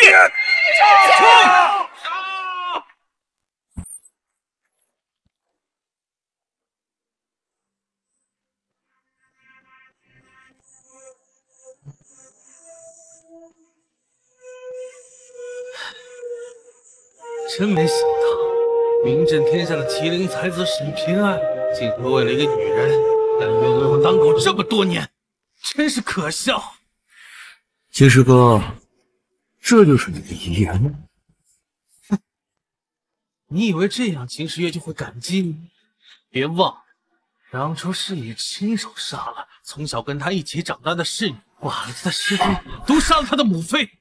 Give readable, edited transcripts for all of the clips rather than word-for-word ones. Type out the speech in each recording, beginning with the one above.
你！冲！真没想到，名震天下的麒麟才子沈平安，竟会为了一个女人，甘愿为我当狗这么多年，真是可笑。秦师哥，这就是你的遗言吗？哼，你以为这样秦时月就会感激你？别忘了，当初是你亲手杀了从小跟他一起长大的侍女，挖了他的尸体，毒杀了他的母妃。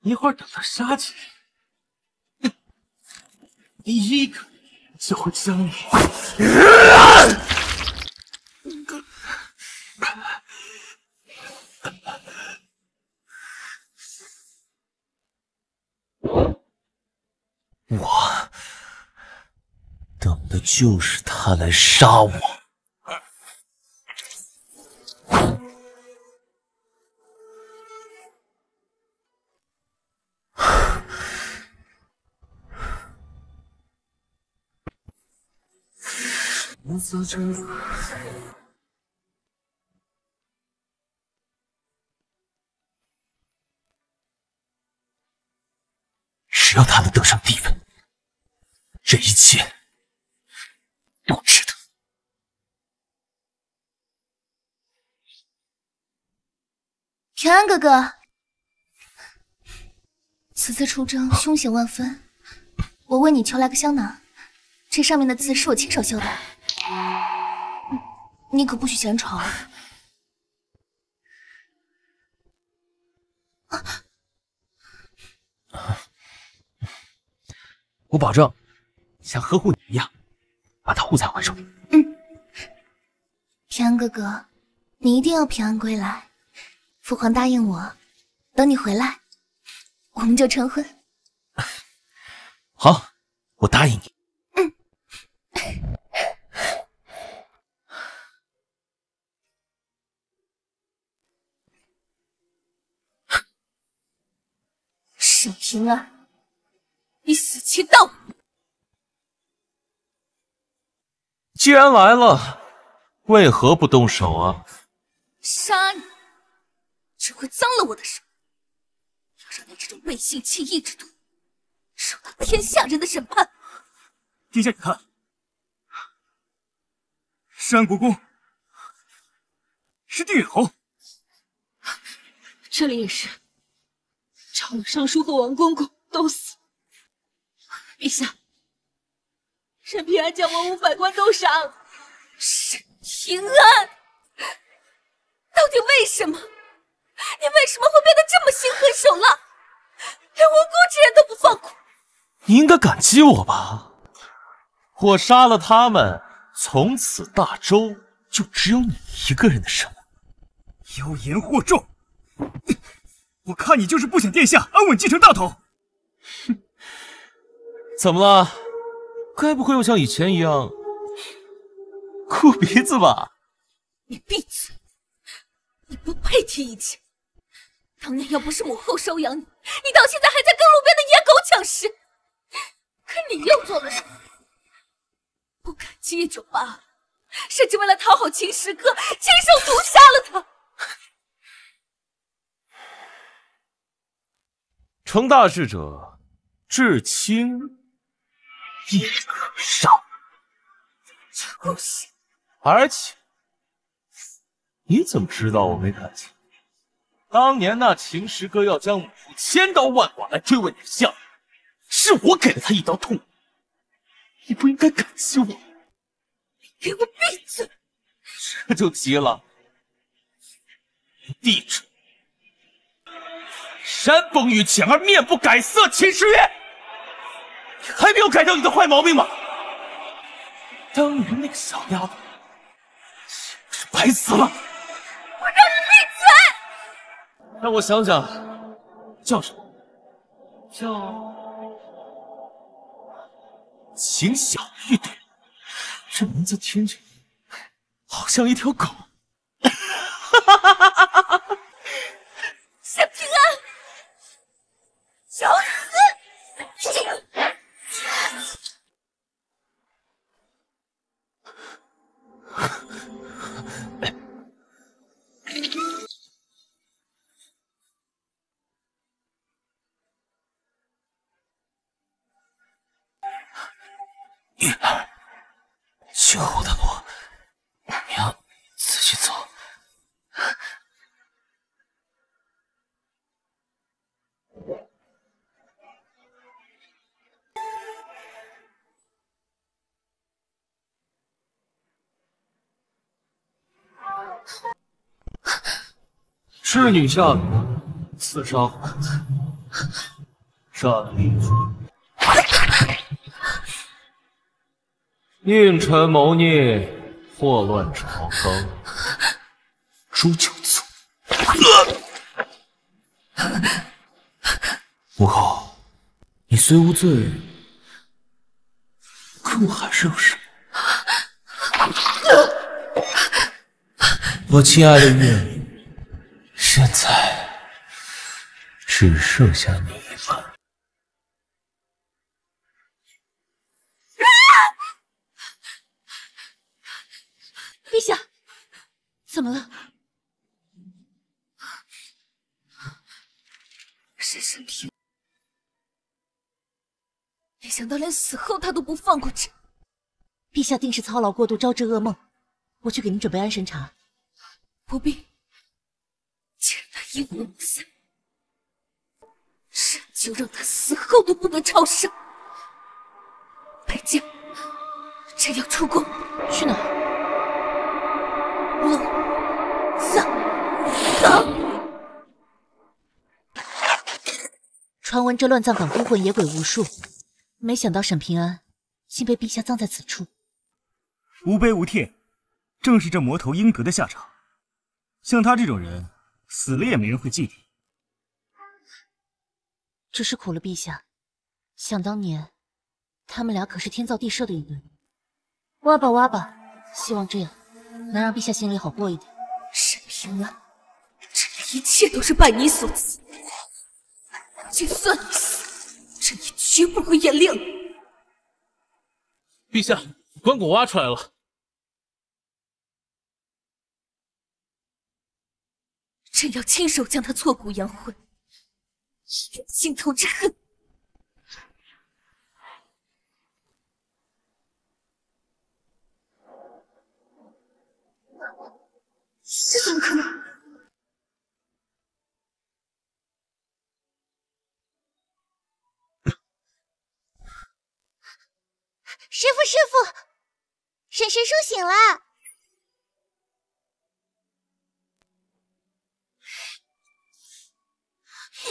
一会儿等他杀起来。 第一个就会将你。我等的就是他来杀我。只要他能登上帝位，这一切都值得。平安哥哥，此次出征凶险万分，我为你求来个香囊，这上面的字是我亲手绣的，你可不许嫌丑。我保证，像呵护你一样，把它护在怀中。平安哥哥，你一定要平安归来。父皇答应我，等你回来，我们就成婚。好，我答应你。沈平安，你死期到了！既然来了，为何不动手啊？杀你，只会脏了我的手。要让你这种背信弃义之徒受到天下人的审判。殿下，你看，山国公是地远侯，这里也是。长乐尚书和王公公都死。陛下，沈平安将文武百官都杀了。沈平安，到底为什么？你为什么会变得这么心狠手辣，连无辜之人都不放过？你应该感激我吧？我杀了他们，从此大周就只有你一个人的生活。妖言惑众！我看你就是不想殿下安稳继承大统。哼，怎么了？该不会又像以前一样哭鼻子吧？你闭嘴！你不配提一切。当年要不是母后收养你，你到现在还在跟路边的野狗抢食。可你又做了什么？不感激也就罢了，甚至为了讨好秦时哥，亲手毒杀了他。成大事者，至亲亦可杀。出息！而且，你怎么知道我没感激？当年那秦时哥要将母后千刀万剐来追问你的下落，是我给了他一刀痛。你不应该感激我。你给我闭嘴！这就急了。地主。山崩于前而面不改色，秦时月，你还没有改掉你的坏毛病吗？当年那个小丫头，岂不是白死了？我让你闭嘴！让我想想，叫什么？叫秦小玉对了，这名字听着好像一条狗。沈平安，救的我，你要自己走。侍女下毒，刺杀皇子，战立主。佞臣谋逆，祸乱朝纲，诛九族。倭寇，你虽无罪，可我还是有什么？我亲爱的月女，现在只剩下你了。陛下，怎么了？是沈平，没想到连死后他都不放过朕。陛下定是操劳过度，招致噩梦。我去给您准备安神茶。不必，既然他因我无罪，朕就让他死后都不得超生。白将，朕要出宫。去哪儿？龙藏港。传闻这乱葬岗孤魂野鬼无数，没想到沈平安竟被陛下葬在此处。无悲无天，正是这魔头应得的下场。像他这种人，死了也没人会祭奠。只是苦了陛下。想当年，他们俩可是天造地设的一对。挖吧挖吧，希望这样能让陛下心里好过一点。沈平安，朕的一切都是拜你所赐，就算你死，朕也绝不会眼亮。陛下，棺椁挖出来了。朕要亲手将他挫骨扬灰，以永心头之恨。这怎么可能？师傅，沈师叔醒了。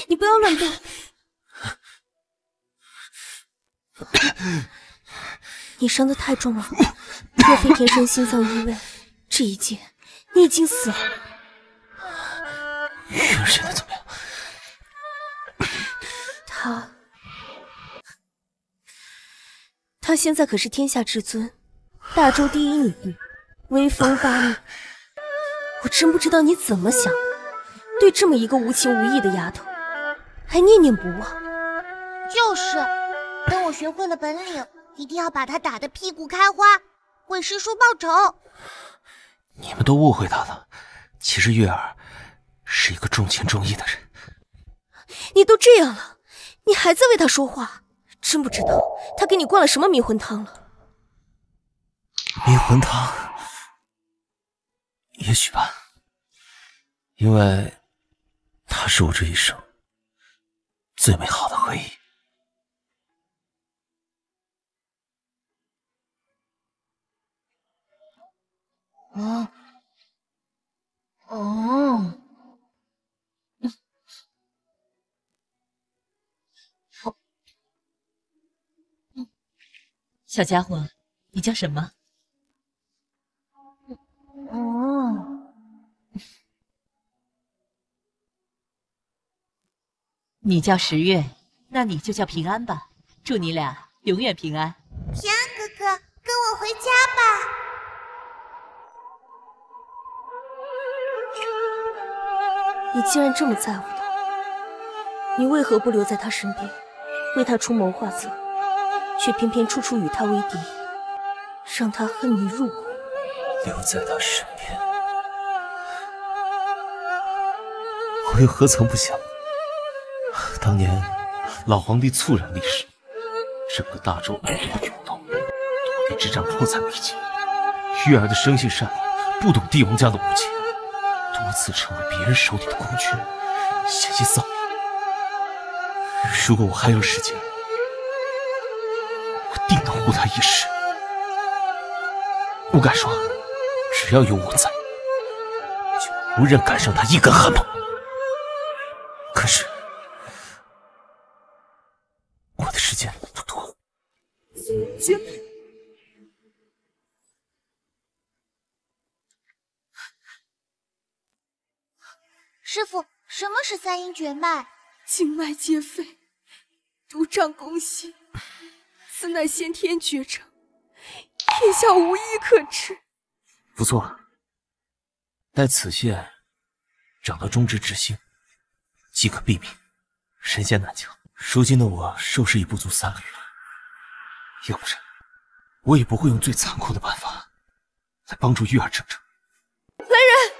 你不要乱动。你伤得太重了，若非天生心脏异位，这一劫你已经死了。玉儿现在怎么样？她现在可是天下至尊，大周第一女帝，威风八面。我真不知道你怎么想的，对这么一个无情无义的丫头，还念念不忘。就是，等我学会了本领，一定要把她打得屁股开花，为师叔报仇。你们都误会他了，其实月儿是一个重情重义的人。你都这样了，你还在为他说话，真不知道他给你灌了什么迷魂汤了。迷魂汤，也许吧，因为它是我这一生最美好的回忆。小家伙，你叫什么？你叫十月，那你就叫平安吧。祝你俩永远平安。平安哥哥，跟我回家吧。你既然这么在乎他，你为何不留在他身边，为他出谋划策，却偏偏处处与他为敌，让他恨你入骨？留在他身边，我又何曾不想？当年老皇帝猝然离世，整个大周耳朵涌动，土地之战迫在眉睫。月儿的生性善良，不懂帝王家的无情，多次成为别人手里的工具，险些丧命。如果我还有时间，我定能护她一世。我敢说，只要有我在，就无人敢伤她一根汗毛。可是，我的时间不多。师傅，什么是三阴绝脉？经脉皆废，独掌攻心，此乃先天绝症，天下无医可治。不错，待此线长到中之至心，即可毙命，神仙难救。如今的我受势已不足3个月，要不然我也不会用最残酷的办法来帮助玉儿成长。来人！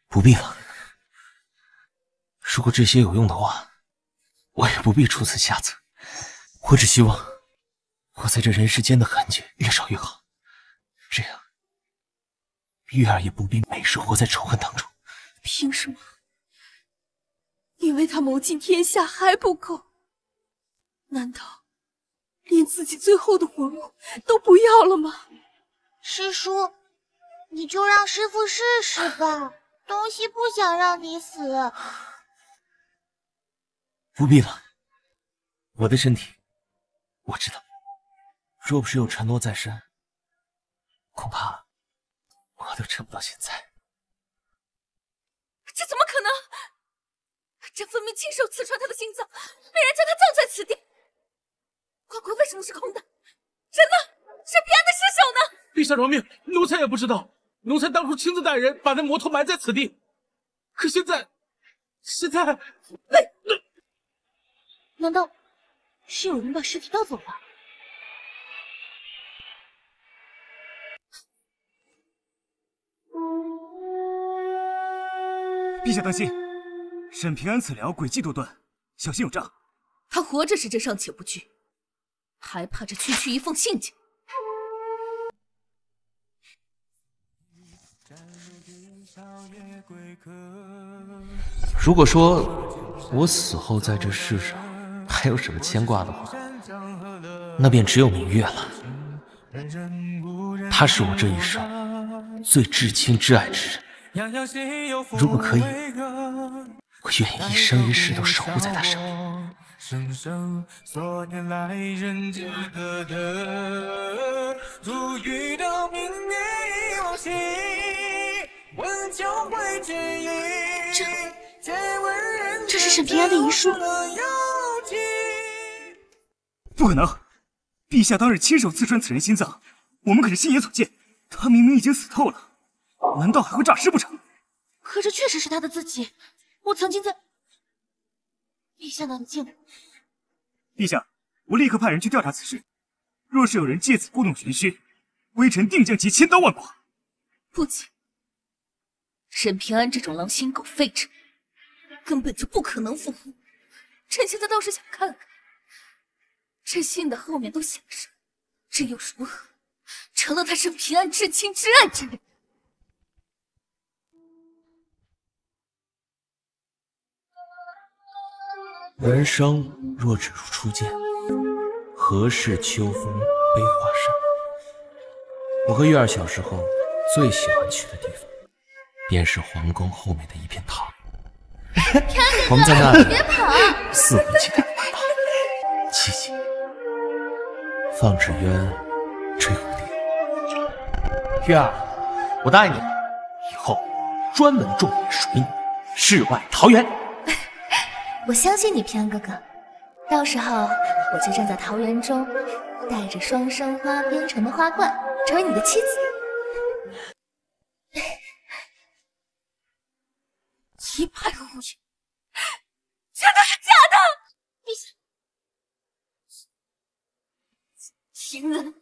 不必了。如果这些有用的话，我也不必出此下策。我只希望我在这人世间的痕迹越少越好，这样玉儿也不必每日活在仇恨当中。凭什么？因为他谋尽天下还不够？难道连自己最后的活路都不要了吗？师叔，你就让师傅试试吧。东西不想让你死。不必了，我的身体我知道，若不是有承诺在身，恐怕我都撑不到现在。这怎么可能？这分明亲手刺穿他的心脏，被人将他葬在此地。棺椁为什么是空的？人呢？沈平安的尸首呢？陛下饶命，奴才也不知道。奴才当初亲自带人把那魔头埋在此地，可现在，难道是有人把尸体盗走了？陛下当心，沈平安此寮诡计多端，小心有诈。他活着是这尚且不惧，还怕这区区一封信件？如果说我死后在这世上还有什么牵挂的话，那便只有明月了。他是我这一生最至亲至爱之人，如果可以，我愿意一生一世都守护在他身边。生生所念来人只可得，足遇到明月往昔，问秋回之意。这是沈平安的遗书。不可能！陛下当日亲手刺穿此人心脏，我们可是亲眼所见。他明明已经死透了，难道还会诈尸不成？可这确实是他的字迹，我曾经在……陛下冷静。陛下，我立刻派人去调查此事。若是有人借此故弄玄虚，微臣定将其千刀万剐。不仅沈平安这种狼心狗肺之人，根本就不可能复活。臣现在倒是想看看，这信的后面都写了什么，这又如何成了他沈平安至亲至爱之人？人生若只如初见，何事秋风悲画扇？我和月儿小时候最喜欢去的地方，便是皇宫后面的一片塘。我们在那里肆无忌惮地玩耍，七夕、放纸鸢、追蝴蝶。月儿，我答应你，以后专门种园属于你，世外桃源。我相信你，平安哥哥。到时候我就站在桃园中，带着双生花编成的花冠，成为你的妻子。一派胡言，全都是假的！陛下，平安，你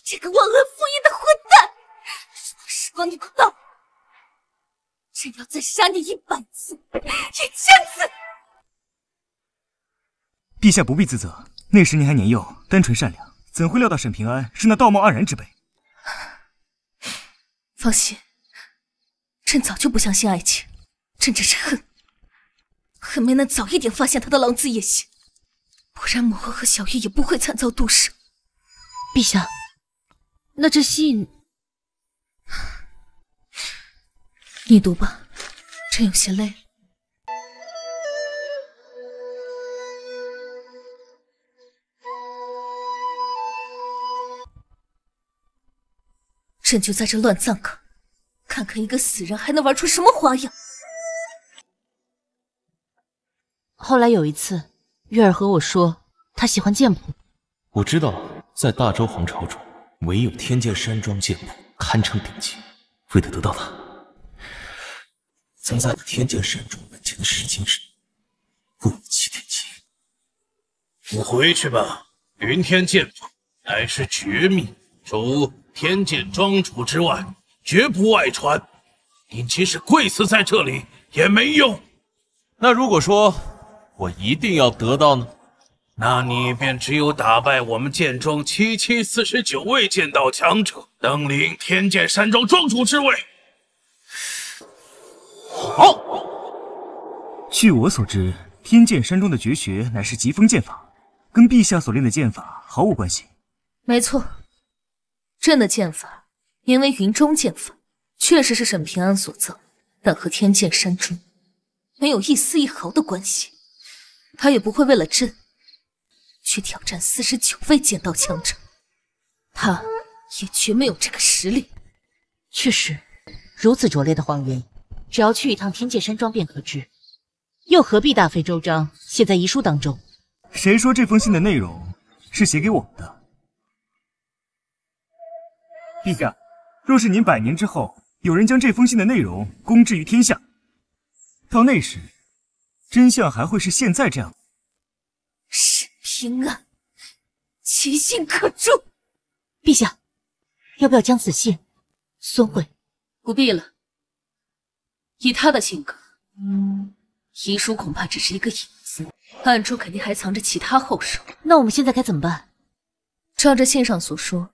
这个忘恩负义的混蛋！时光一快到，朕要再杀你100次、1000次！陛下不必自责，那时您还年幼，单纯善良，怎会料到沈平安是那道貌岸然之辈？放心，朕早就不相信爱情，朕只是恨没能早一点发现他的狼子野心，不然母后和小玉也不会惨遭毒手。陛下，那这信，你读吧，朕有些累了。朕就在这乱葬岗，看看一个死人还能玩出什么花样。后来有一次，月儿和我说，她喜欢剑谱。我知道，在大周皇朝中，唯有天剑山庄剑谱堪称顶级。为了得到它，曾在天剑山庄门前的石青上故意欺天机。你回去吧，云天剑谱乃是绝密，除天剑庄主之外，绝不外传。你即使跪死在这里也没用。那如果说我一定要得到呢？那你便只有打败我们剑中7749位剑道强者，登临天剑山庄庄主之位。好。据我所知，天剑山庄的绝学乃是疾风剑法，跟陛下所练的剑法毫无关系。没错，朕的剑法名为云中剑法，确实是沈平安所造，但和天剑山庄没有一丝一毫的关系。他也不会为了朕去挑战49位剑道强者，他也绝没有这个实力。确实，如此拙劣的谎言，只要去一趟天界山庄便可知，又何必大费周章写在遗书当中？谁说这封信的内容是写给我们的？陛下，若是您100年之后有人将这封信的内容公之于天下，到那时，真相还会是现在这样？沈平安，其信可诛。陛下，要不要将此信送回？不必了。以他的性格，遗书恐怕只是一个引子，暗处肯定还藏着其他后手。那我们现在该怎么办？照着信上所说，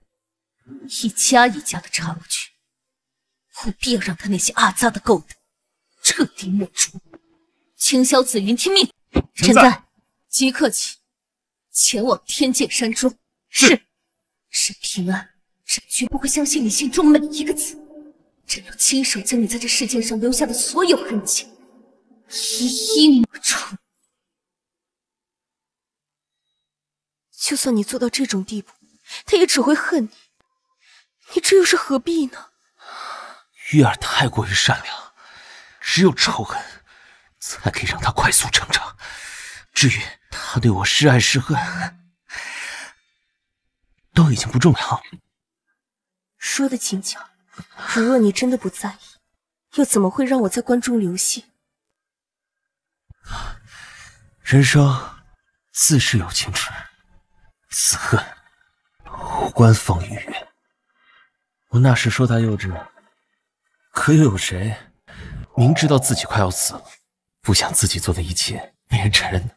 一家一家的查过去，务必要让他那些阿杂的勾当彻底抹除。清霄紫云听命，臣在。即刻起前往天剑山庄。是。沈平安，朕绝不会相信你信中每一个字。朕要亲手将你在这世界上留下的所有痕迹一一抹除。就算你做到这种地步，他也只会恨你。你这又是何必呢？月儿太过于善良，只有仇恨才可以让他快速成长。至于他对我是爱是恨，都已经不重要。说的轻巧，如若你真的不在意，又怎么会让我在关中留信？人生自是有情痴，此恨无关风与雨。我那时说他幼稚，可又有谁明知道自己快要死了，不想自己做的一切被人承认呢？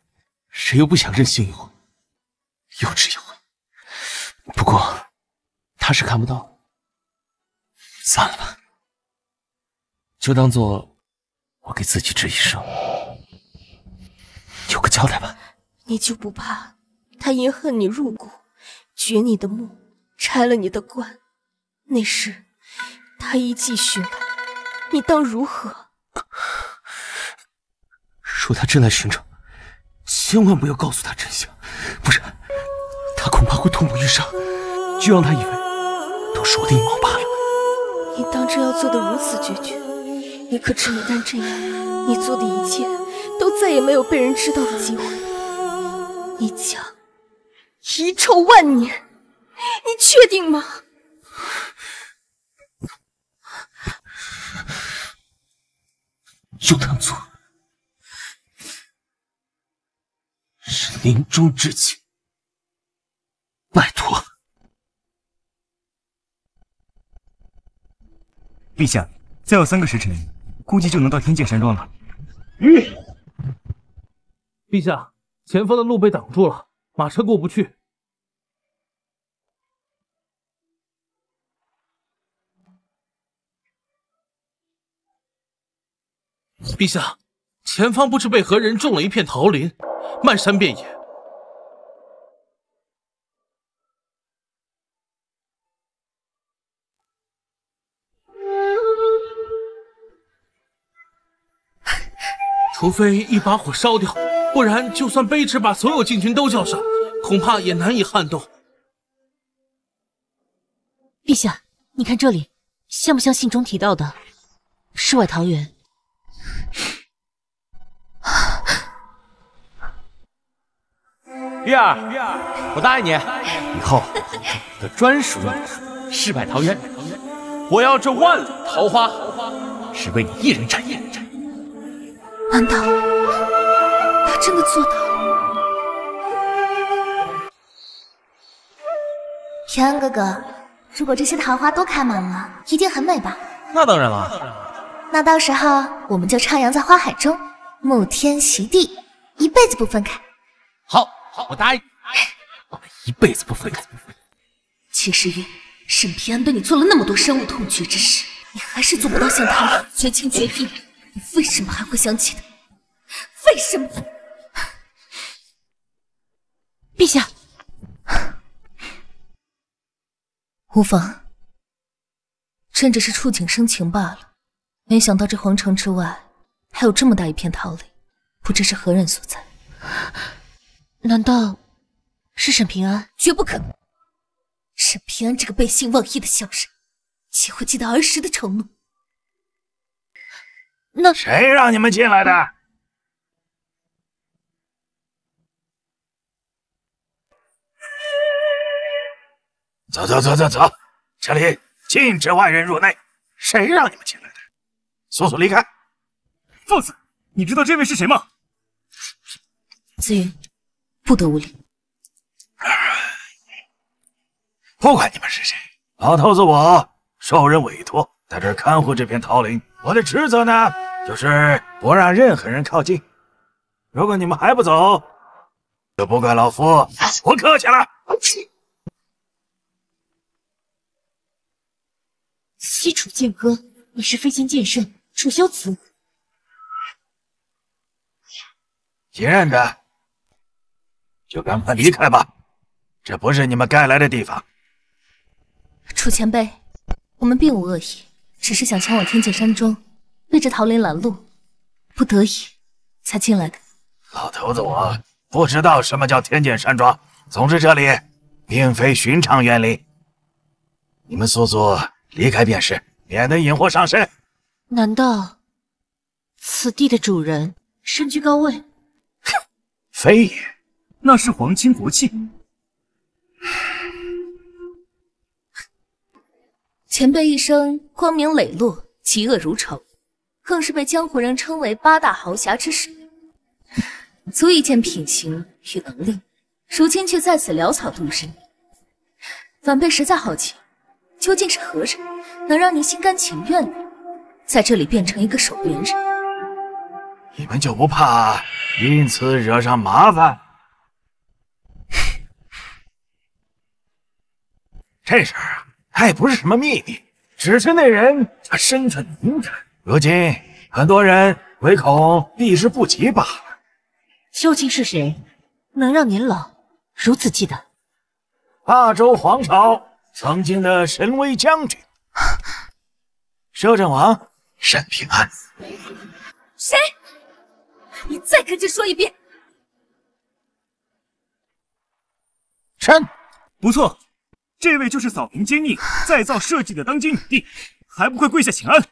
谁又不想任性一回，幼稚一回？不过他是看不到，算了吧，就当做我给自己这一生有个交代吧。你就不怕他因恨你入骨，掘你的墓，拆了你的棺？那时他一继续来，你当如何？若他真来寻找，千万不要告诉他真相，不然他恐怕会痛不欲生，就让他以为都是我的阴谋罢了。你当真要做得如此决绝？你可知一旦这样，你做的一切都再也没有被人知道的机会，你将遗臭万年。你确定吗？就当做是临终之情，拜托。陛下，再有3个时辰，估计就能到天剑山庄了。陛下，前方的路被挡住了，马车过不去。陛下，前方不知被何人种了一片桃林，漫山遍野。除非一把火烧掉，不然就算卑职把所有禁军都叫上，恐怕也难以撼动。陛下，你看这里，像不像信中提到的世外桃源？玉儿，我答应你，以后我的专属任务，世外桃源，我要这万朵桃花，只为你一人摘。难道他真的做到了？平安哥哥，如果这些桃花都开满了，一定很美吧？那当然了。那到时候我们就徜徉在花海中，沐天席地，一辈子不分开。好，我答应，我们一辈子不分开。齐时雨，沈平安对你做了那么多深恶痛绝之事，你还是做不到像他那样绝情绝义，你为什么还会想起他？为什么？陛下，无妨，朕只是触景生情罢了。没想到这皇城之外还有这么大一片桃林，不知是何人所在。难道是沈平安？绝不可能！沈平安这个背信忘义的小人，岂会记得儿时的承诺？那谁让你们进来的？走，这里禁止外人入内。谁让你们进来的？速速离开！放肆！你知道这位是谁吗？紫云，不得无礼。不管你们是谁，老头子我受人委托，在这儿看护这片桃林。我的职责呢，就是不让任何人靠近。如果你们还不走，就不怪老夫不客气了。西楚剑歌，你是飞仙剑圣楚修辞。既然的，就赶快离开吧，这不是你们该来的地方。楚前辈，我们并无恶意，只是想前往天剑山庄，被这桃林拦路，不得已才进来的。老头子，我不知道什么叫天剑山庄，总之这里并非寻常园林，你们速速离开便是，免得引祸上身。难道此地的主人身居高位？非也，那是皇亲国戚。前辈一生光明磊落，嫉恶如仇，更是被江湖人称为8大豪侠之首，足以见品行与能力。如今却在此潦草度日，晚辈实在好奇，究竟是何人能让您心甘情愿的在这里变成一个守园人？你们就不怕因此惹上麻烦？这事儿啊，还不是什么秘密，只是那人他身份敏感，如今很多人唯恐避之不及罢了。究竟是谁能让您老如此忌惮？霸州皇朝曾经的神威将军，摄政王沈平安。谁？你再跟朕说一遍！臣不错，这位就是扫平奸佞、再造社稷的当今女帝，还不快跪下请安！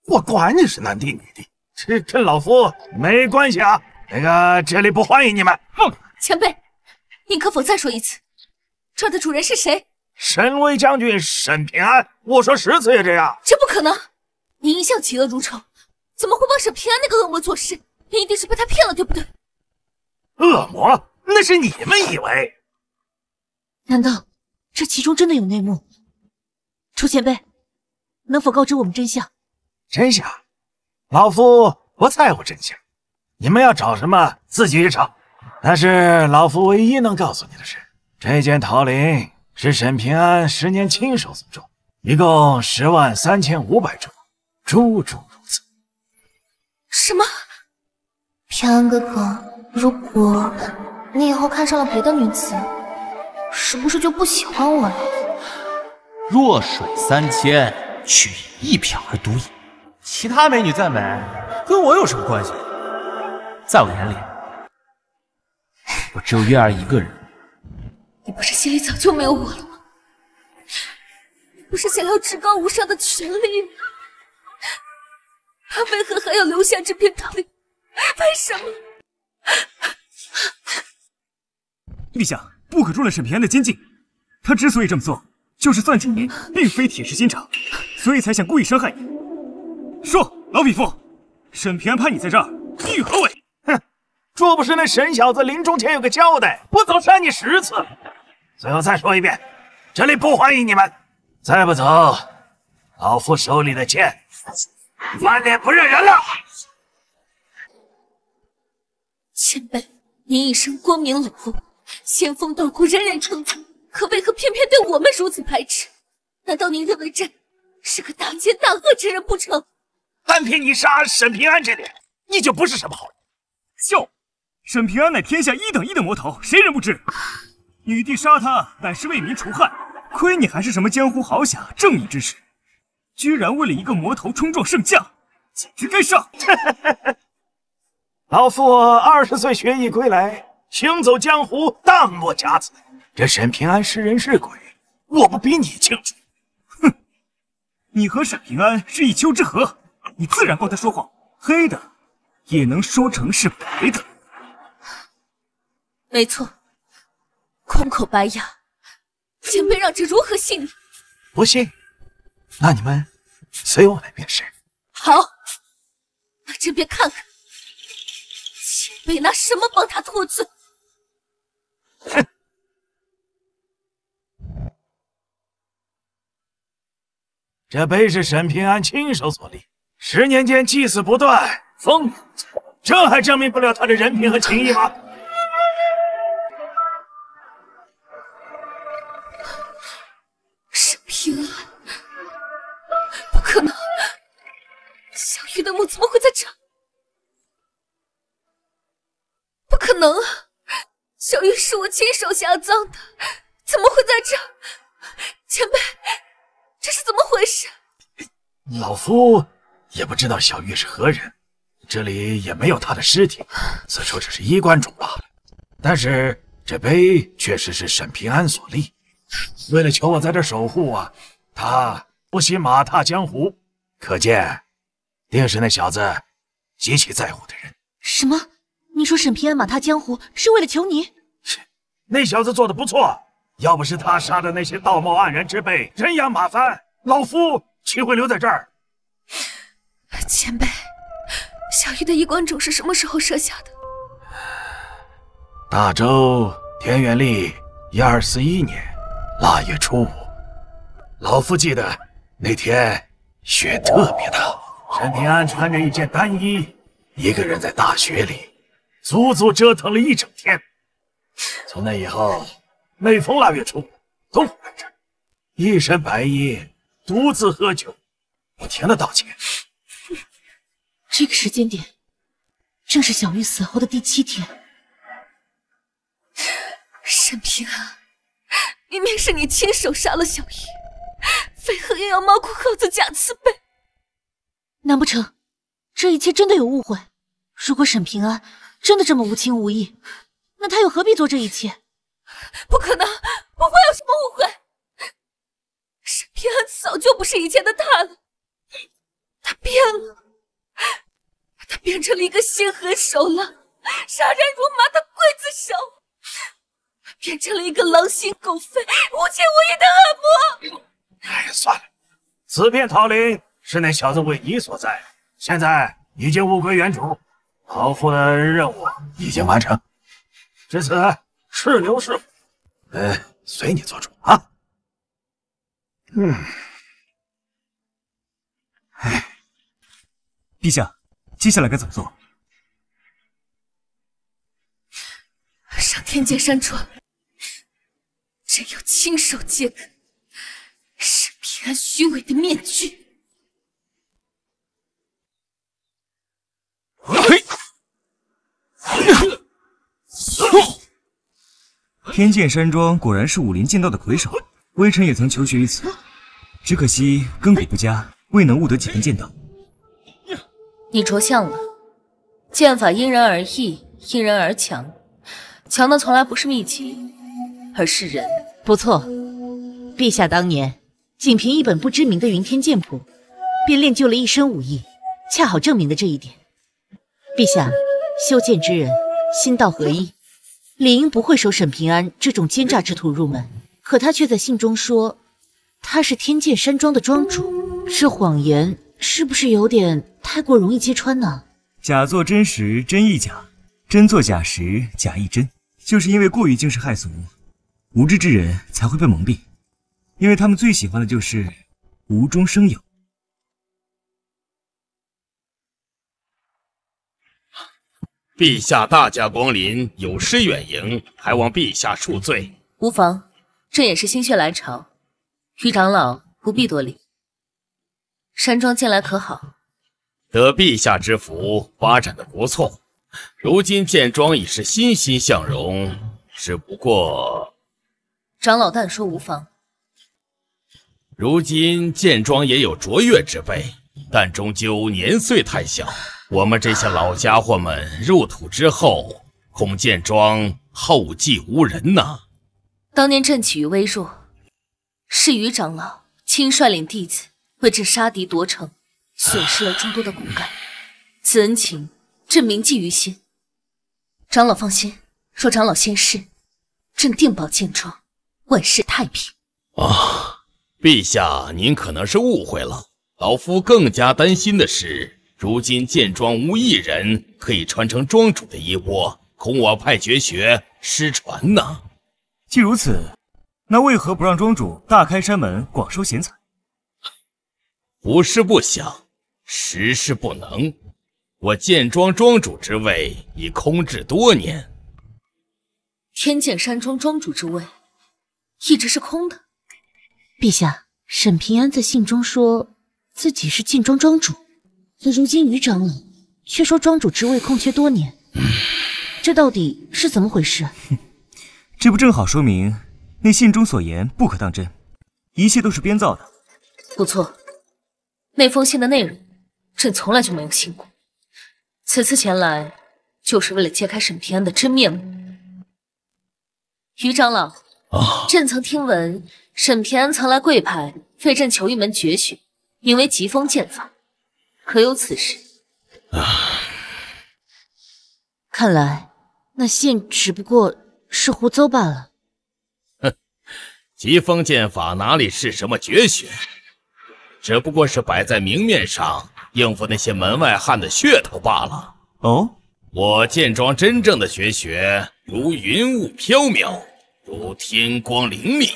我管你是男帝女帝，这跟老夫没关系啊！那个，这里不欢迎你们。前辈，您可否再说一次，这儿的主人是谁？神威将军沈平安。我说10次也这样。这不可能！您一向嫉恶如仇，怎么会帮沈平安那个恶魔做事？您一定是被他骗了，对不对？恶魔？那是你们以为？难道这其中真的有内幕？楚前辈，能否告知我们真相？真相？老夫不在乎真相。你们要找什么自己去找。但是老夫唯一能告诉你的是，这件桃铃是沈平安10年亲手所中，一共103500铢，诸如此。什么？平安哥哥，如果你以后看上了别的女子，是不是就不喜欢我了？弱水三千，取一瓢而独饮。其他美女再美，跟我有什么关系？在我眼里，我只有月儿一个人。你不是心里早就没有我了吗？你不是想要至高无上的权利吗？为何还要留下这片桃林？为什么？陛下，不可中了沈平安的奸计。他之所以这么做，就是算计你，并非铁石心肠，所以才想故意伤害你。说，老匹夫，沈平安派你在这儿，意欲何为？哼，若不是那沈小子临终前有个交代，我早扇你10次。最后再说一遍，这里不欢迎你们。再不走，老夫手里的剑翻脸不认人了。前辈，您一生光明磊落，仙风道骨，人人称赞，可为何偏偏对我们如此排斥？难道您认为朕是个大奸大恶之人不成？单凭你杀沈平安这点，你就不是什么好人。笑，沈平安乃天下1等1的魔头，谁人不知？女帝杀他乃是为民除害，亏你还是什么江湖豪侠、正义之士，居然为了一个魔头冲撞圣驾，简直该杀！老夫20岁学艺归来，行走江湖，当莫假此。这沈平安是人是鬼，我不比你清楚。哼，你和沈平安是一丘之貉，你自然帮他说谎，黑的也能说成是白的。没错，空口白牙，前辈让朕如何信你？不信，那你们随我来便是。好，那朕便看看前辈拿什么帮他脱罪。哼！这碑是沈平安亲手所立，10年间祭祀不断，风雨无阻，这还证明不了他的人品和情义吗？沈平安，不可能！小玉的墓怎么会在这？不可能啊！小玉是我亲手下葬的，怎么会在这？前辈，这是怎么回事？老夫也不知道小玉是何人，这里也没有她的尸体，此处只是衣冠冢罢了。但是这碑确实是沈平安所立，为了求我在这守护啊，他不惜马踏江湖，可见定是那小子极其在乎的人。什么？你说沈平安马踏江湖是为了求你？是，那小子做的不错，要不是他杀的那些道貌岸然之辈人仰马翻，老夫岂会留在这儿？前辈，小玉的衣冠冢是什么时候设下的？大周天元历1241年腊月初5，老夫记得那天雪特别大，沈平安穿着一件单衣，一个人在大雪里足足折腾了1整天。从那以后，每逢腊月初5都会来这儿，一身白衣，独自喝酒，不停的道歉。这个时间点，正是小玉死后的第7天。沈平安，明明是你亲手杀了小玉，为何又要猫哭耗子假慈悲？难不成这一切真的有误会？如果沈平安真的这么无情无义，那他又何必做这一切？不可能，不会有什么误会。沈平安早就不是以前的他了，他变了，他变成了一个心狠手辣、杀人如麻的刽子手，变成了一个狼心狗肺、无情无义的恶魔。哎呀，算了，此片桃林是那小子为你所在，现在已经物归原主，老夫的任务已经完成，至此是留是负，随你做主啊。陛下，接下来该怎么做？天剑山庄真要亲手揭开沈平安虚伪的面具。天剑山庄果然是武林剑道的魁首，微臣也曾求学于此，只可惜根骨不佳，未能悟得几分剑道。你着相了，剑法因人而异，因人而强，强的从来不是秘籍，而是人。不错，陛下当年仅凭一本不知名的云天剑谱，便练就了一身武艺，恰好证明了这一点。陛下，修剑之人，心道合一，理应不会收沈平安这种奸诈之徒入门。可他却在信中说他是天剑山庄的庄主，这谎言是不是有点太过容易揭穿呢？假作真时，真亦假；真作假时，假亦真。就是因为过于惊世骇俗，无知之人才会被蒙蔽，因为他们最喜欢的就是无中生有。陛下大驾光临，有失远迎，还望陛下恕罪。无妨，这也是心血来潮，于长老不必多礼。山庄近来可好？得陛下之福，发展的不错。如今剑庄已是欣欣向荣，只不过……长老但说无妨。如今剑庄也有卓越之辈，但终究年岁太小。我们这些老家伙们入土之后，恐剑庄后继无人呐。当年朕起于微弱，是于长老亲率领弟子为朕杀敌夺城，损失了诸多的骨干，此恩情朕铭记于心。长老放心，若长老仙逝，朕定保剑庄万事太平。陛下您可能是误会了，老夫更加担心的是，如今剑庄无一人可以传承庄主的衣钵，恐我派绝学失传呢。既如此，那为何不让庄主大开山门，广收贤才？不是不想，实是不能。我剑庄庄主之位已空置多年，天剑山庄庄主之位一直是空的。陛下，沈平安在信中说自己是剑庄庄主，可如今于长老却说庄主之位空缺多年，这到底是怎么回事？这不正好说明那信中所言不可当真，一切都是编造的。不错，那封信的内容朕从来就没有信过，此次前来就是为了揭开沈平安的真面目。于长老，朕曾听闻沈平安曾来贵派废朕求一门绝学，名为疾风剑法，可有此事？看来那信只不过是胡诌罢了。疾风剑法哪里是什么绝学，只不过是摆在明面上应付那些门外汉的噱头罢了。哦，我剑庄真正的绝学如云雾飘渺，如天光灵敏，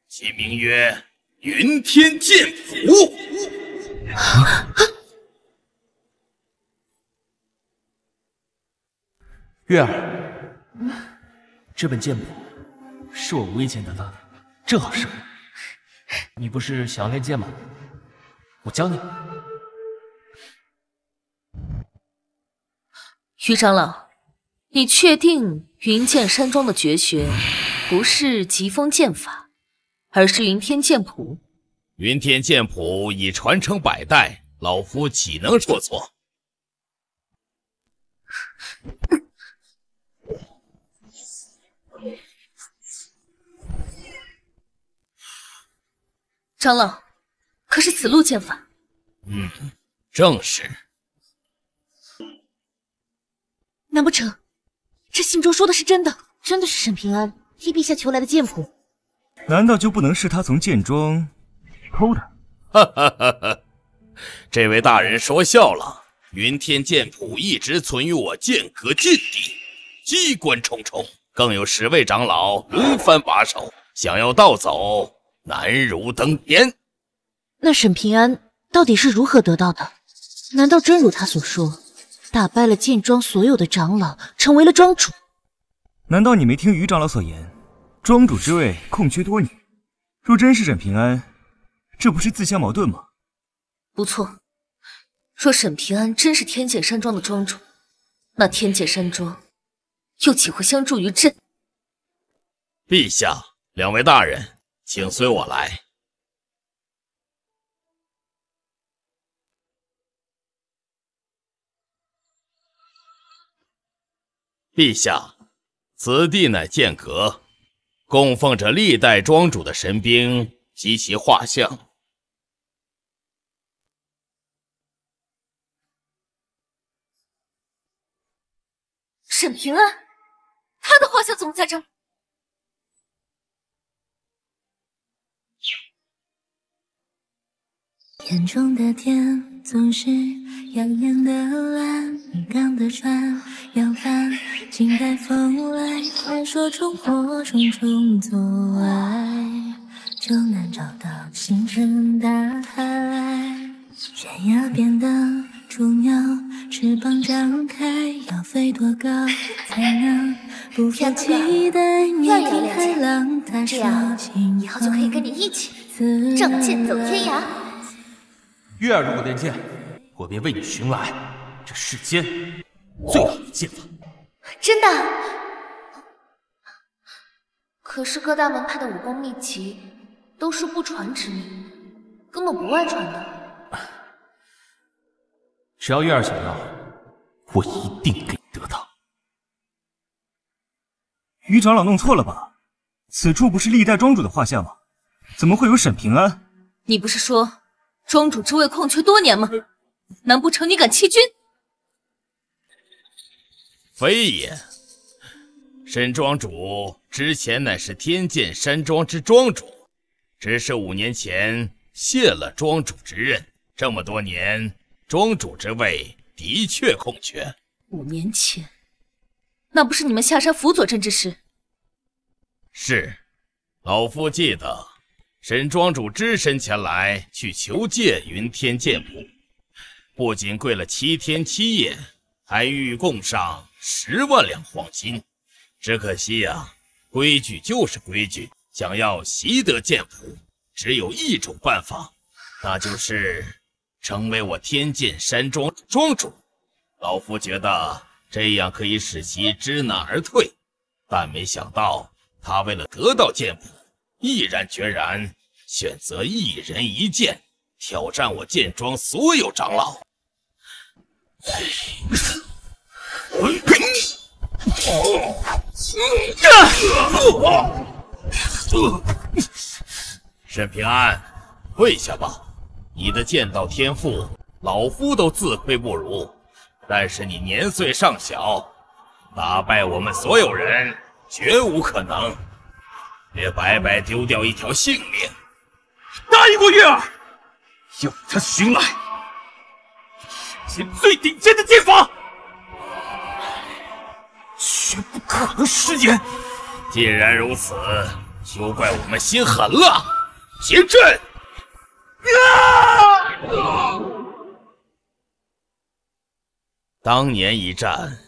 其名曰云天剑谱。月儿，这本剑谱是我无意间得到的，正好适合你。你不是想要练剑吗？我教你。于长老，你确定云剑山庄的绝学不是疾风剑法，而是云天剑谱？云天剑谱已传承100代，老夫岂能说错？长老，可是此路剑法？正是。难不成这信中说的是真的？真的是沈平安替陛下求来的剑谱？难道就不能是他从剑庄偷的？哈哈哈哈！这位大人说笑了。云天剑谱一直存于我剑阁禁地，机关重重，更有10位长老轮番把守，想要盗走难如登天。那沈平安到底是如何得到的？难道真如他所说，打败了剑庄所有的长老，成为了庄主？难道你没听于长老所言，庄主之位空缺多年？若真是沈平安，这不是自相矛盾吗？不错，若沈平安真是天剑山庄的庄主，那天剑山庄又岂会相助于朕？陛下，两位大人，请随我来。陛下，此地乃剑阁，供奉着历代庄主的神兵及其画像。沈平安，他的画像怎么在这儿？眼中的天总是耀眼的蓝，你港的船扬帆，静待风来。传说中火重重阻碍，就难找到星辰大海。悬崖边的雏鸟，翅膀张开，要飞多高才能不负期待？你听海浪打手轻以后就可以跟你一起仗剑走天涯。月儿如果练剑，我便为你寻来这世间最好的剑法。真的？可是各大门派的武功秘籍都是不传之秘，根本不外传的。只要月儿想要，我一定给你得到。于长老弄错了吧？此处不是历代庄主的画像吗？怎么会有沈平安？你不是说庄主之位空缺多年吗？难不成你敢弃军？非也，沈庄主之前乃是天剑山庄之庄主，只是5年前卸了庄主之任，这么多年，庄主之位的确空缺。5年前，那不是你们下山辅佐朕之时？是，老夫记得，沈庄主只身前来去求借云天剑谱，不仅跪了7天7夜，还欲供上10万两黄金。只可惜啊，规矩就是规矩，想要习得剑谱，只有一种办法，那就是成为我天剑山庄庄主。老夫觉得这样可以使其知难而退，但没想到他为了得到剑谱，毅然决然选择一人一剑，挑战我剑庄所有长老。沈平安，跪下吧！你的剑道天赋，老夫都自愧不如，但是你年岁尚小，打败我们所有人绝无可能，别白白丢掉一条性命。答应过月儿，要他寻来世间最顶尖的剑法，绝不可能食言。既然如此，休怪我们心狠了，结阵！当年一战，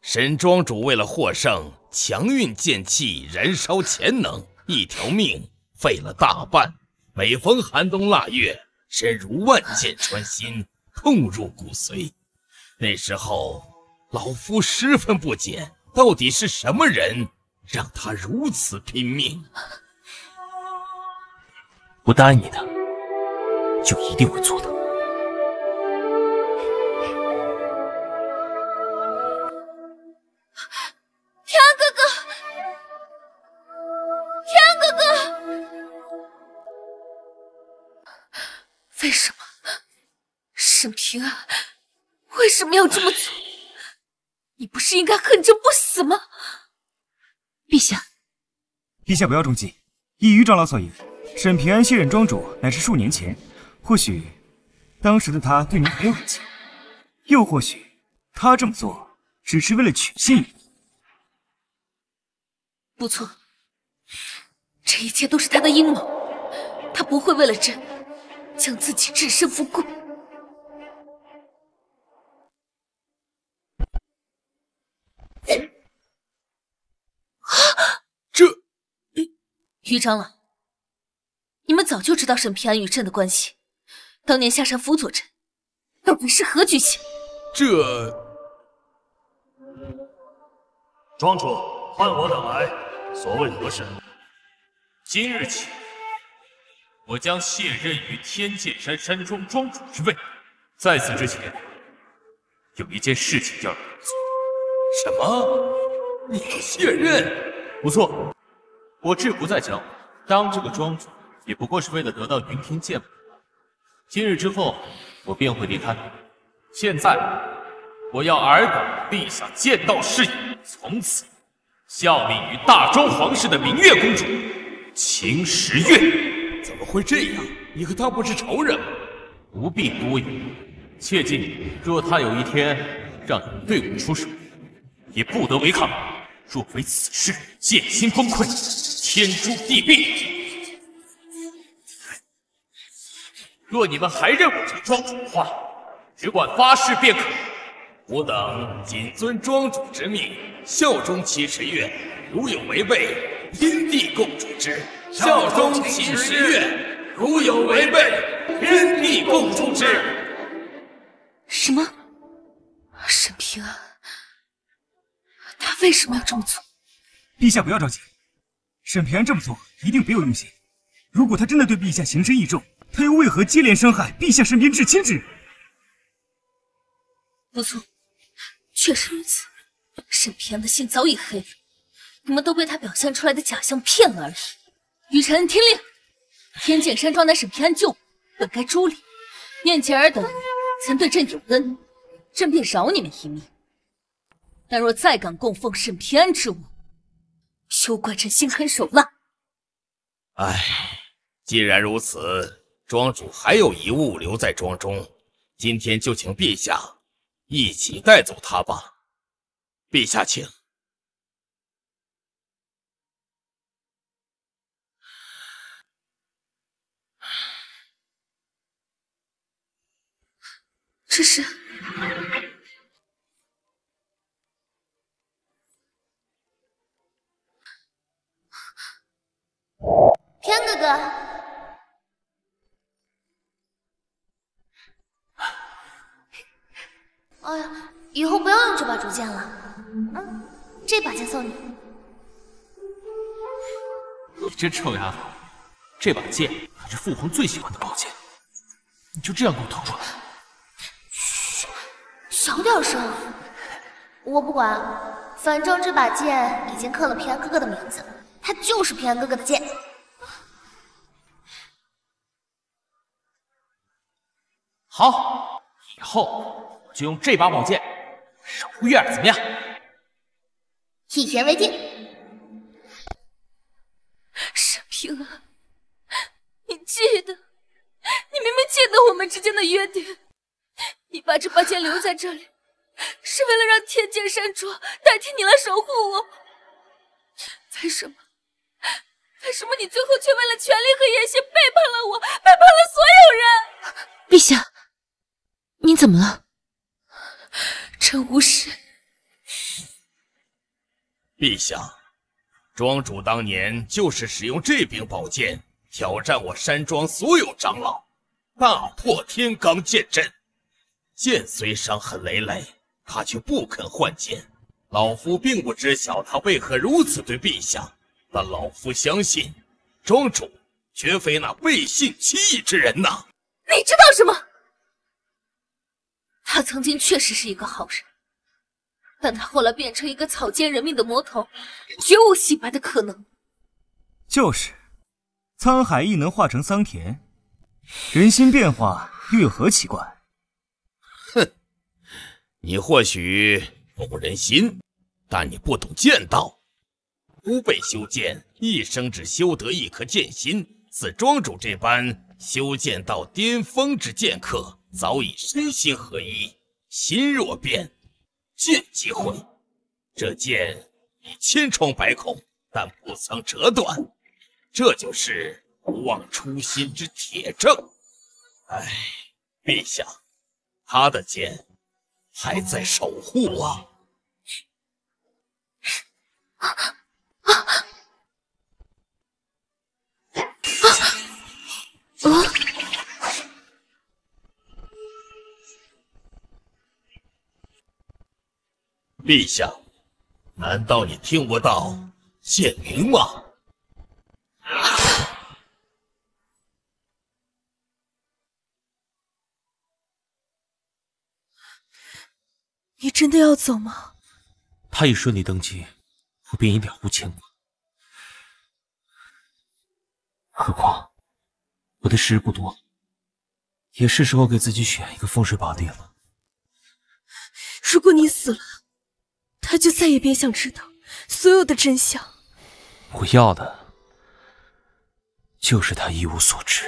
沈庄主为了获胜，强运剑气，燃烧潜能，一条命废了大半。每逢寒冬腊月，身如万箭穿心，痛入骨髓。那时候，老夫十分不解，到底是什么人让他如此拼命？不答应你的，就一定会做的。天安哥哥，天安哥哥，为什么沈平安为什么要这么做？你不是应该恨朕不死吗？陛下，陛下不要中计。依于长老所言，沈平安卸任庄主乃是数年前，或许当时的他对您很有感情，又或许他这么做只是为了取信于你。不错，这一切都是他的阴谋，他不会为了朕将自己置身不顾。于长老，你们早就知道沈平安与朕的关系，当年下山辅佐朕，到底是何居心？庄主，唤我等来，所谓何事？今日起，我将卸任于天剑山山庄庄主之位。在此之前，有一件事情要让你做。什么？你要卸任？不错，我志不在江湖，当这个庄主也不过是为了得到云天剑谱。今日之后，我便会离开。现在，我要尔等立下剑道誓言，从此效力于大周皇室的明月公主秦时月。怎么会这样？你和他不是仇人吗？不必多言，切记，若他有一天让你们对我出手，也不得违抗。若非此事，剑心崩溃，天诛地灭。若你们还认我这庄主的话，只管发誓便可。吾等谨遵庄主之命，效忠秦时月，如有违背，天地共处之。效忠秦时月，如有违背，天地共处之。什么？沈平安，他为什么要这么做？陛下不要着急，沈平安这么做一定别有用心。如果他真的对陛下情深意重，他又为何接连伤害陛下身边至亲之人？不错，确实如此。沈平安的心早已黑了，你们都被他表现出来的假象骗了而已。于臣听令，天剑山庄乃沈平安旧部，本该诛理。念及尔等曾对朕有恩，朕便饶你们一命。但若再敢供奉沈平安之物，休怪朕心狠手辣。唉，既然如此，庄主还有遗物留在庄中，今天就请陛下一起带走他吧。陛下请。这是天哥哥，哎呀，以后不要用这把竹剑了。这把剑送你。你这臭丫头，这把剑可是父皇最喜欢的宝剑，你就这样给我掏出来？小点声，我不管，反正这把剑已经刻了平安哥哥的名字，它就是平安哥哥的剑。好，以后我就用这把宝剑守护月儿，怎么样？一言为定。沈平安，你记得，你明明记得我们之间的约定。你把这把剑留在这里，是为了让天剑山庄代替你来守护我。为什么？为什么你最后却为了权力和野心背叛了我，背叛了所有人？陛下，你怎么了？朕无事。陛下，庄主当年就是使用这柄宝剑挑战我山庄所有长老，大破天罡剑阵。剑虽伤痕累累，他却不肯换剑。老夫并不知晓他为何如此对陛下，但老夫相信，庄主绝非那背信弃义之人呐。你知道什么？他曾经确实是一个好人，但他后来变成一个草菅人命的魔头，绝无洗白的可能。就是，沧海亦能化成桑田，人心变化又有何奇怪？哼，你或许懂人心，但你不懂剑道。吾辈修剑，一生只修得一颗剑心。似庄主这般修剑到巅峰之剑客，早已身心合一。心若变，剑即毁。这剑已千疮百孔，但不曾折断，这就是不忘初心之铁证。唉，陛下，他的剑还在守护啊！陛下，难道你听不到剑鸣吗？你真的要走吗？他已顺利登基，我便一了无牵挂。何况我的时日不多，也是时候给自己选一个风水宝地了。如果你死了，他就再也别想知道所有的真相。我要的就是他一无所知。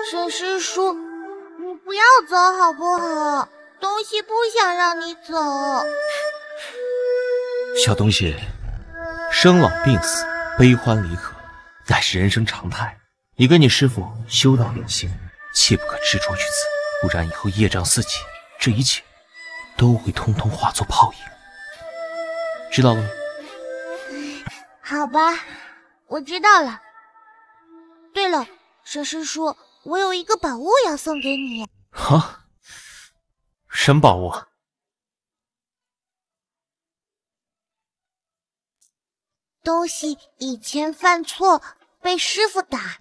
沈师叔，你不要走好不好？东西不想让你走。小东西，生老病死，悲欢离合，乃是人生常态。你跟你师父修道远行，切不可执着于此，不然以后业障四起，这一切都会通通化作泡影。知道了吗？好吧，我知道了。对了，沈师叔，我有一个宝物要送给你。啊？什么宝物？东西以前犯错被师傅打，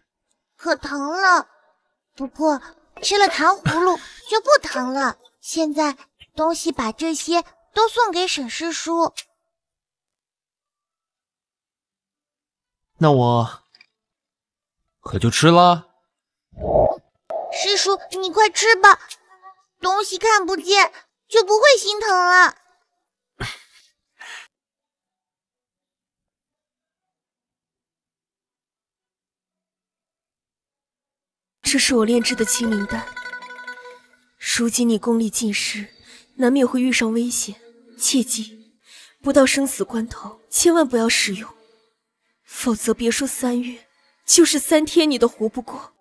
可疼了。不过吃了糖葫芦就不疼了。现在东西把这些都送给沈师叔。那我可就吃了。师叔，你快吃吧，东西看不见就不会心疼了。这是我炼制的清灵丹，如今你功力尽失，难免会遇上危险，切记，不到生死关头，千万不要使用，否则别说3月，就是3天你都活不过。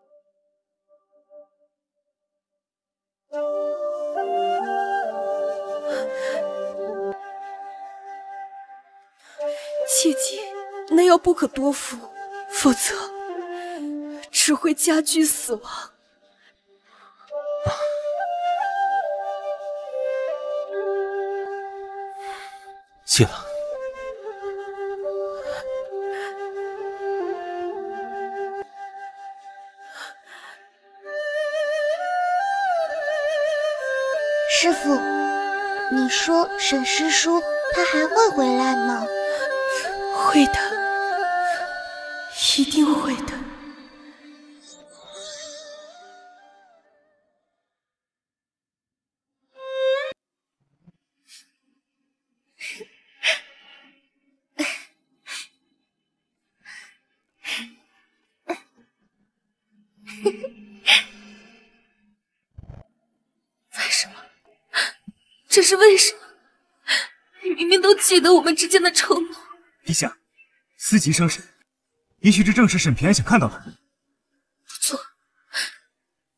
切记，那药不可多服，否则只会加剧死亡。谢了。师傅，你说沈师叔他还会回来吗？会的，一定会的。为什么？这是为什么？你明明都记得我们之间的承诺。陛下，思极生神，也许这正是沈平安想看到的。不错，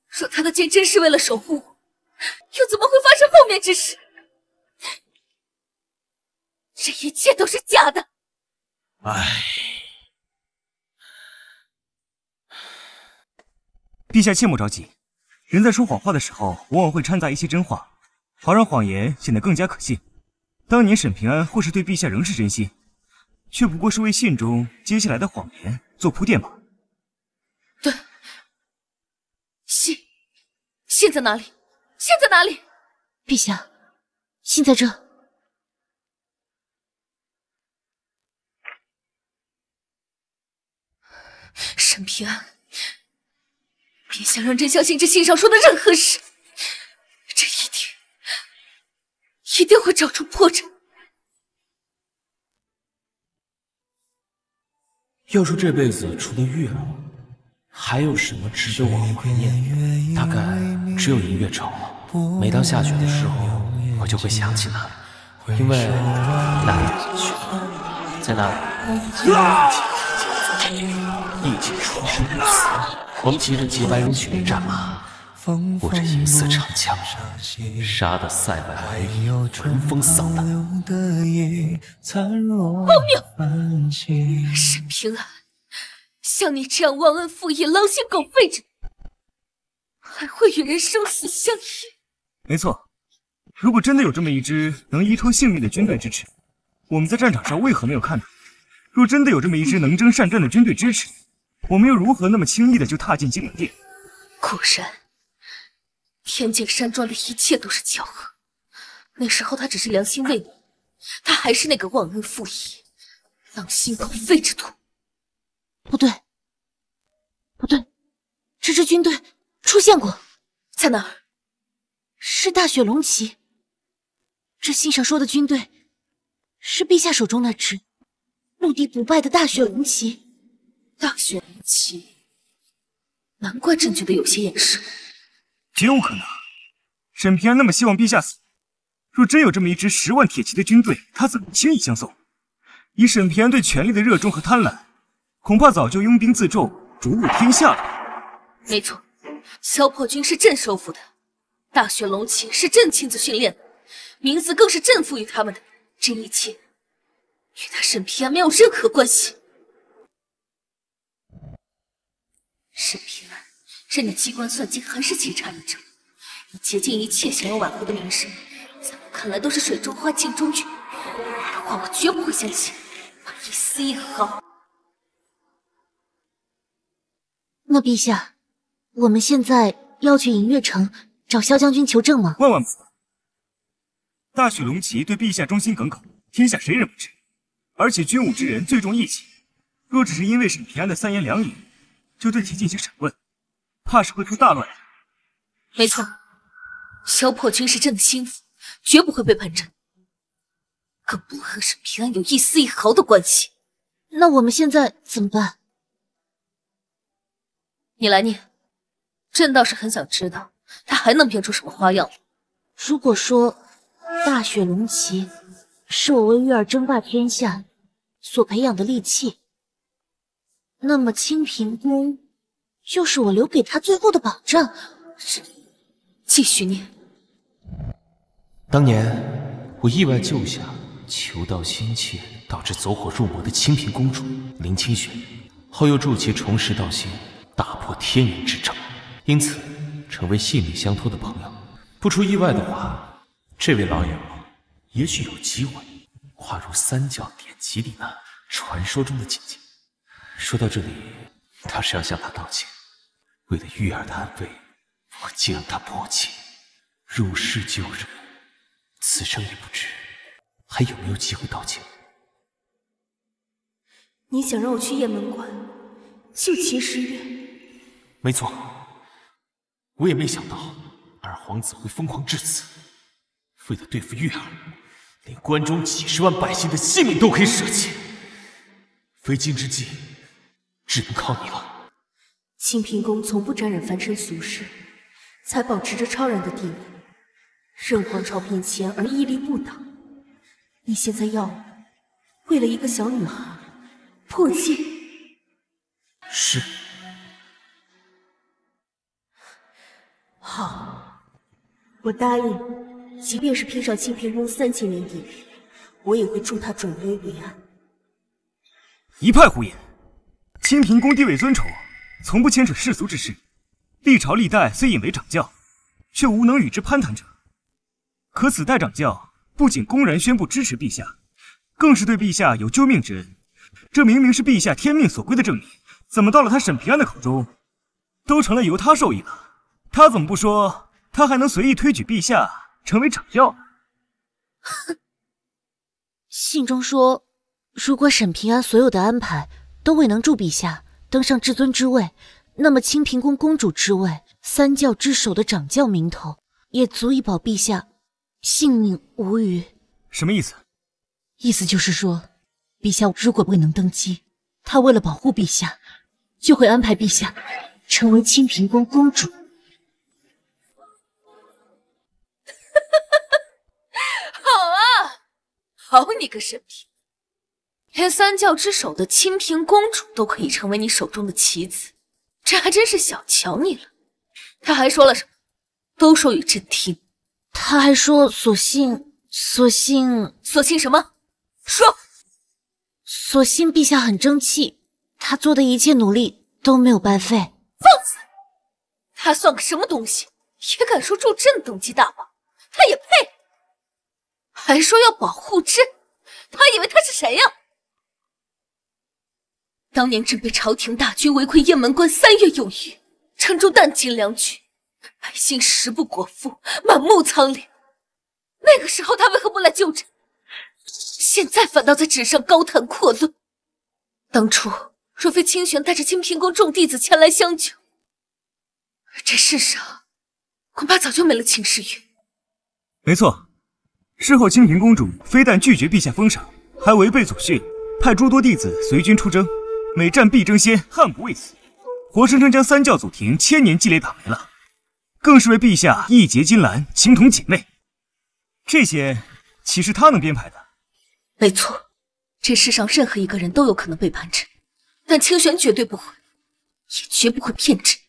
若他的剑真是为了守护我，又怎么会发生后面之事？这一切都是假的。唉，陛下切莫着急，人在说谎话的时候，往往会掺杂一些真话，好让谎言显得更加可信。当年沈平安或是对陛下仍是真心，却不过是为信中接下来的谎言做铺垫吧。对，信在哪里？信在哪里？陛下，信在这。沈平安，别想让朕相信这信上说的任何事，朕一定会找出破绽。要说这辈子除了月老，还有什么值得我怀念？大概只有银月朝了。每当下雪的时候，我就会想起那里，因为那里有雪，在那里一起出生入死。我们骑着几百人雪战马，握着银色长枪，杀得塞外白云闻风丧胆。荒谬！沈平安，像你这样忘恩负义、狼心狗肺者，会与人生死相依。没错，如果真的有这么一支能依托性命的军队支持，我们在战场上为何没有看到？若真的有这么一支能征善战的军队支持，我们又如何那么轻易的就踏进金门殿？果然，天境山庄的一切都是巧合。那时候他只是良心未泯，他还是那个忘恩负义、狼心狗肺之徒。不对，不对，这支军队出现过，在哪儿？是大雪龙旗。这信上说的军队，是陛下手中那支陆地不败的大雪龙旗。大雪龙旗，难怪朕觉得有些眼熟。绝无可能，沈平安那么希望陛下死，若真有这么一支10万铁骑的军队，他怎么轻易相送？以沈平安对权力的热衷和贪婪，恐怕早就拥兵自重，逐鹿天下了。没错，萧破军是朕收服的，大雪龙旗是朕亲自训练的，名字更是朕赋予他们的。这一切与他沈平安没有任何关系。沈平安，任你机关算尽，还是棋差一筹。你竭尽一切想要挽回的名声，在我看来都是水中花，镜中月。你的话我绝不会相信，一丝一毫。那陛下，我们现在要去银月城找萧将军求证吗？万万不可！大雪龙旗对陛下忠心耿耿，天下谁人不知？而且军武之人最重义气，若只是因为沈平安的3言2语，就对其进行审问，怕是会出大乱。没错，萧破军是朕的心腹，绝不会背叛朕，更不会和沈平安有一丝一毫的关系。那我们现在怎么办？你来念，朕倒是很想知道他还能变出什么花样。如果说大雪龙旗是我为玉儿争霸天下所培养的利器，那么清平宫就是我留给他最后的保障。是，继续念。当年我意外救下求道心切，导致走火入魔的清平公主林清玄，后又助其重拾道心，打破天人之掌，因此成为性命相托的朋友。不出意外的话，这位老友也许有机会跨入三教典籍里那传说中的境界。说到这里，倒是要向他道歉。为了玉儿的安危，我竟让他破戒入室救人，此生也不知还有没有机会道歉。你想让我去雁门关救齐时月？没错，我也没想到二皇子会疯狂至此，为了对付玉儿，连关中几10万百姓的性命都可以舍弃。非今之计，只能靠你了。清平宫从不沾染凡尘俗事，才保持着超然的地位。任皇朝变迁而屹立不倒，你现在要我为了一个小女孩破戒？是。好，我答应，即便是拼上清平宫3000年地位，我也会助他转危为安。一派胡言！清平宫地位尊崇，从不牵扯世俗之事，历朝历代虽引为掌教，却无能与之攀谈者。可此代掌教不仅公然宣布支持陛下，更是对陛下有救命之恩。这明明是陛下天命所归的正理，怎么到了他沈平安的口中，都成了由他授意了？他怎么不说，他还能随意推举陛下成为掌教？哼！信中说，如果沈平安所有的安排都未能助陛下登上至尊之位，那么清平宫公主之位、三教之首的掌教名头，也足以保陛下性命无虞。什么意思？意思就是说，陛下如果未能登基，他为了保护陛下，就会安排陛下成为清平宫公主。好你个沈平，连三教之首的清平公主都可以成为你手中的棋子，这还真是小瞧你了。他还说了什么？都说与朕听。他还说，索性什么？说。所幸陛下很争气，他做的一切努力都没有白费。放肆！他算个什么东西，也敢说助朕等级大王？他也配？还说要保护朕，他以为他是谁呀？当年朕被朝廷大军围困雁门关3月有余，城中弹尽粮绝，百姓食不果腹，满目苍凉。那个时候他为何不来救朕？现在反倒在纸上高谈阔论。当初若非清玄带着清平宫众弟子前来相救，这世上恐怕早就没了秦时雨。没错，事后清平公主非但拒绝陛下封赏，还违背祖训，派诸多弟子随军出征，每战必争先，悍不畏死，活生生将三教祖庭千年积累打没了，更是为陛下义结金兰，情同姐妹。这些岂是他能编排的？没错，这世上任何一个人都有可能背叛朕，但清玄绝对不会，也绝不会骗朕。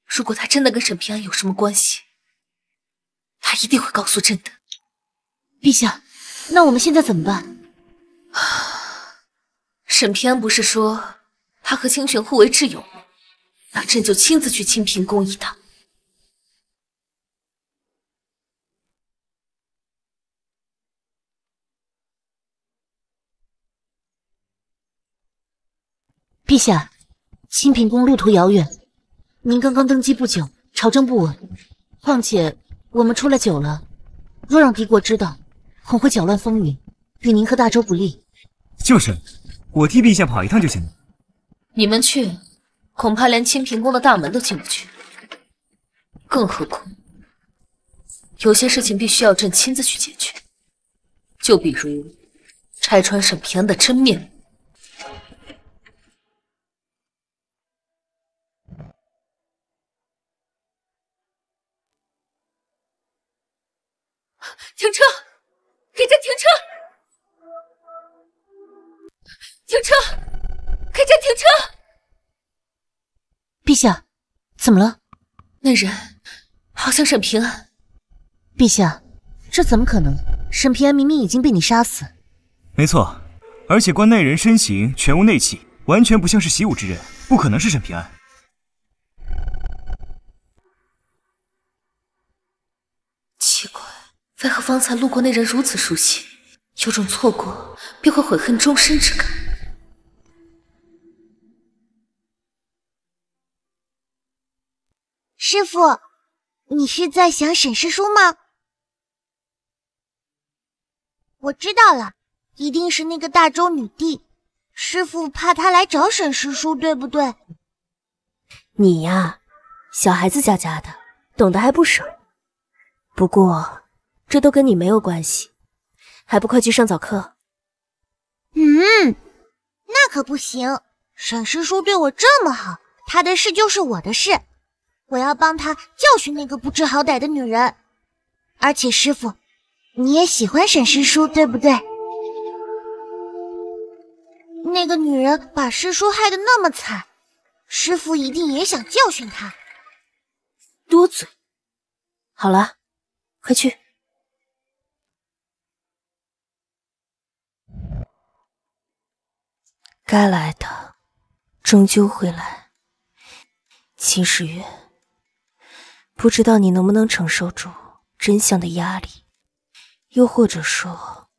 如果他真的跟沈平安有什么关系，他一定会告诉朕的。陛下，那我们现在怎么办？沈平安不是说他和清玄互为挚友吗？那朕就亲自去清平宫一趟。陛下，清平宫路途遥远，您刚刚登基不久，朝政不稳，况且我们出来久了，若让敌国知道，恐会搅乱风云，与您和大周不利。就是，我替陛下跑一趟就行了。你们去，恐怕连清平宫的大门都进不去。更何况，有些事情必须要朕亲自去解决，就比如拆穿沈平安的真面目。停车！给朕停车！停车！给朕停车！陛下，怎么了？那人好像沈平安。陛下，这怎么可能？沈平安明明已经被你杀死。没错，而且观那人身形全无内气，完全不像是习武之人，不可能是沈平安。奇怪，为何方才路过那人如此熟悉，有种错过便会悔恨终身之感。师傅，你是在想沈师叔吗？我知道了，一定是那个大周女帝。师傅怕她来找沈师叔，对不对？你呀，小孩子家家的，懂得还不少。不过，这都跟你没有关系，还不快去上早课？那可不行。沈师叔对我这么好，他的事就是我的事，我要帮他教训那个不知好歹的女人。而且师傅，你也喜欢沈师叔，对不对？那个女人把师叔害得那么惨，师傅一定也想教训她。多嘴。好了，快去。该来的终究会来。秦时月，不知道你能不能承受住真相的压力，又或者说，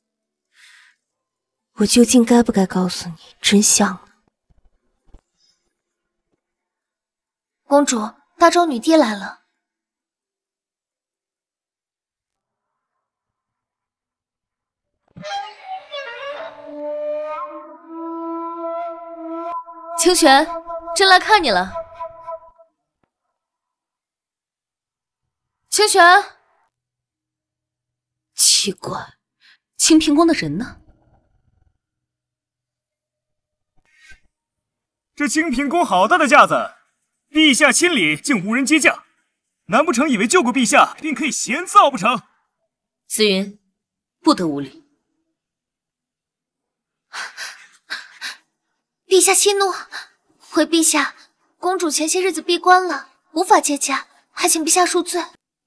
我究竟该不该告诉你真相呢？公主，大周女帝来了。清玄，朕来看你了。清玄，奇怪，清平宫的人呢？这清平宫好大的架子，陛下亲临竟无人接驾，难不成以为救过陛下便可以闲造不成？紫云，不得无礼。陛下息怒，回陛下，公主前些日子闭关了，无法接驾，还请陛下恕罪。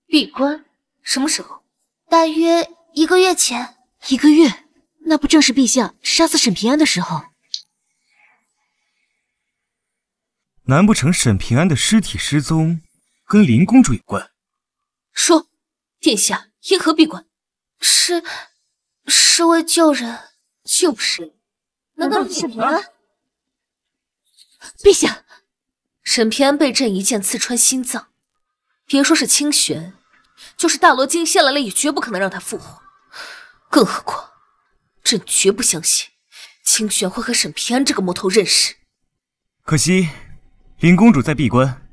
闭关？什么时候？大约1个月前。1个月？那不正是陛下杀死沈平安的时候？难不成沈平安的尸体失踪跟林公主有关？说，殿下因何闭关？是为救人。救人？难道是沈平安？陛下，沈平安被朕一剑刺穿心脏，别说是清玄，就是大罗金仙来了也绝不可能让他复活。更何况，朕绝不相信清玄会和沈平安这个魔头认识。可惜，林公主在闭关，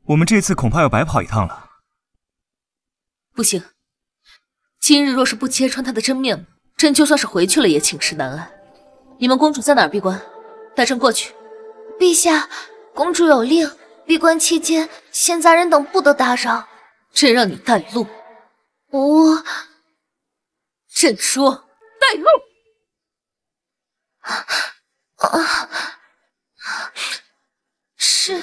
我们这次恐怕要白跑一趟了。不行，今日若是不揭穿她的真面目，朕就算是回去了也寝食难安。你们公主在哪儿闭关？带朕过去。陛下，公主有令，闭关期间，闲杂人等不得打扰。朕让你带路。朕说带路。是。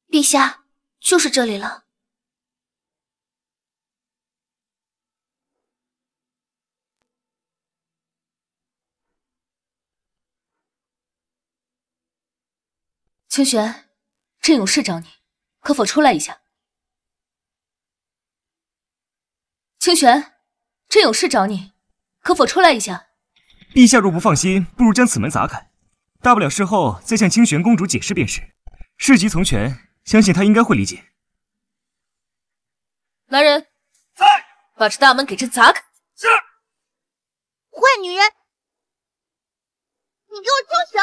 陛下，就是这里了。清玄，朕有事找你，可否出来一下？清玄，朕有事找你，可否出来一下？陛下若不放心，不如将此门砸开，大不了事后再向清玄公主解释便是。事急从权，相信她应该会理解。来人，在，把这大门给朕砸开。是。坏女人，你给我住手！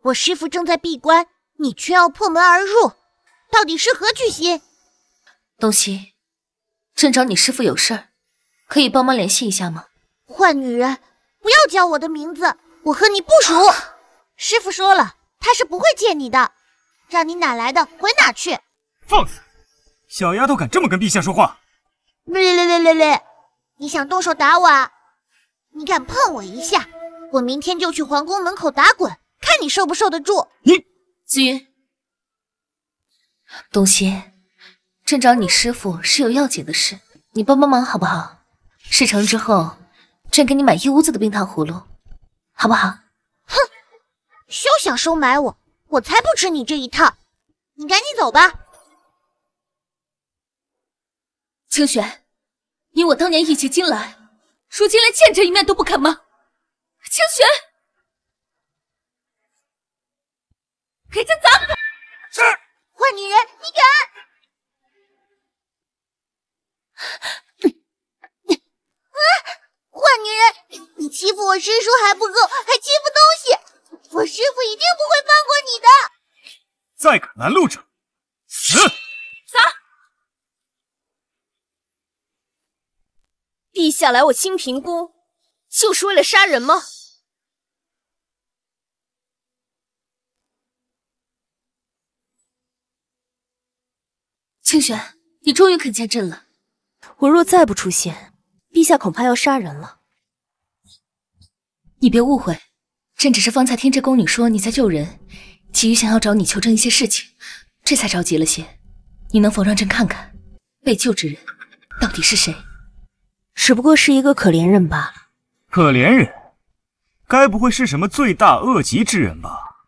我师父正在闭关，你却要破门而入，到底是何居心？东西，朕找你师父有事儿，可以帮忙联系一下吗？坏女人，不要叫我的名字，我和你不熟。师父说了，他是不会见你的，让你哪来的回哪去。放肆！小丫头敢这么跟陛下说话？你想动手打我啊？你敢碰我一下，我明天就去皇宫门口打滚，看你受不受得住。你紫云，东西，朕找你师父是有要紧的事，你帮帮忙好不好？事成之后，朕给你买一屋子的冰糖葫芦，好不好？哼，休想收买我，我才不吃你这一套！你赶紧走吧。清玄，你我当年义结金来，如今连见这一面都不肯吗？清玄，给朕砸开！是，坏女人，你敢！坏女人，你欺负我师叔还不够，还欺负东西，我师父一定不会放过你的。再敢拦路者，死！砸！陛下来我清平宫，就是为了杀人吗？清玄，你终于肯见朕了。我若再不出现，陛下恐怕要杀人了。你别误会，朕只是方才听这宫女说你在救人，急于想要找你求证一些事情，这才着急了些。你能否让朕看看，被救之人到底是谁？只不过是一个可怜人罢了。可怜人？该不会是什么罪大恶极之人吧？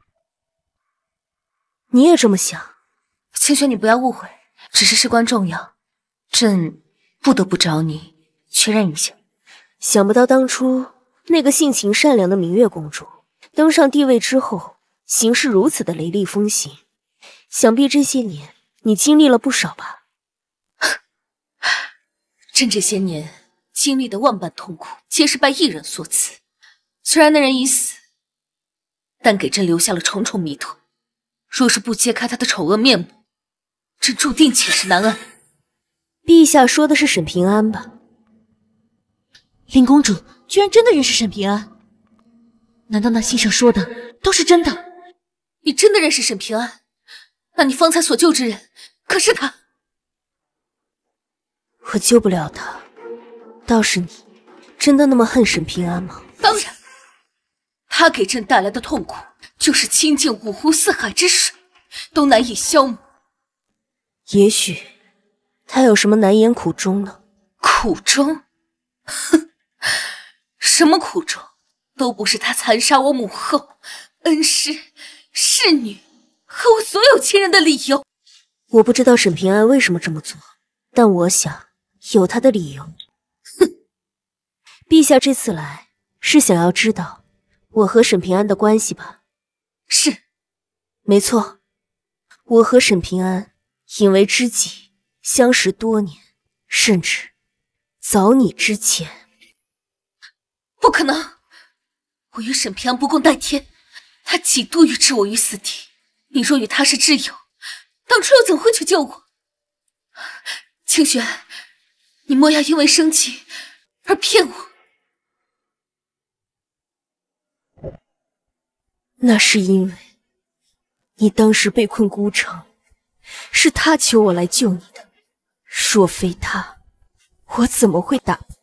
你也这么想？清玄，你不要误会，只是事关重要，朕不得不找你确认一下。想不到当初那个性情善良的明月公主登上帝位之后，行事如此的雷厉风行。想必这些年你经历了不少吧？朕这些年经历的万般痛苦，皆是拜一人所赐。虽然那人已死，但给朕留下了重重谜团。若是不揭开他的丑恶面目，朕注定寝食难安。陛下说的是沈平安吧？林公主居然真的认识沈平安？难道那信上说的都是真的？你真的认识沈平安？那你方才所救之人可是他？我救不了他，倒是你，真的那么恨沈平安吗？当然，他给朕带来的痛苦，就是清净五湖四海之水都难以消磨。也许他有什么难言苦衷呢？苦衷？哼，什么苦衷都不是他残杀我母后、恩师、侍女和我所有亲人的理由。我不知道沈平安为什么这么做，但我想有他的理由。哼，陛下这次来是想要知道我和沈平安的关系吧？是，没错，我和沈平安引为知己，相识多年，甚至早你之前。不可能！我与沈平安不共戴天，他几度欲置我于死地。你若与他是挚友，当初又怎会去救我？清玄，你莫要因为生气而骗我。那是因为你当时被困孤城，是他求我来救你的。若非他，我怎么会打破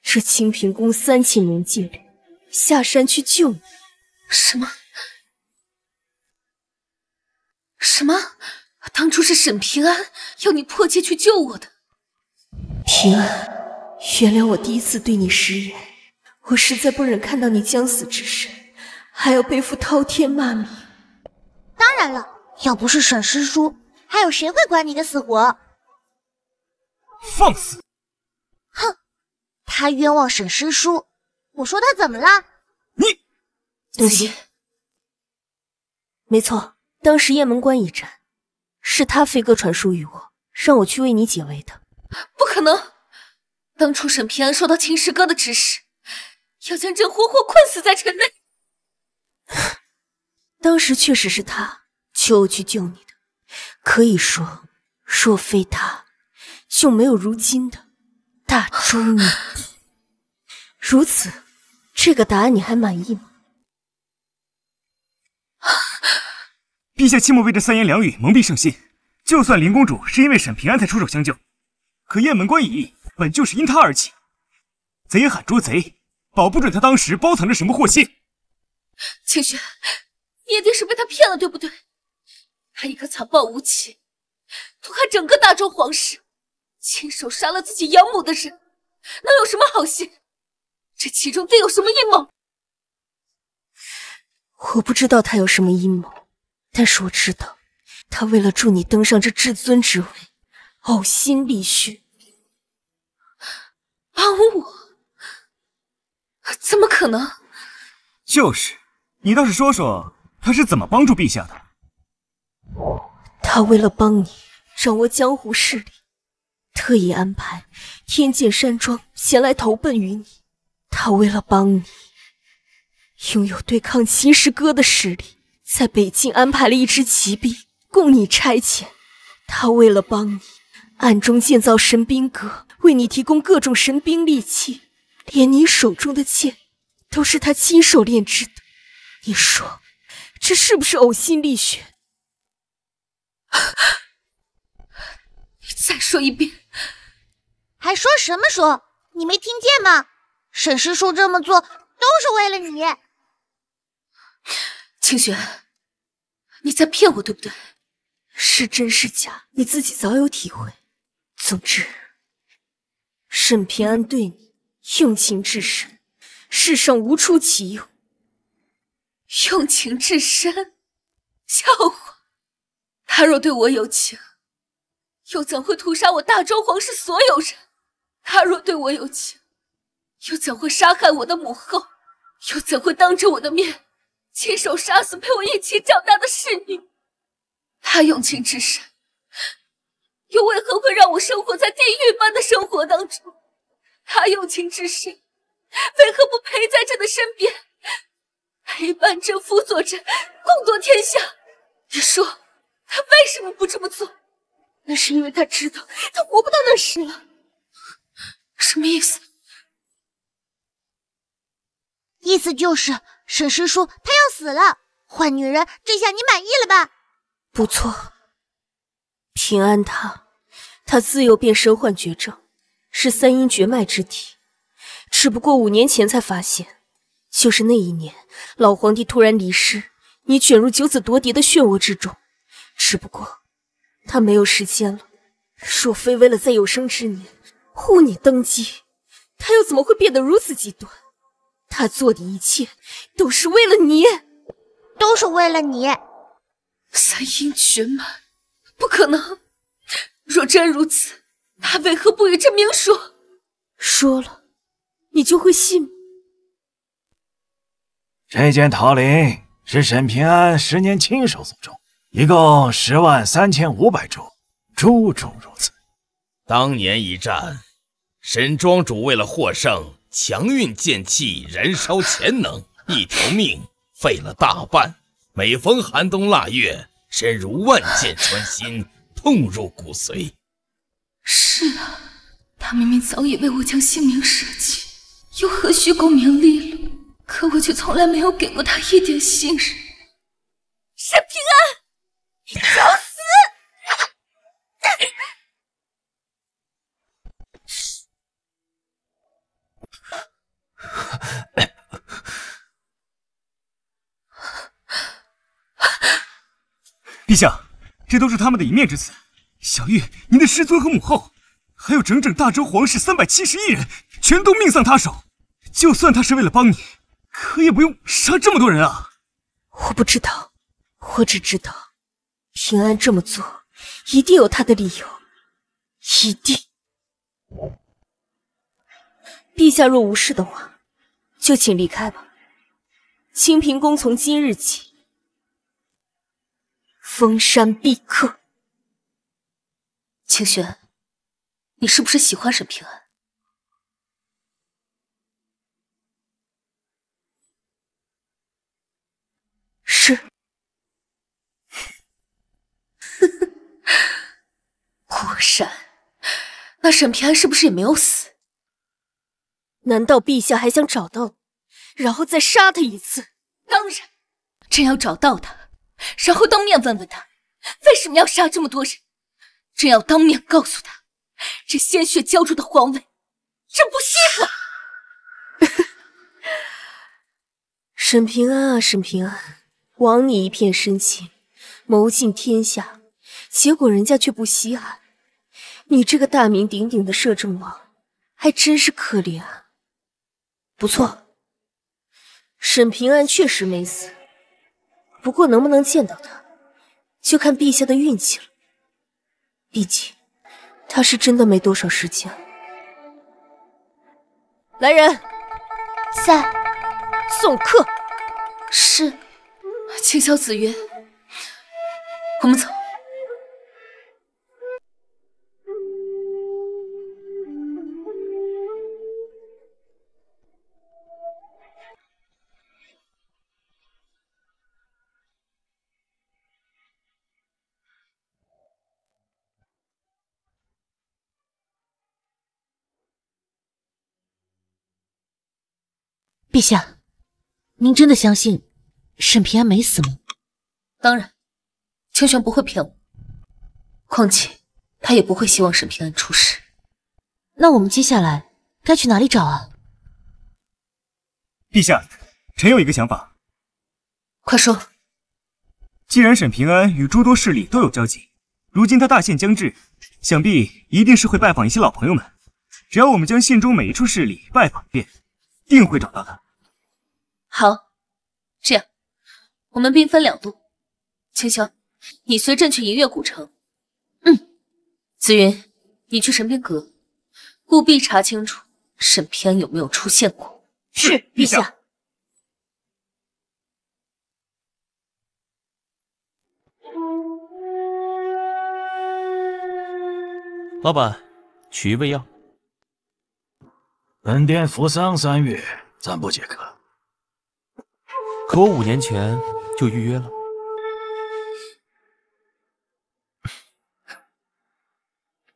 这清平宫3000年戒律，下山去救你？什么？当初是沈平安要你破戒去救我的。平安，原谅我第一次对你食言，我实在不忍看到你将死之身，还要背负滔天骂名。当然了，要不是沈师叔，还有谁会管你个死活？放肆！哼，他冤枉沈师叔，我说他怎么了？你对不起。没错，当时雁门关一战，是他飞鸽传书于我，让我去为你解围的。不可能！当初沈平安收到秦师哥的指使，要将朕活活困死在城内。当时确实是他求我去救你的，可以说，若非他，就没有如今的大周你。如此，这个答案你还满意吗？陛下切莫为这3言2语蒙蔽圣心。就算林公主是因为沈平安才出手相救，可雁门关一役本就是因他而起。贼喊捉贼，保不准他当时包藏着什么祸心。清玄，你一定是被他骗了，对不对？他一个残暴无情、毒害整个大周皇室，亲手杀了自己养母的人，能有什么好心？这其中定有什么阴谋。我不知道他有什么阴谋，但是我知道，他为了助你登上这至尊之位，呕心沥血。帮我？怎么可能？就是，你倒是说说他是怎么帮助陛下的？他为了帮你掌握江湖势力，特意安排天剑山庄前来投奔于你。他为了帮你拥有对抗秦师哥的实力，在北境安排了一支骑兵供你差遣。他为了帮你暗中建造神兵阁，为你提供各种神兵利器，连你手中的剑都是他亲手炼制的。你说这是不是呕心沥血？你再说一遍。还说什么说？你没听见吗？沈师叔这么做都是为了你。清玄，你在骗我，对不对？是真是假，你自己早有体会。总之，沈平安对你用情至深，世上无出其右。用情至深？笑话！他若对我有情，又怎会屠杀我大周皇室所有人？他若对我有情，又怎会杀害我的母后？又怎会当着我的面亲手杀死陪我一起长大的侍女？他用情至深，又为何会让我生活在地狱般的生活当中？他用情至深，为何不陪在朕的身边，陪伴朕、辅佐朕，共夺天下？你说他为什么不这么做？那是因为他知道他活不到那时了。什么意思？意思就是沈师叔他要死了，换女人，这下你满意了吧？不错，平安他自幼便身患绝症，是3阴绝脉之体，只不过5年前才发现。就是那一年，老皇帝突然离世，你卷入九子夺嫡的漩涡之中，只不过他没有时间了，若非为了在有生之年护你登基，他又怎么会变得如此极端？他做的一切都是为了你，都是为了你。三阴绝脉，不可能！若真如此，他为何不与朕明说？说了，你就会信吗？这件桃林是沈平安10年亲手所种，一共103500株，株株如此。当年一战，沈庄主为了获胜，强运剑气，燃烧潜能，一条命废了大半。每逢寒冬腊月，身如万箭穿心，痛入骨髓。是啊，他明明早已为我将性命舍弃，又何须功名利禄？可我却从来没有给过他一点信任。沈平安，你找死！陛下，这都是他们的一面之词。小玉，您的师尊和母后，还有整整大周皇室371人，全都命丧他手。就算他是为了帮你，可也不用杀这么多人啊！我不知道，我只知道，平安这么做一定有他的理由，一定。陛下若无事的话，就请离开吧。清平宫从今日起封山必克。清轩，你是不是喜欢沈平安？是。果然，那沈平安是不是也没有死？难道陛下还想找到，然后再杀他一次？当然，朕要找到他，然后当面问问他，为什么要杀这么多人。朕要当面告诉他，这鲜血浇筑的皇位，朕不稀罕。沈平安啊，沈平安，枉你一片深情，谋尽天下，结果人家却不稀罕。你这个大名鼎鼎的摄政王，还真是可怜啊。不错，沈平安确实没死，不过能不能见到他，就看陛下的运气了。毕竟，他是真的没多少时间。来人，在送客。是，请小紫约，我们走。陛下，您真的相信沈平安没死吗？当然，清玄不会骗我。况且，他也不会希望沈平安出事。那我们接下来该去哪里找啊？陛下，臣有一个想法。快说。既然沈平安与诸多势力都有交集，如今他大限将至，想必一定是会拜访一些老朋友们。只要我们将县中每一处势力拜访一遍，定会找到他。好，这样，我们兵分2路。清霄，你随朕去银月古城。紫云，你去神兵阁，务必查清楚沈平安有没有出现过。是，陛下。老板，取一味药。本店服丧3月，暂不解渴。可我5年前就预约了。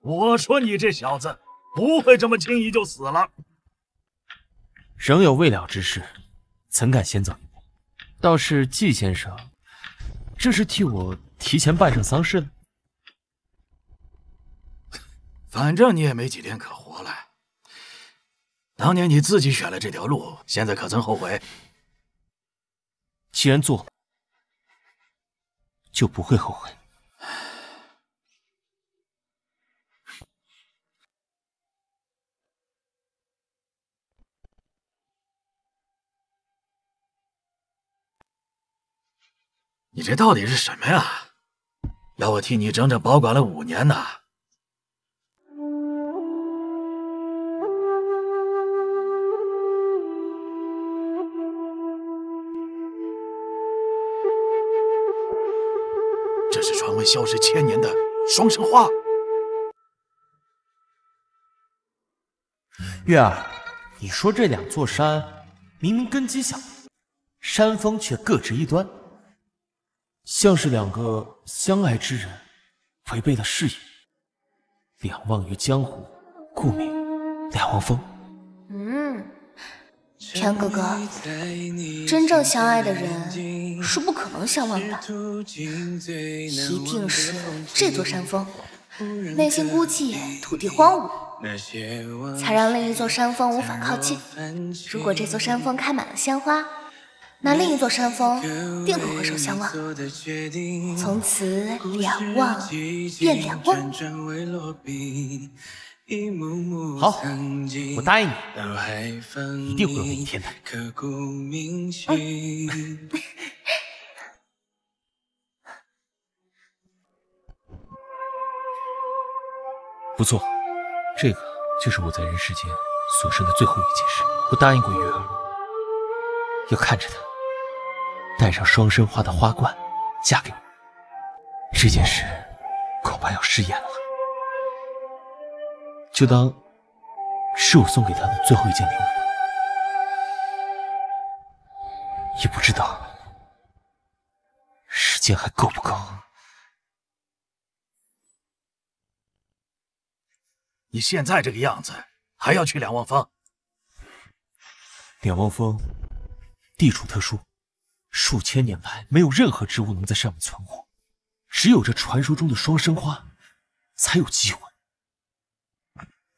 我说你这小子不会这么轻易就死了。仍有未了之事，怎敢先走一步？倒是季先生，这是替我提前办上丧事了。反正你也没几天可活了。当年你自己选了这条路，现在可曾后悔？既然做，就不会后悔。你这到底是什么呀？要我替你整整保管了5年呢！这是传闻消失1000年的双生花。月儿，你说这2座山明明根基相连，山峰却各执一端，像是2个相爱之人违背了誓言，两忘于江湖，故名两忘峰。天哥哥，真正相爱的人是不可能相忘的，一定是这座山峰内心孤寂，土地荒芜，才让另一座山峰无法靠近。如果这座山峰开满了鲜花，那另一座山峰定会回首相望，从此两忘变两忘。好，我答应你，一定会有那一天的。不错，这个就是我在人世间所剩的最后一件事。我答应过月儿，要看着她带上双生花的花冠嫁给我。这件事恐怕要食言了，就当是我送给她的最后一件礼物吧。也不知道时间还够不够。你现在这个样子，还要去两忘峰？两忘峰地处特殊，数千年来没有任何植物能在上面存活，只有这传说中的双生花才有机会。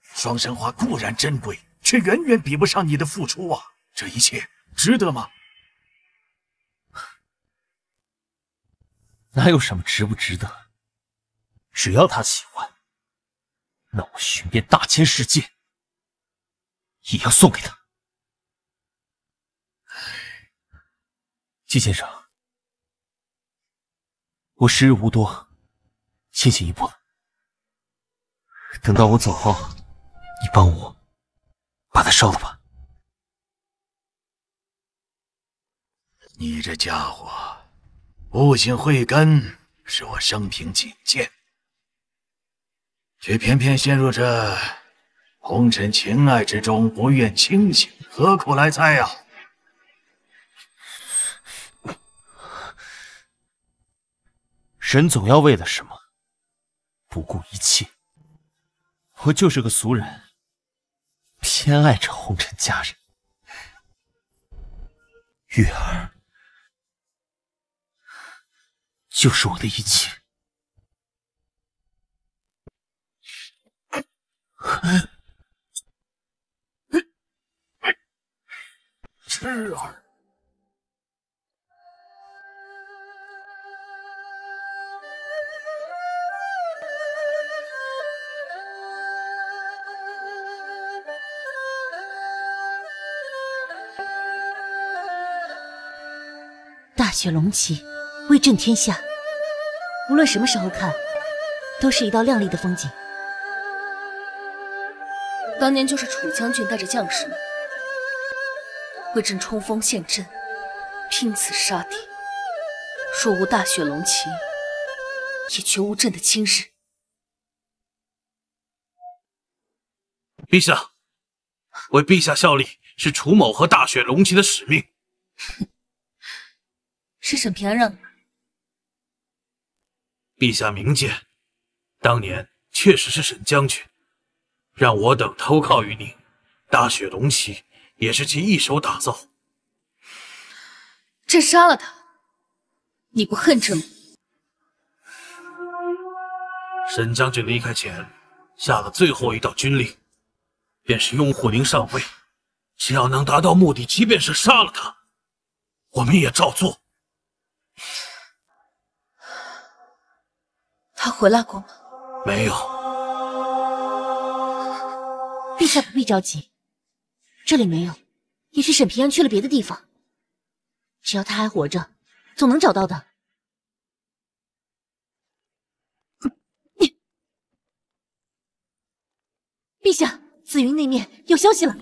双生花固然珍贵，却远远比不上你的付出啊！这一切值得吗？哪有什么值不值得？只要他喜欢，那我寻遍大千世界，也要送给他。季先生，我时日无多，先行一步了。等到我走后，你帮我把它烧了吧。你这家伙，悟性慧根是我生平仅见，却偏偏陷入这红尘情爱之中，不愿清醒，何苦来哉呀？人总要为了什么不顾一切。我就是个俗人，偏爱着红尘佳人。月儿就是我的一切。痴儿。大雪龙旗威震天下，无论什么时候看，都是一道亮丽的风景。当年就是楚将军带着将士们为朕冲锋陷阵，拼死杀敌。若无大雪龙旗，也绝无朕的今日。陛下，为陛下效力是楚某和大雪龙旗的使命。是沈平安让你。陛下明鉴，当年确实是沈将军让我等投靠于您，大雪龙旗也是其一手打造。朕杀了他，你不恨朕吗？沈将军离开前下了最后一道军令，便是拥护您上位，只要能达到目的，即便是杀了他，我们也照做。他回来过吗？没有。陛下不必着急，这里没有，也许沈平安去了别的地方。只要他还活着，总能找到的。陛下，紫云那面有消息了。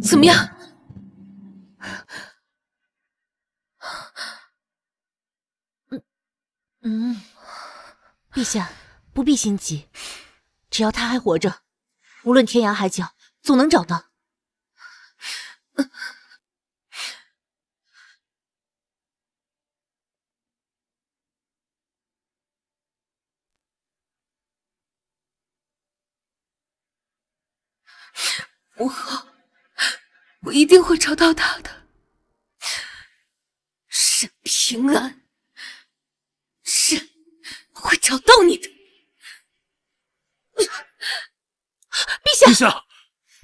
怎么样？陛下不必心急，只要他还活着，无论天涯海角，总能找到。母后，我一定会找到他的。沈平安，朕会找到你的。陛下，陛下，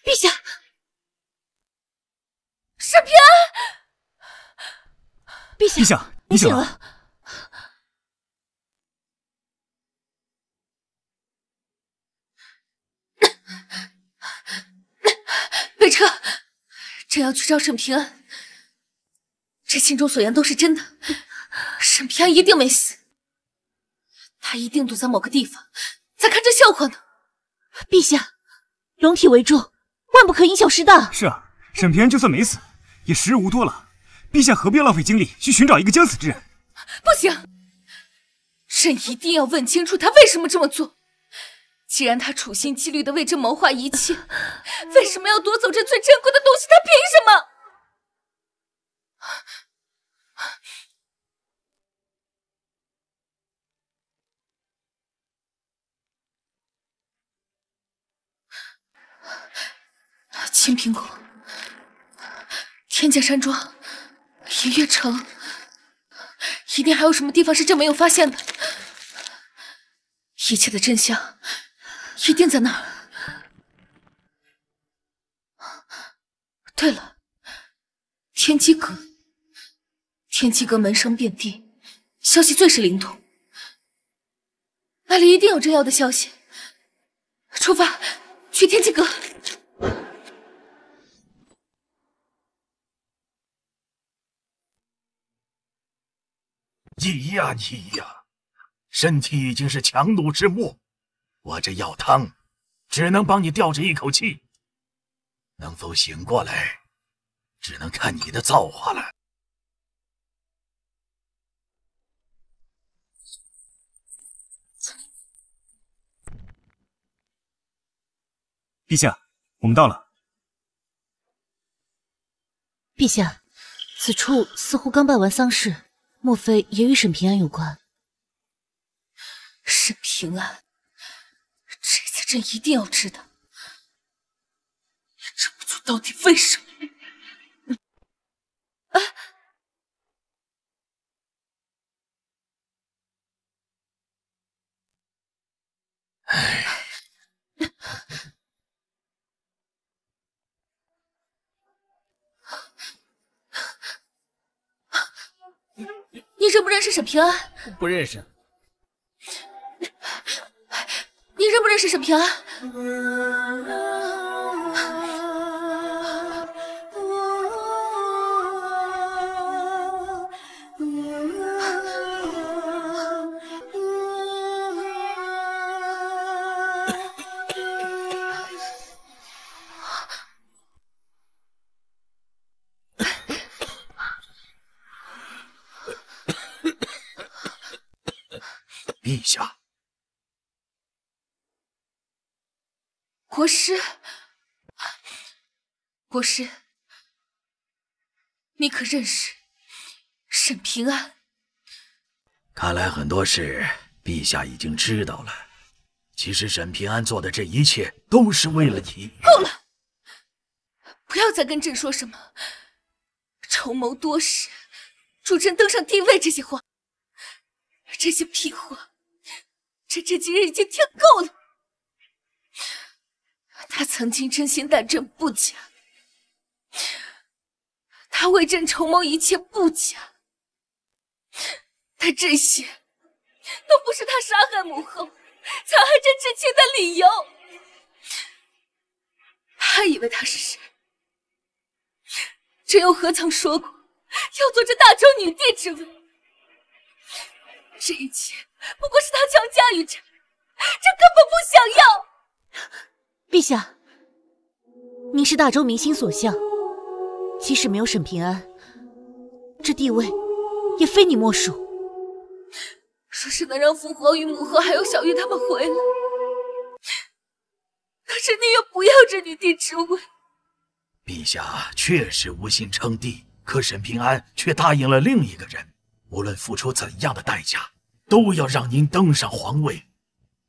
陛下，沈平安，陛下，陛下，你醒了。了。备车，朕要去找沈平安。这信中所言都是真的，沈平安一定没死，他一定躲在某个地方，在看这笑话呢。陛下，龙体为重，万不可因小失大。是啊，沈平安就算没死，也时日无多了。陛下何必浪费精力去寻找一个将死之人？不行，朕一定要问清楚他为什么这么做。既然他处心积虑的为朕谋划一切，为什么要夺走这最珍贵的东西？他凭什么？青苹果、天剑山庄、银月城，一定还有什么地方是朕没有发现的。一切的真相一定在那儿。对了，天机阁，天机阁门生遍地，消息最是灵通，那里一定有朕要的消息。出发，去天机阁。移呀移呀，身体已经是强弩之末，我这药汤只能帮你吊着一口气，能否醒过来，只能看你的造化了。陛下，我们到了。陛下，此处似乎刚办完丧事，莫非也与沈平安有关？沈平安，这次朕一定要知道，你这么做到底为什么？你认不认识沈平安？不认识。你认不认识沈平安？陛下，国师，国师，你可认识沈平安？看来很多事陛下已经知道了。其实沈平安做的这一切都是为了你。够了！不要再跟朕说什么筹谋多时，助朕登上帝位这些话，这些屁话。朕这几日已经听够了。他曾经真心待朕不假，他为朕筹谋一切不假，但这些都不是他杀害母后、残害朕至亲的理由。他以为他是谁？朕又何曾说过要做这大周女帝之位？这一切不过是他强加于朕，这根本不想要。陛下，您是大周民心所向，即使没有沈平安，这地位也非你莫属。说是能让父皇与母后还有小玉他们回来，可是你也不要这女帝之位。陛下确实无心称帝，可沈平安却答应了另一个人，无论付出怎样的代价，都要让您登上皇位。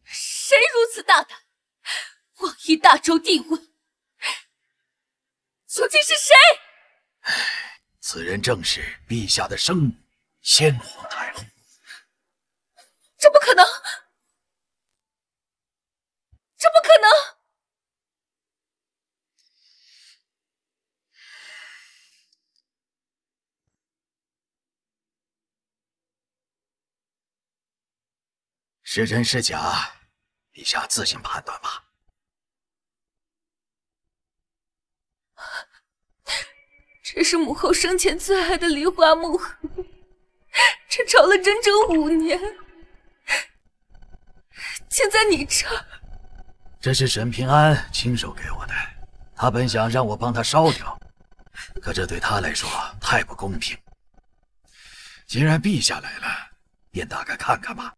谁如此大胆，妄议大周帝位？究竟是谁？此人正是陛下的生母先皇太后。这不可能！这不可能！是真是假，陛下自行判断吧。这是母后生前最爱的梨花木盒，这炒了整整5年，竟在你这儿。这是沈平安亲手给我的，他本想让我帮他烧掉，可这对他来说太不公平。既然陛下来了，便打开看看吧。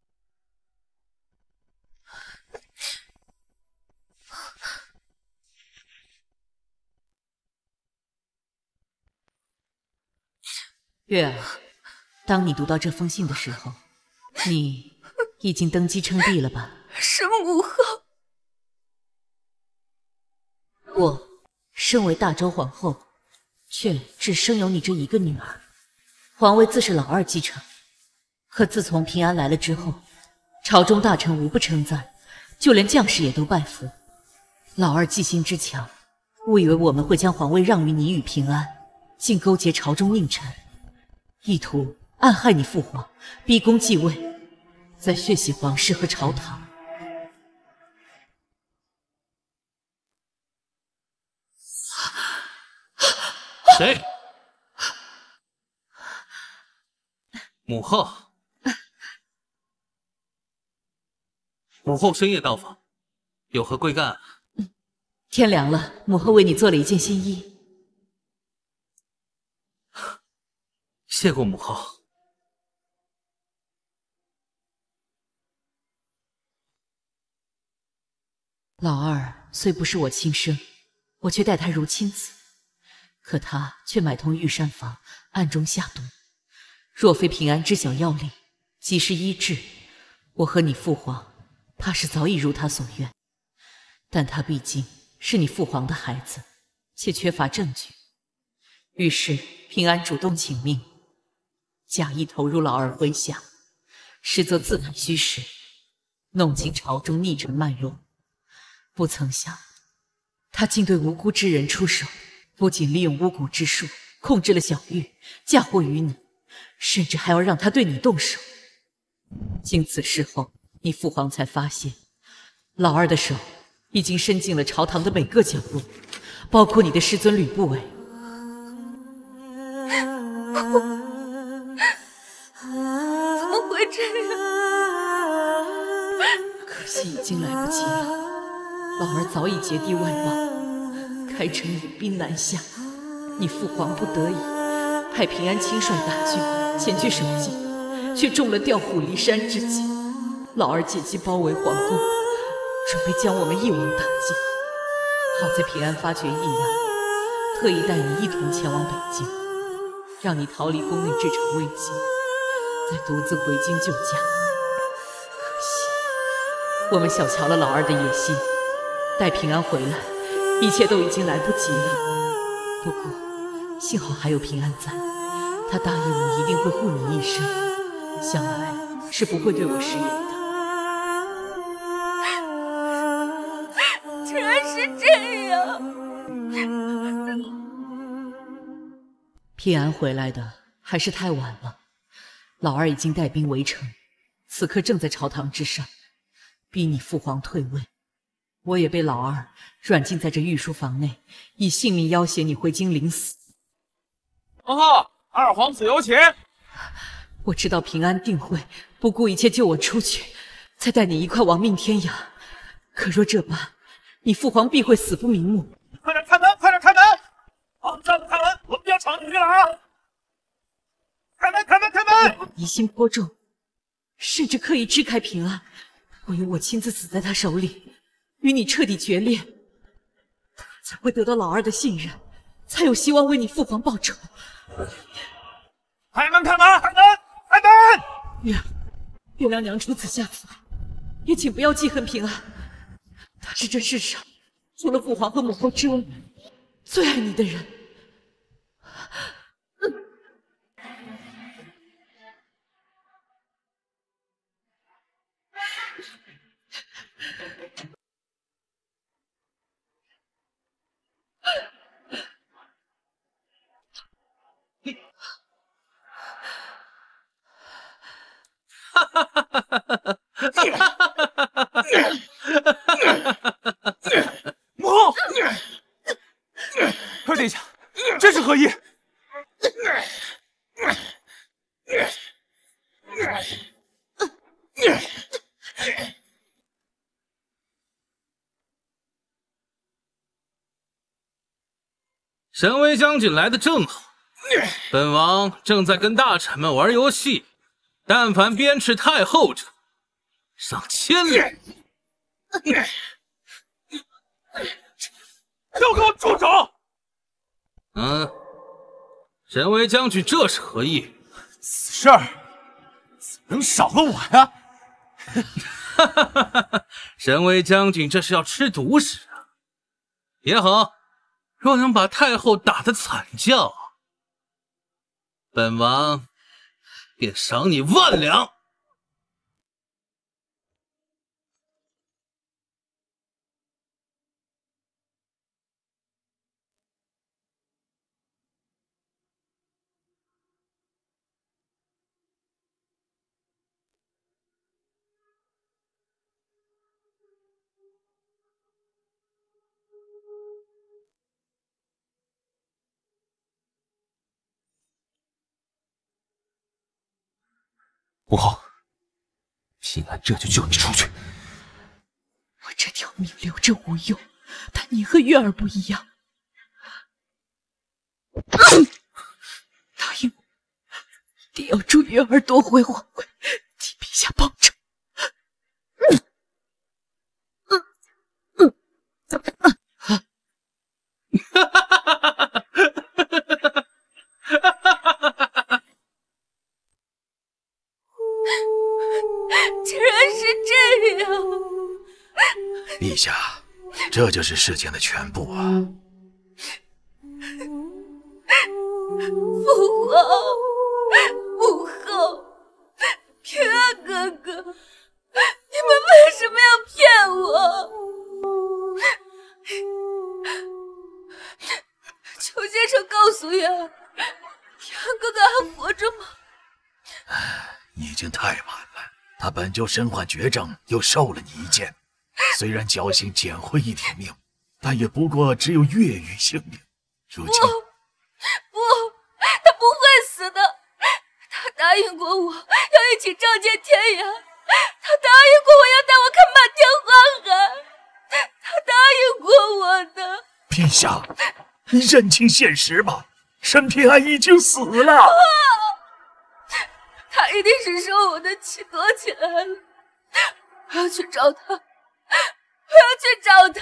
月儿，当你读到这封信的时候，你已经登基称帝了吧？是母后。我身为大周皇后，却只生有你这一个女儿，皇位自是老二继承。可自从平安来了之后，朝中大臣无不称赞，就连将士也都拜服。老二计心之强，误以为我们会将皇位让于你与平安，竟勾结朝中佞臣，意图暗害你父皇，逼宫继位，再血洗皇室和朝堂。谁？母后。母后深夜到访，有何贵干？天凉了，母后为你做了一件新衣。谢过母后。老二虽不是我亲生，我却待他如亲子，可他却买通御膳房，暗中下毒。若非平安知晓要领，及时医治，我和你父皇怕是早已如他所愿。但他毕竟是你父皇的孩子，且缺乏证据，于是平安主动请命，假意投入老二麾下，实则自诩虚实，弄进朝中逆臣脉络。不曾想，他竟对无辜之人出手，不仅利用巫蛊之术控制了小玉，嫁祸于你，甚至还要让他对你动手。经此事后，你父皇才发现，老二的手已经伸进了朝堂的每个角落，包括你的师尊吕不韦。怎么会这样？可惜已经来不及了，老儿早已结缔外邦，开城引兵南下。你父皇不得已派平安亲率大军前去守境，却中了调虎离山之计。老儿借机包围皇宫，准备将我们一网打尽。好在平安发觉异样，特意带你一同前往北京，让你逃离宫内这场危机，再独自回京救驾。可惜我们小瞧了老二的野心，待平安回来，一切都已经来不及了。不过幸好还有平安在，他答应我一定会护你一生，想来是不会对我食言的。竟然是这样！平安回来的还是太晚了，老二已经带兵围城，此刻正在朝堂之上，逼你父皇退位。我也被老二软禁在这御书房内，以性命要挟你回京领死。皇后，二皇子有请。我知道平安定会不顾一切救我出去，再带你一块亡命天涯。可若这般，你父皇必会死不瞑目。快点开门！快点开门！好，再不开门，我们就要闯进去了啊！开门！开门！开门！疑心颇重，甚至刻意支开平安，唯有我亲自死在他手里，与你彻底决裂，他才会得到老二的信任，才有希望为你父皇报仇。开门！开门！开门！开门！原谅娘出此下策，也请不要记恨平安，他是这世上除了父皇和母后之外最爱你的人。母后，快殿下，这是何意？神威将军来的正好，本王正在跟大臣们玩游戏，但凡鞭笞太后者，赏千两。都给我住手！神威将军这是何意？此事儿怎么能少了我呀？神威将军这是要吃独食啊！也好，若能把太后打得惨叫，本王便赏你10000两。母后，平安这就救你出去。我这条命留着无用，但你和月儿不一样。答应我，一定要助月儿夺回皇位，替陛下报仇。竟然是这样！陛下，这就是事情的全部啊！父皇、母后、平安哥哥，你们为什么要骗我？求先生告诉月儿，平安哥哥还活着吗？已经太晚了，他本就身患绝症，又受了你一剑，虽然侥幸捡回一条命，但也不过只有月余性命。如今，不，他不会死的。他答应过我要一起仗剑天涯，他答应过我要带我看满天花海，他答应过我的。陛下，你认清现实吧，沈平安已经死了。他一定是受我的气躲起来了，我要去找他，我要去找他。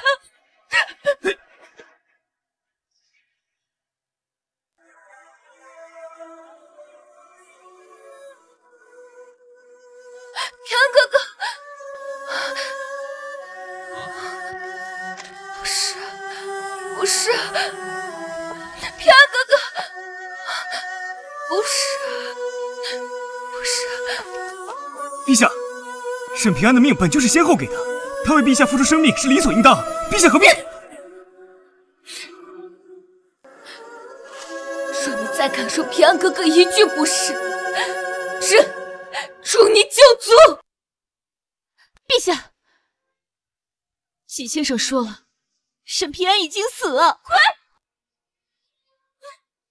平安哥哥，不是，平安哥哥，不是。陛下，沈平安的命本就是先后给的，他为陛下付出生命是理所应当，陛下何必？若你再敢说平安哥哥一句不是，诛你九族！陛下，喜先生说了，沈平安已经死了。滚！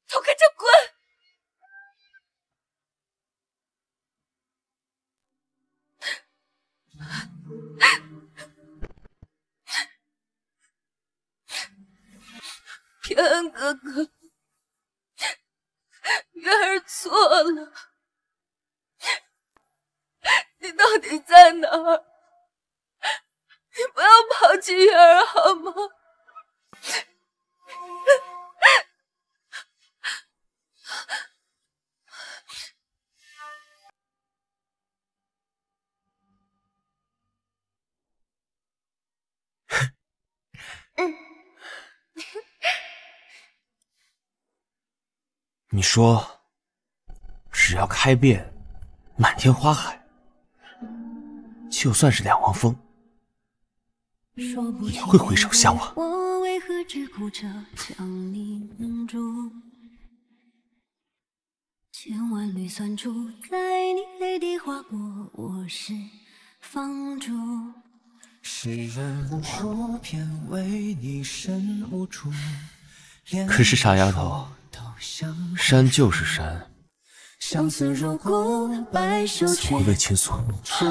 都跟着滚！平安哥哥，月儿错了，你到底在哪儿？你不要抛弃月儿好吗？你说，只要开遍满天花海，就算是两汪峰，也会回首相望。我为何只顾着将你蒙住？千万缕酸楚，在你泪滴划过，我是放逐。世人无数，偏为你身无处。可是傻丫头，山就是山，相思如故，白首怎会为情所出。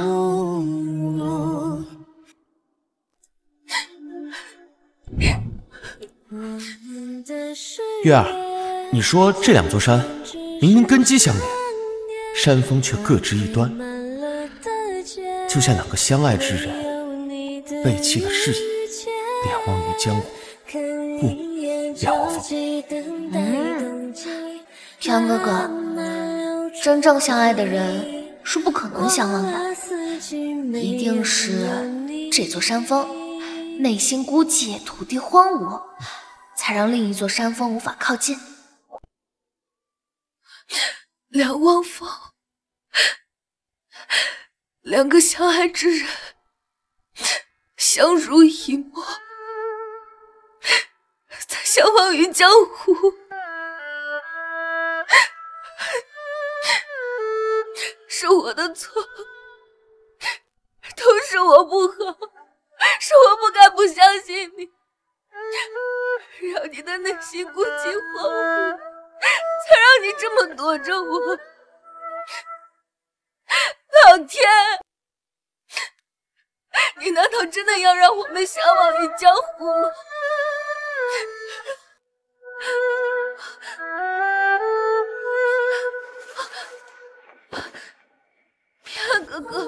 月儿，你说这两座山明明根基相连，山峰却各执一端，就像两个相爱之人背弃了誓言，两忘于江湖，不两忘峰。平安哥哥，真正相爱的人是不可能相忘的，一定是这座山峰内心孤寂，土地荒芜，才让另一座山峰无法靠近。两汪峰，两个相爱之人，相濡以沫，才相忘于江湖。是我的错，都是我不好，是我不该不相信你，让你的内心孤寂荒芜，才让你这么躲着我。老天，你难道真的要让我们相忘于江湖吗？平安哥哥，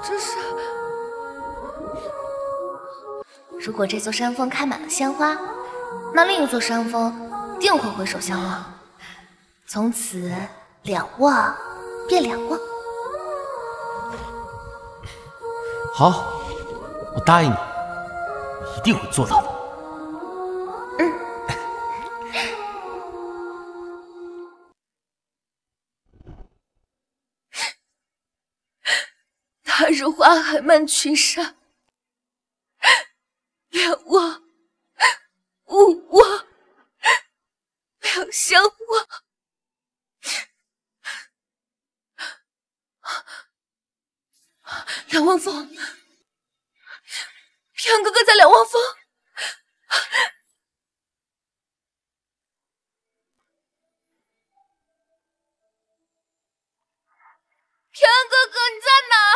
这是……如果这座山峰开满了鲜花，那另一座山峰定会回首相望，从此两忘变两忘。好，我答应你，我一定会做到的。他日花海漫群山，两忘勿忘，两相忘。两汪峰，平安哥哥在两汪峰。平安哥哥，你在哪儿？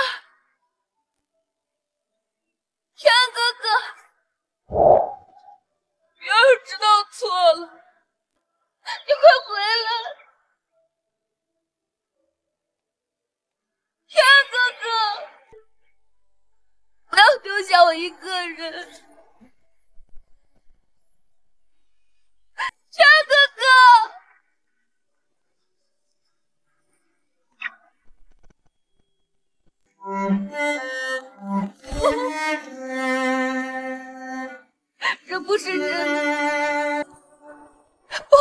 平安哥哥，月儿知道错了，你快回来！平安哥哥，不要丢下我一个人！平安哥哥！这不是真的！不，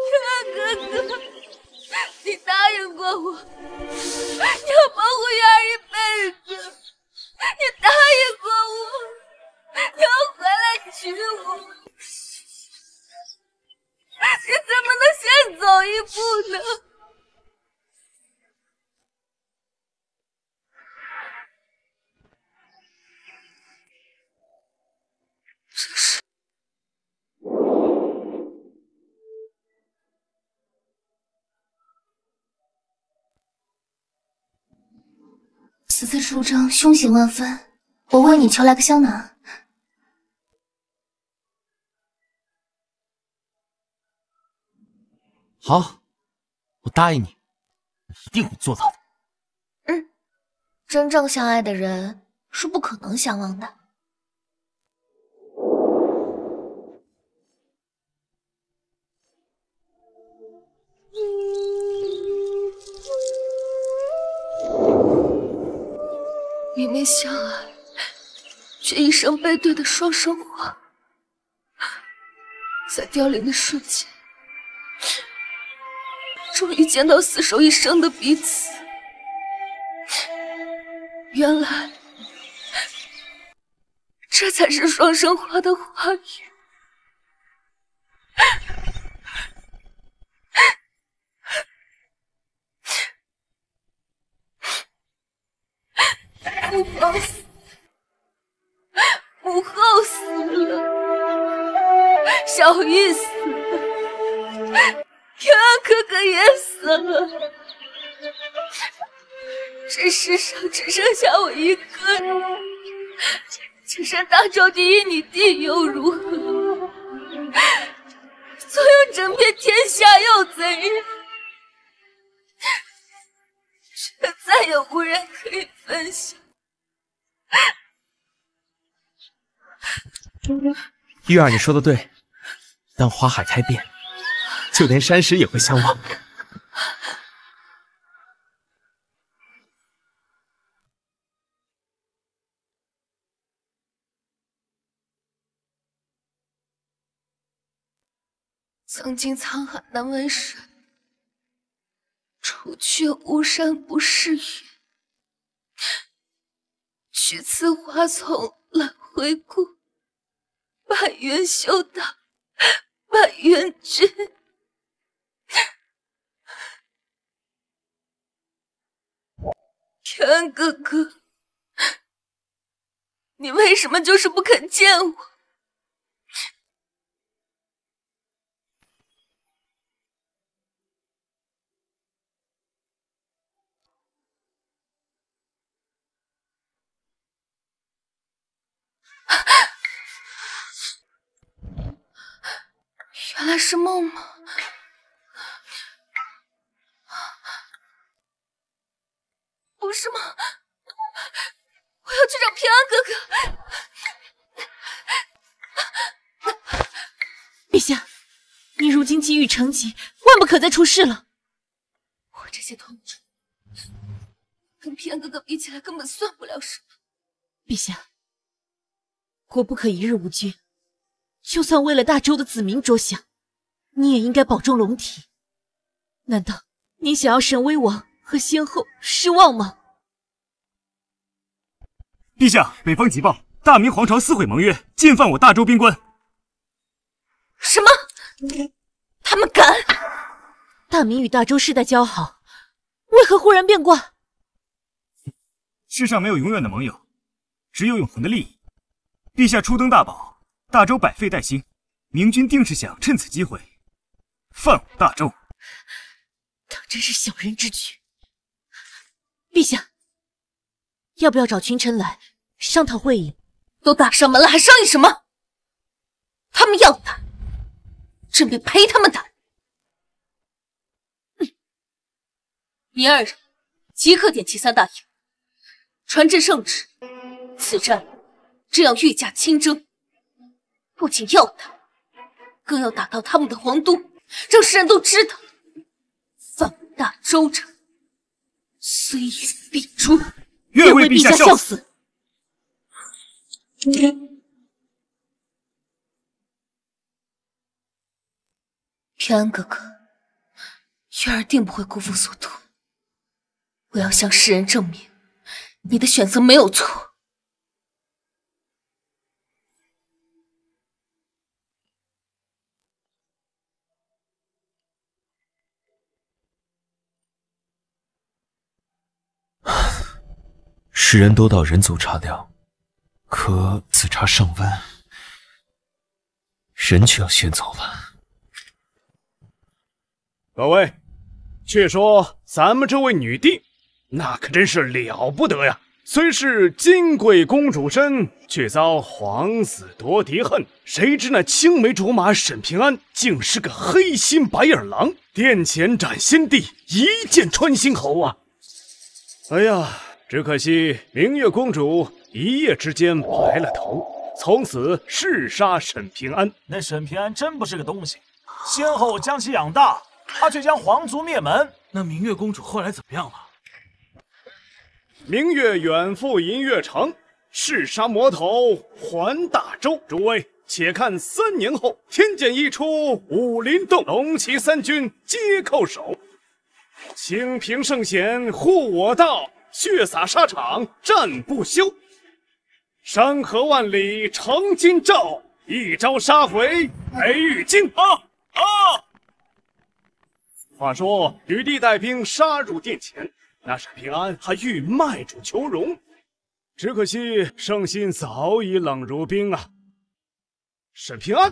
平安哥哥，你答应过我，你要保护月儿一辈子。你答应过我，你要回来娶我。你怎么能先走一步呢？此次出征凶险万分，我为你求来个香囊。好，我答应你，我一定会做到的。真正相爱的人是不可能相忘的。明明相爱，却一生背对的双生花，在凋零的瞬间，终于见到厮守一生的彼此。原来，这才是双生花的花语。母后死了，小玉死了，平安哥哥也死了。这世上只剩下我一个人，就算大周第一女帝又如何？坐拥整片天下又怎样？却再也无人可以分享。玉儿，你说的对，当花海开遍，就连山石也会相忘。曾经沧海难为水，除却巫山不是云。取次花丛来回顾，百元修道，百元君。平安哥哥，你为什么就是不肯见我？原来是梦吗？不是吗？我要去找平安哥哥。陛下，你如今机遇成疾，万不可再出事了。我这些痛楚，跟平安哥哥比起来，根本算不了什么。陛下，国不可一日无君。就算为了大周的子民着想，你也应该保重龙体。难道你想要神威王和先后失望吗？陛下，北方急报，大明皇朝撕毁盟约，进犯我大周边关。什么？他们敢？大明与大周世代交好，为何忽然变卦？世上没有永远的盟友，只有永恒的利益。陛下初登大宝，大周百废待兴，明君定是想趁此机会犯我大周。他真是小人之举。陛下，要不要找群臣来商讨会议？都打上门了，还商议什么？他们要打，朕便陪他们打。你二人即刻点齐三大营，传朕圣旨，此战朕要御驾亲征，不仅要打，更要打到他们的皇都，让世人都知道，犯我大周者，虽远必诛。愿为陛下效死。平安哥哥，月儿定不会辜负所托。我要向世人证明，你的选择没有错。世人都道人走茶凉，可此茶尚温，人却要先走了。各位，却说咱们这位女帝，那可真是了不得呀！虽是金贵公主身，却遭皇子夺嫡恨。谁知那青梅竹马沈平安，竟是个黑心白眼狼，殿前斩先帝，一剑穿心喉啊！哎呀，只可惜明月公主一夜之间白了头，从此弑杀沈平安。那沈平安真不是个东西，先后将其养大，他却将皇族灭门。那明月公主后来怎么样了？明月远赴银月城，弑杀魔头还大周。诸位且看3年后，天剑一出，武林洞，龙旗3军皆叩首。清平圣贤护我道，血洒沙场战不休。山河万里成今朝，一朝杀回培育京。话说吕帝带兵杀入殿前，那沈平安还欲卖主求荣，只可惜圣心早已冷如冰啊！沈平安，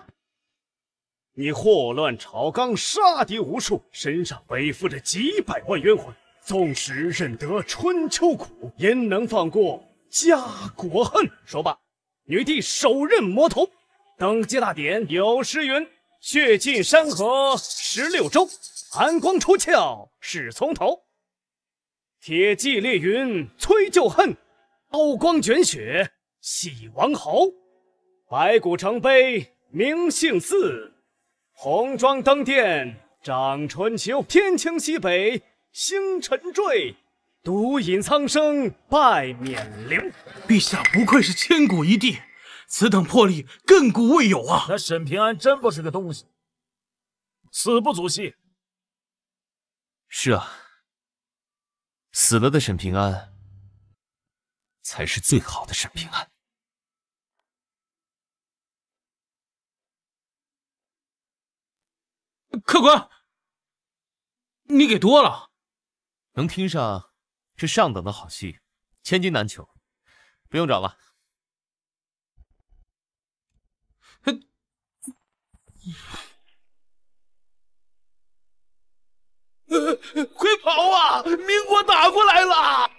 你祸乱朝纲，杀敌无数，身上背负着几百万冤魂，纵使认得春秋苦，焉能放过家国恨？说罢，女帝手刃魔头。登基大典有诗云：血尽山河16州，寒光出鞘是从头。铁骑烈云催旧恨，刀光卷雪洗王侯。白骨成碑明姓祀，红妆登殿掌春秋。天清西北星辰坠，独饮苍生拜冕旒。陛下不愧是千古一帝，此等魄力亘古未有啊！那沈平安真不是个东西，死不足惜。是啊，死了的沈平安才是最好的沈平安。客官，你给多了，能听上这上等的好戏，千金难求，不用找了。快跑啊！明国打过来了！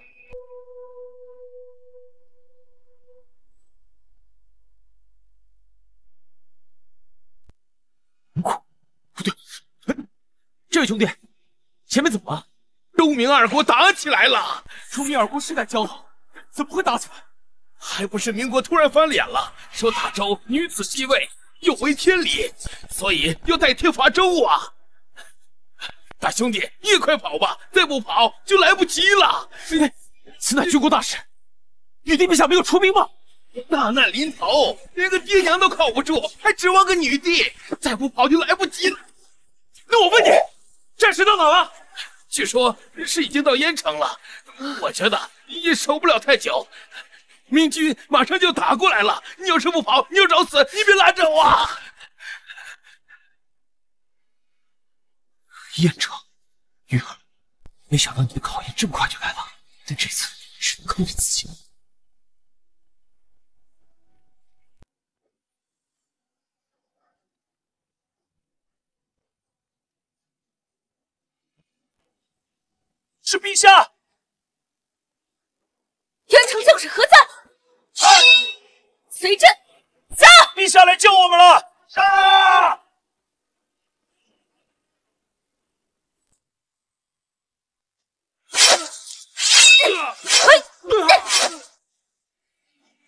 不对，这位兄弟，前面怎么了？周明二国打起来了！周明二国是敢交好，怎么会打起来？还不是明国突然翻脸了，说大周女子继位有违天理，所以要代天伐周啊！大兄弟，你也快跑吧，再不跑就来不及了。此乃军国大事，女帝陛下没有出兵吗？大难临头，连个爹娘都靠不住，还指望个女帝？再不跑就来不及了。那我问你，战事到哪了？据说是已经到郾城了，我觉得也守不了太久。明军马上就打过来了，你要是不跑，你要找死，你别拦着我啊！燕城，玉儿，没想到你的考验这么快就来了，但这次只能靠你自己了。是陛下！燕城将士何在？随朕杀！陛下来救我们了！杀！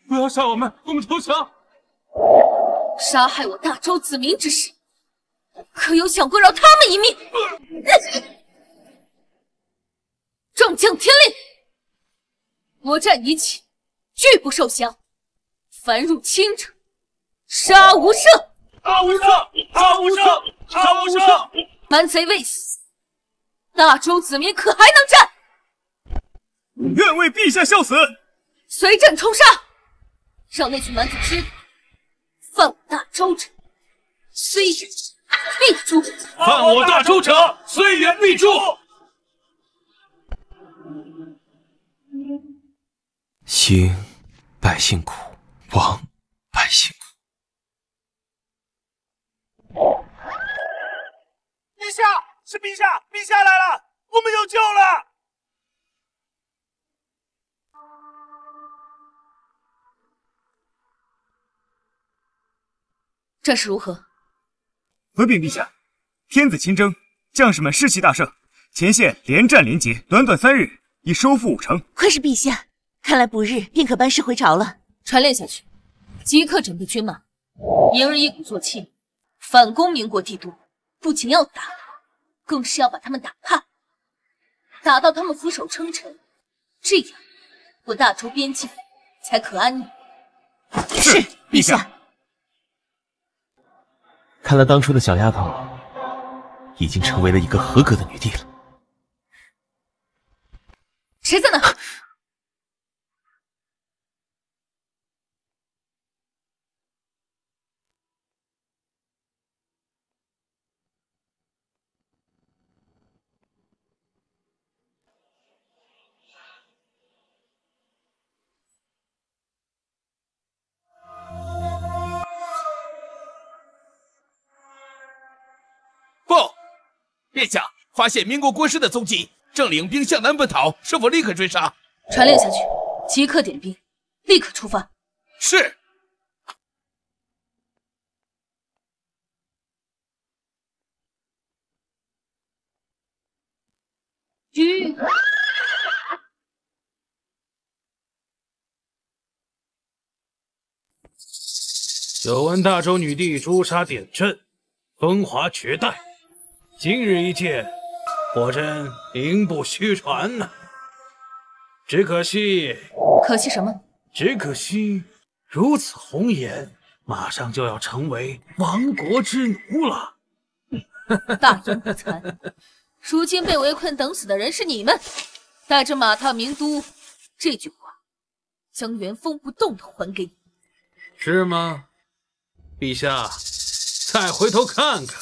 不要杀我们，我们投降！杀害我大周子民之事，可有想过饶他们一命？众将听令，国战一起，拒不受降。凡入侵者，杀无赦！杀无赦！杀无赦！杀无赦！蛮贼未死，大周子民可还能战？愿为陛下效死！随朕冲杀！让那群蛮子知道，犯我大周者，虽远必诛。犯我大周者，虽远必诛。兴百姓苦，亡百姓苦。陛下，是陛下，陛下来了，我们有救了！战事如何？回禀陛下，天子亲征，将士们士气大盛，前线连战连捷，短短3日已收复5城。快是陛下，看来不日便可班师回朝了。传令下去，即刻整备军马，迎日一鼓作气，反攻民国帝都。不仅要打，更是要把他们打怕，打到他们俯首称臣，这样我大周边境才可安宁。是，陛下。看来当初的小丫头已经成为了一个合格的女帝了。谁在那？报，殿下发现民国国师的踪迹，正领兵向南奔逃，是否立刻追杀？传令下去，即刻点兵，立刻出发。是。久闻大周女帝诛杀典谶，风华绝代，今日一见，果真名不虚传呐。只可惜，可惜什么？只可惜如此红颜，马上就要成为亡国之奴了。大言不惭！如今被围困等死的人是你们，带着马踏名都，这句话将原封不动的还给你。是吗？陛下，再回头看看。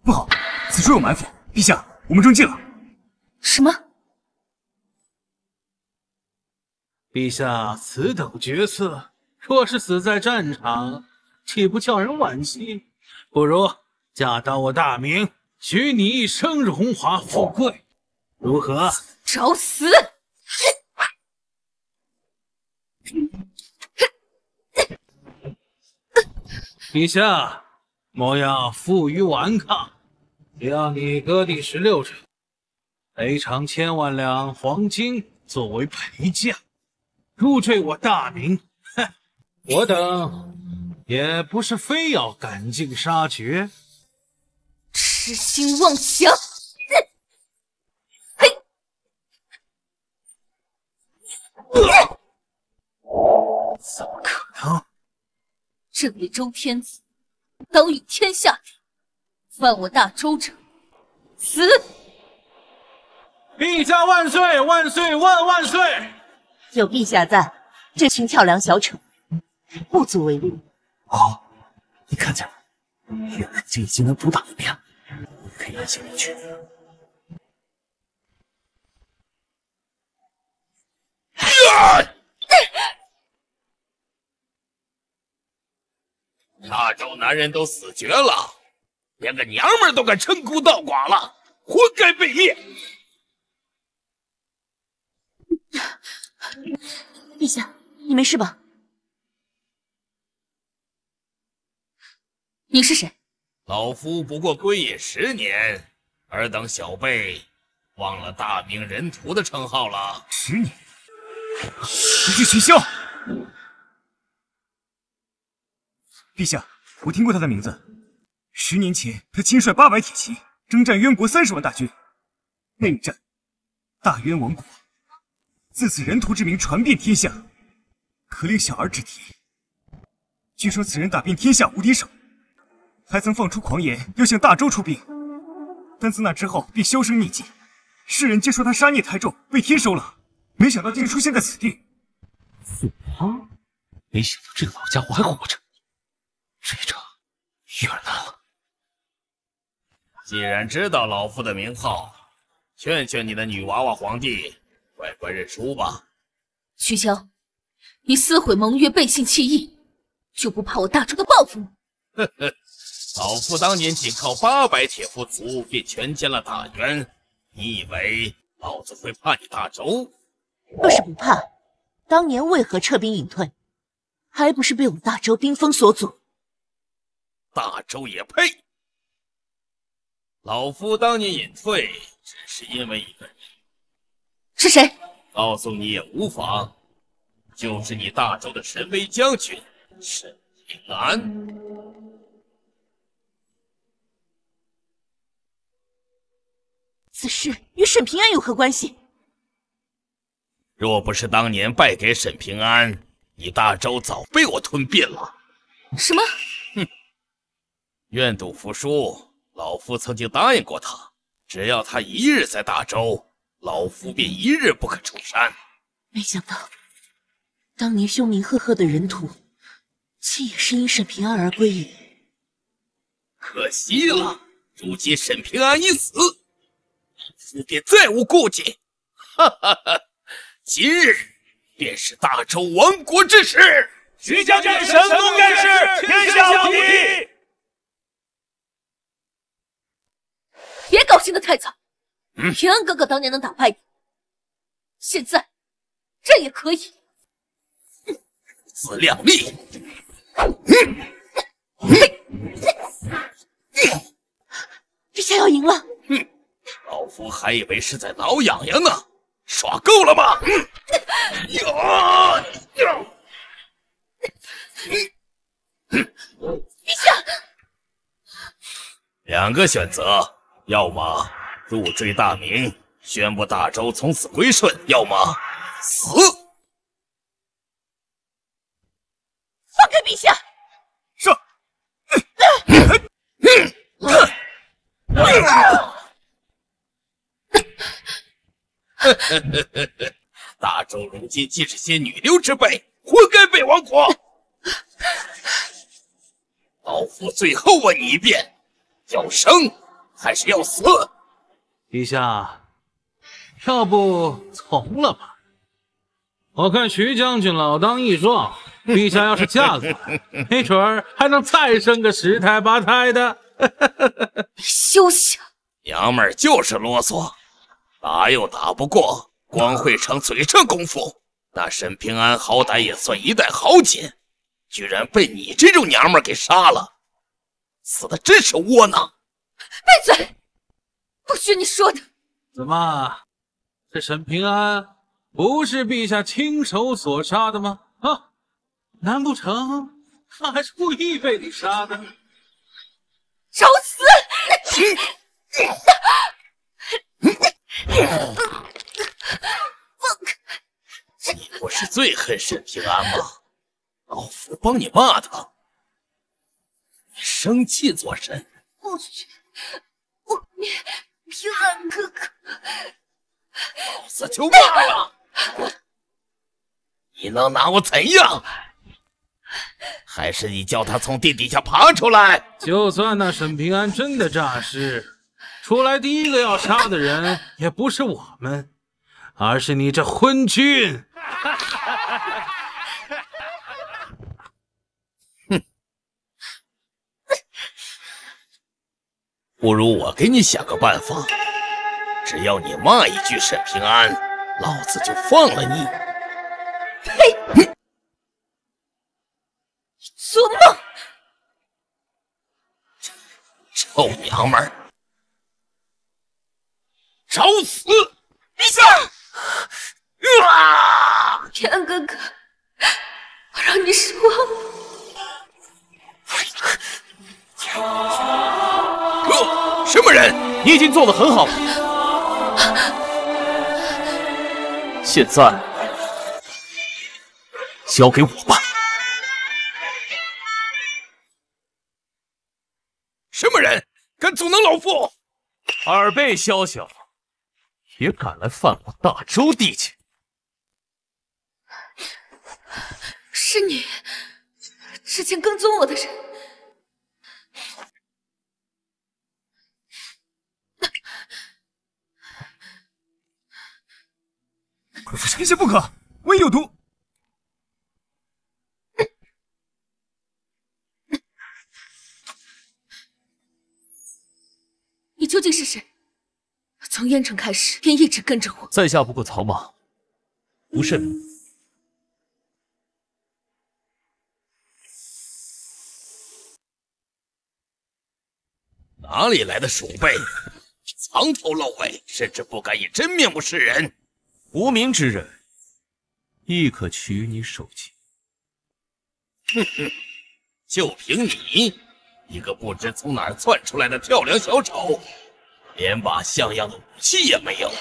不好，此处有埋伏！陛下，我们中计了。什么？陛下此等角色，若是死在战场，岂不叫人惋惜？不如嫁到我大明，许你一生荣华富贵，如何？找死！陛下，莫要负隅顽抗，要你割地16城，赔偿1000万两黄金作为陪嫁，入赘我大明。哼，我等也不是非要赶尽杀绝。痴心妄想！怎么可能？这位周天子，当与天下人，犯我大周者，死！陛下万岁！万岁！万万岁！有陛下在，这群跳梁小丑不足为虑。哦，你看见了？原来这已经能独当一面了，你可以安心离去。大周男人都死绝了，连个娘们都敢称孤道寡了，活该被灭！陛下，你没事吧？你是谁？老夫不过归隐10年，尔等小辈忘了大明人屠的称号了。10年，一句取消。陛下，我听过他的名字。10年前，他亲率800铁骑征战渊国30万大军，那一战，大渊亡国。自此人屠之名传遍天下，可令小儿止啼。据说此人打遍天下无敌手，还曾放出狂言要向大周出兵，但自那之后便销声匿迹。世人皆说他杀孽太重，被天收了，没想到竟出现在此地。啊！没想到这个老家伙还活着。这场有点难了。既然知道老夫的名号，劝劝你的女娃娃皇帝，乖乖认输吧。徐骁，你撕毁盟约，背信弃义，就不怕我大周的报复吗？呵呵，老夫当年仅靠800铁夫卒便全歼了大渊，你以为老子会怕你大周？若是不怕，当年为何撤兵隐退？还不是被我们大周兵锋所阻？大周也配！老夫当年隐退，只是因为一个人。是谁？告诉你也无妨，就是你大周的神威将军沈平安。此事与沈平安有何关系？若不是当年败给沈平安，你大周早被我吞并了。什么？哼！愿赌服输，老夫曾经答应过他，只要他一日在大周，老夫便一日不可出山。没想到，当年凶名赫赫的人屠，竟也是因沈平安而归隐。可惜了，如今沈平安已死，老夫便再无顾忌。哈哈哈！今日便是大周亡国之时。徐将军神功盖世，天下无敌。别高兴得太早。平安哥哥当年能打败你，现在朕也可以。自量力！陛下要赢了！老夫还以为是在挠痒痒呢，耍够了吗？陛下，两个选择，要么入赘大明，宣布大周从此归顺；要么死。放开陛下！是。大周如今既是些女流之辈，活该被亡国。老夫最后问你一遍，要生还是要死？陛下，要不从了吧？我看徐将军老当益壮，陛下要是嫁过来，没准儿还能再生个10胎8胎的。休想！娘们儿就是啰嗦，打又打不过，光会逞嘴上功夫。那沈平安好歹也算一代豪杰，居然被你这种娘们儿给杀了，死的真是窝囊！闭嘴！不许你说的。怎么，这沈平安不是陛下亲手所杀的吗？啊，难不成他还是故意被你杀的？找死！你不是最恨沈平安吗？老夫帮你骂他，你生气做甚？不许污蔑平安哥哥！老子就骂了，你能拿我怎样？还是你叫他从地底下爬出来？就算那沈平安真的诈尸，出来第一个要杀的人也不是我们，而是你这昏君！哼，不如我给你想个办法，只要你骂一句沈平安，老子就放了你。呸！做梦！臭娘们儿，找死！陛下！平安哥哥，我让你失望。什么人？你已经做得很好了，现在交给我吧。什么人敢阻挠老夫？耳背宵小，也敢来犯我大周地界？是你之前跟踪我的人。臣下不可，唯有毒。你究竟是谁？从燕城开始便一直跟着我。在下不过草莽，不慎哪里来的鼠辈？藏头露尾，甚至不敢以真面目示人。无名之人，亦可取你首级。哼哼，就凭你一个不知从哪儿窜出来的跳梁小丑，连把像样的武器也没有，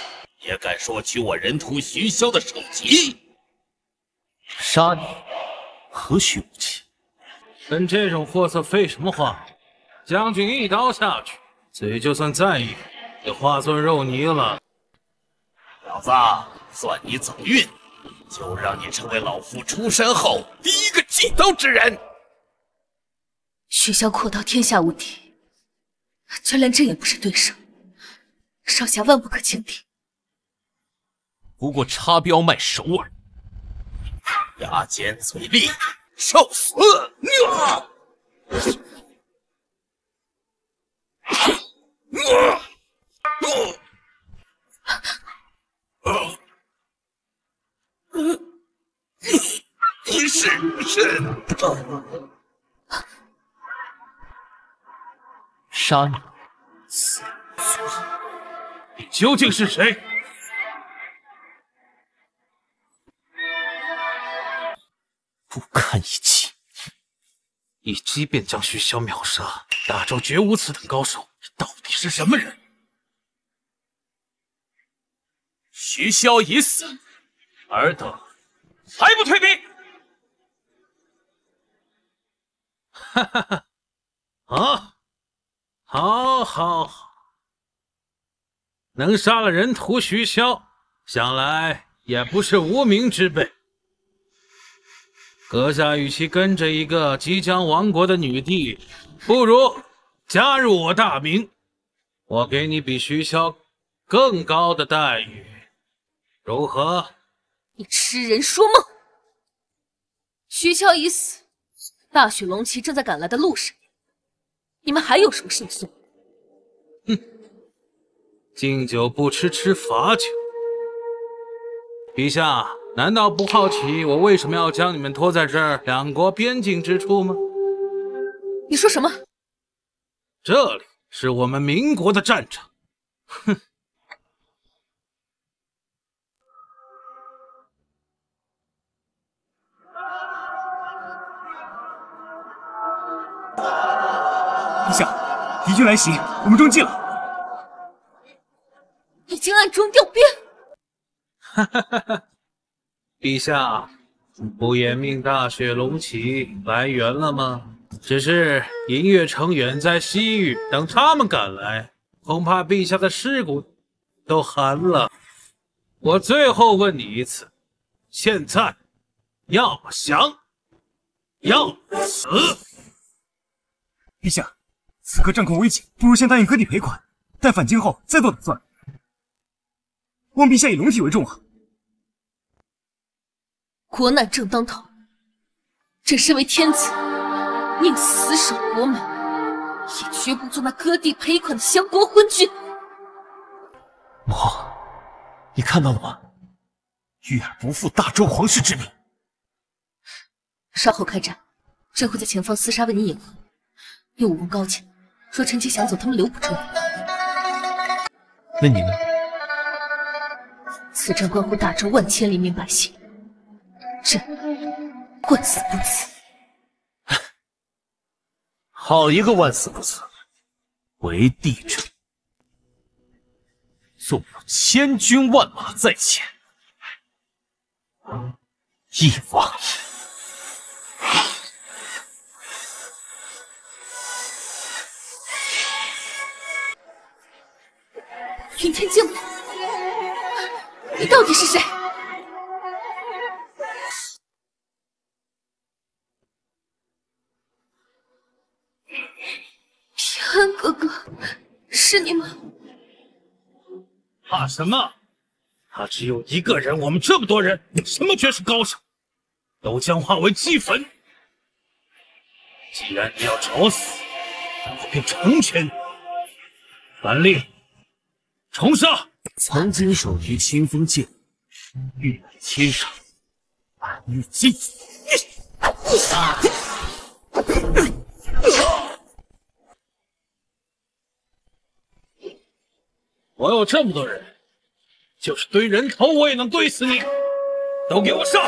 也敢说取我人屠徐骁的首级？杀你，何须武器？跟这种货色废什么话？将军一刀下去，嘴就算再硬，也化作肉泥了。小子，算你走运，就让你成为老夫出山后第一个祭刀之人。徐骁阔刀天下无敌，就连朕也不是对手，少侠万不可轻敌。不过插标卖首尔。牙尖嘴利，受死！你是人？杀你！死你究竟是谁？不堪一击，一击便将徐骁秒杀，大周绝无此等高手，到底是什么人？徐骁已死，尔等还不退兵？哈哈哈！啊，好，好，好，能杀了人屠徐骁，想来也不是无名之辈。阁下与其跟着一个即将亡国的女帝，不如加入我大明，我给你比徐骁更高的待遇，如何？你痴人说梦！徐骁已死，大雪龙旗正在赶来的路上，你们还有什么胜算？哼，敬酒不吃吃罚酒。陛下，难道不好奇我为什么要将你们拖在这儿两国边境之处吗？你说什么？这里是我们民国的战场。哼！陛下，敌军来袭，我们中计了。已经暗中调兵。哈哈哈哈！陛下，不也命大雪龙旗来援了吗？只是银月城远在西域，等他们赶来，恐怕陛下的尸骨都寒了。我最后问你一次，现在要么降，要么死。陛下，此刻战况危急，不如先答应割地赔款，待返京后再做打算。望陛下以龙体为重啊！国难正当头，朕身为天子，宁死守国门，也绝不做那割地赔款的降国昏君。母后，你看到了吗？玉儿不负大周皇室之命。稍后开战，朕会在前方厮杀为你引河。有武功高强，若趁机想走，他们留不住你。那你呢？此战关乎大周万千黎民百姓，朕万死不辞。好一个万死不辞！为帝者，纵有千军万马在前，亦往矣。云天剑谱，你到底是谁？平安哥哥，是你吗？怕什么？他只有一个人，我们这么多人，什么绝世高手，都将化为齑粉。既然你要找死，那我便成全你。传令，重杀！曾经手提清风剑，欲来天上，暗欲尽。我有这么多人，就是堆人头我也能堆死你！都给我上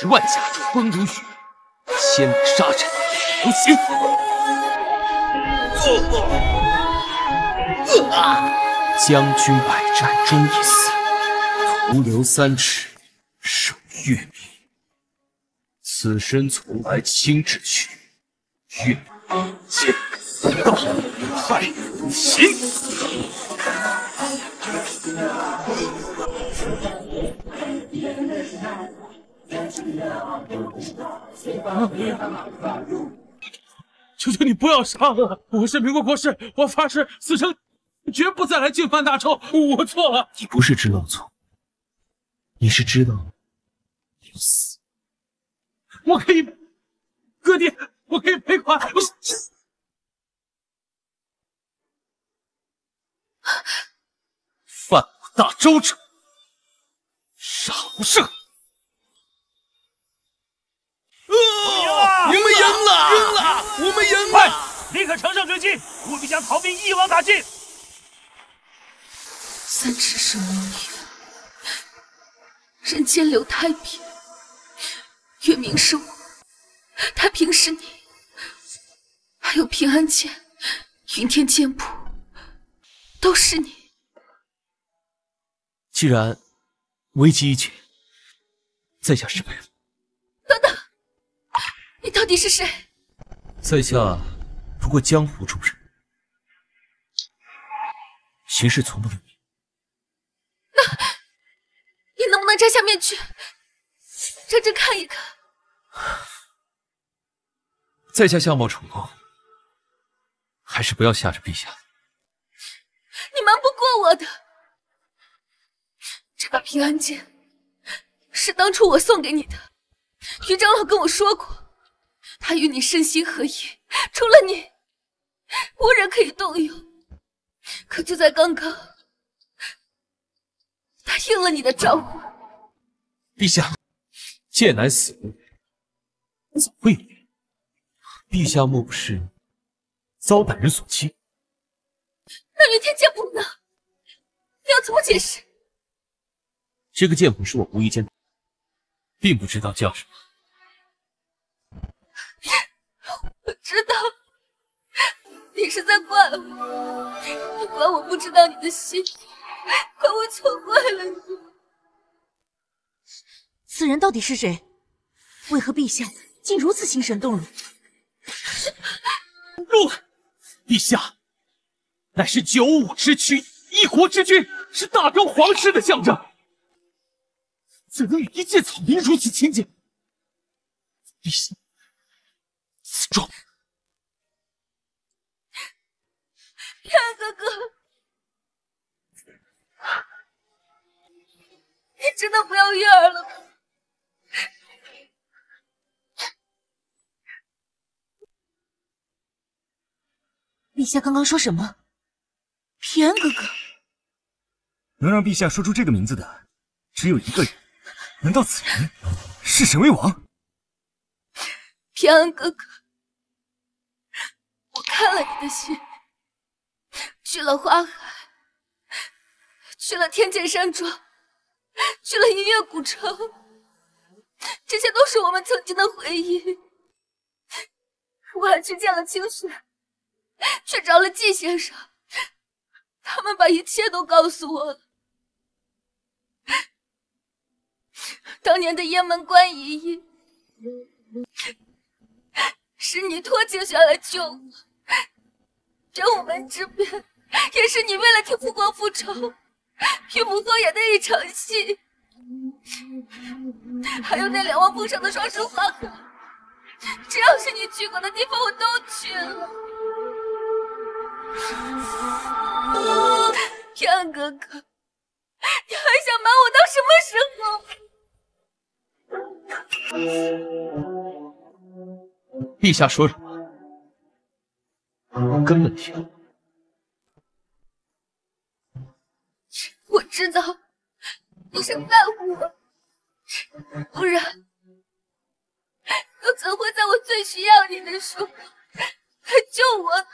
！10万甲胄崩如雨，千里沙尘流血。将军百战终已死，徒留3尺守月明。此身从来亲自去，月剑道太行。求求你不要杀了我！是民国国士，我发誓此生绝不再来进犯大仇。我错了。你不是知道错，你是知道要死。我可以，哥爹，我可以赔款。犯我大周者，杀无赦。我们赢了！我们赢了！立刻乘胜追击，务必将逃兵一网打尽。3尺守明月，人间留太平。月明是我，太平是你，还有平安剑、云天剑谱，都是你。既然危机已解，在下失陪了。等等，你到底是谁？在下不过江湖中人，行事从不留名。你能不能摘下面具，让朕看一看？在下相貌丑陋，还是不要吓着陛下。你瞒不过我的。这把平安剑是当初我送给你的，于长老跟我说过，他与你身心合一，除了你，无人可以动用。可就在刚刚，他应了你的召唤。陛下，剑乃死物，怎会有缘？陛下莫不是遭歹人所欺？那云天剑谱呢？你要怎么解释？这个剑谱是我无意间，并不知道叫什么。我知道，你是在怪我，你怪我不知道你的心，怪我错怪了你。此人到底是谁？为何陛下竟如此心神动容？入来，陛下乃是95之躯，一国之君，是大周皇室的象征，怎能与一介草民如此亲近？陛下，此状。天哥哥，你真的不要月儿了吗？陛下刚刚说什么？平安哥哥，能让陛下说出这个名字的，只有一个人。难道此人是沈威王？平安哥哥，我看了你的心，去了花海，去了天剑山庄，去了银月古城，这些都是我们曾经的回忆。我还去见了清雪，去找了季先生，他们把一切都告诉我了。当年的雁门关一役，是你托清雪来救我，这午门之变，也是你为了替父国复仇，与母后演的一场戏。还有那2望峰上的双生花海，只要是你去过的地方，我都去了。平安哥哥，你还想瞒我到什么时候？陛下说什么？我根本听不懂。我知道你是在乎我，不然又怎会在我最需要你的时候来救我呢？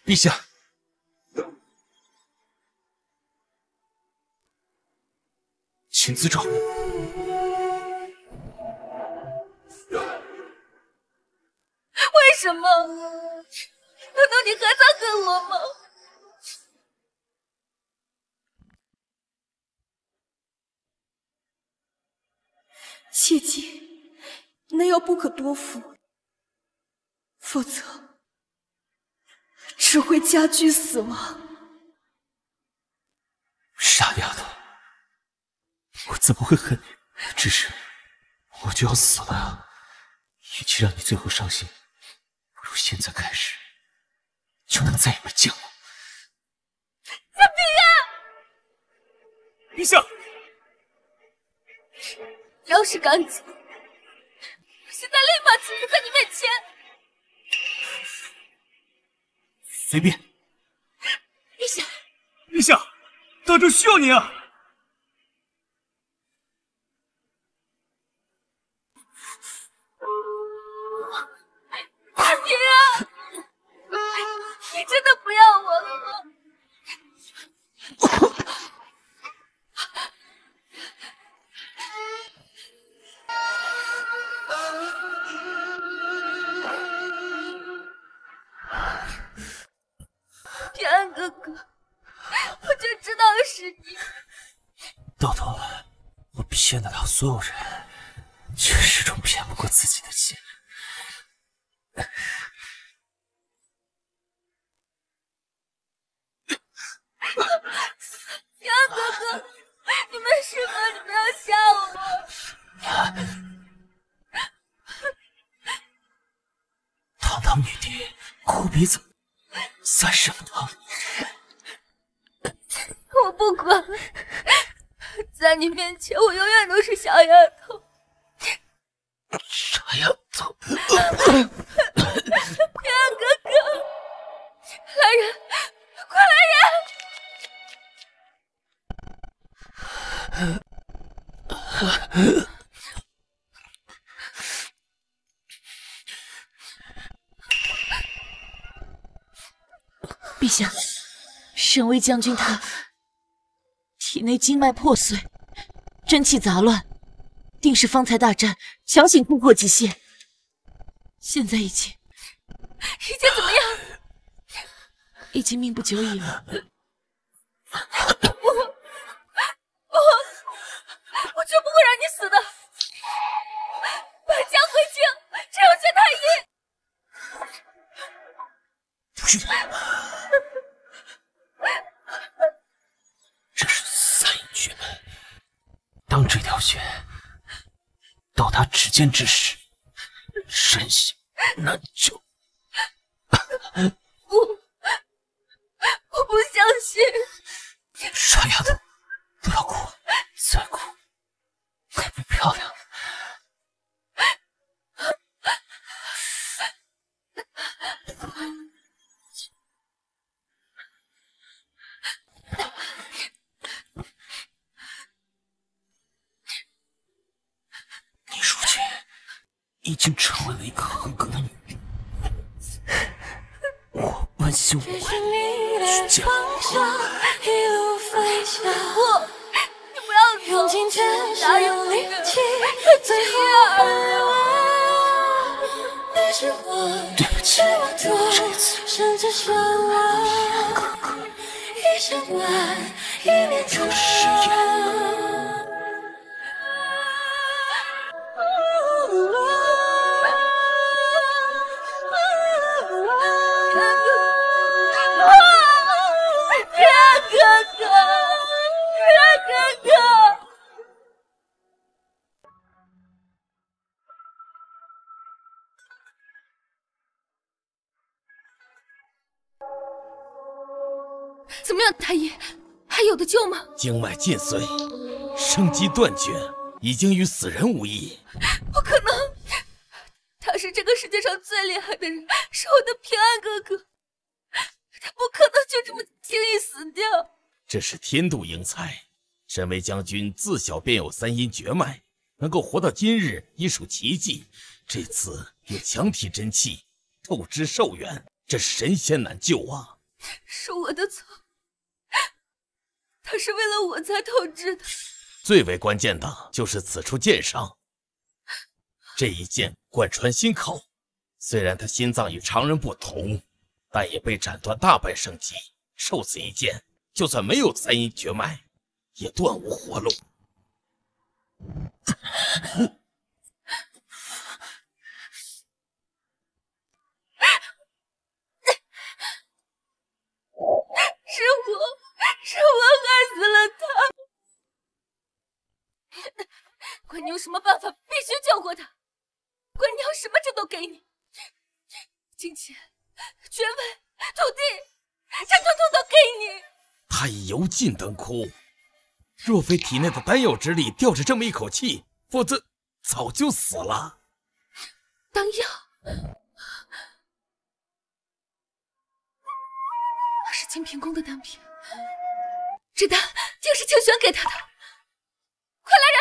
陛下，请自重。为什么？难道你还在恨我吗？切记，那药不可多服，否则只会加剧死亡。傻丫头，我怎么会恨你？只是我就要死了啊！与其让你最后伤心，不如现在开始就能再也没见我。小平陛下，要是敢走，我现在立马请死在你面前。随便。陛下，陛下，大周需要您啊！小平啊，你真的不要我了吗？平安哥哥，我就知道是你。到头来，我骗得了所有人，却始终骗不过自己的亲人。平安哥哥，你没事吧？你不要吓我。堂堂女帝，哭鼻子，算什么道理？我不管，在你面前，我永远都是小丫头。傻丫头！平安哥哥，来人，快来人！陛下，沈巍将军他体内经脉破碎，真气杂乱，定是方才大战强行突破极限，现在已经怎么样？已经命不久矣了。我绝不会让你死的！百家回京，只有见太医。这是三阴绝门，当这条血到达指尖之时，身形难救。我不相信！傻丫头，不要哭，再哭还不漂亮。你如今已经成为了一个合格的女人，我问心无愧去见我。你不要走！答应我，对不起，这一次哥哥有誓言。怎么样，太医？还有的救吗？经脉尽碎，生机断绝，已经与死人无异。不可能！他是这个世界上最厉害的人，是我的平安哥哥，他不可能就这么轻易死掉。这是天妒英才，身为将军，自小便有三阴绝脉，能够活到今日已属奇迹。这次有强体真气，透支寿元，这是神仙难救啊！是我的错，他是为了我才透支的。最为关键的就是此处剑伤，这一剑贯穿心口，虽然他心脏与常人不同，但也被斩断大半生机。受此一剑，就算没有3阴绝脉，也断无活路。是我害死了他。管你有什么办法，必须救活他。管你要什么，这都给你。金钱、爵位、土地，这统统都给你。他已油尽灯枯，若非体内的丹药之力吊着这么一口气，否则早就死了。丹药，那是清平宫的丹品，这丹定是清玄给他的。快来人，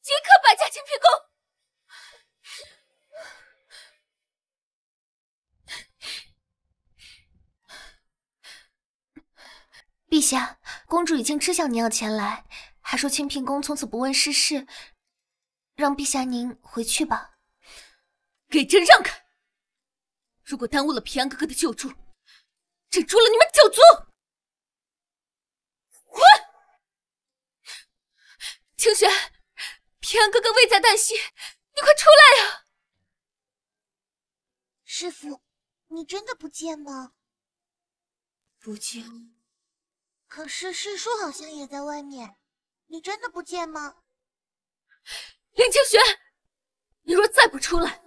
即刻摆下清平宫！陛下，公主已经知晓您要前来，还说清平宫从此不问世事，让陛下您回去吧。给朕让开！如果耽误了平安哥哥的救助，朕诛了你们9族！滚！清玄，平安哥哥危在旦夕，你快出来呀！师父，你真的不见吗？不见。可是师叔好像也在外面，你真的不见吗？林清玄，你若再不出来，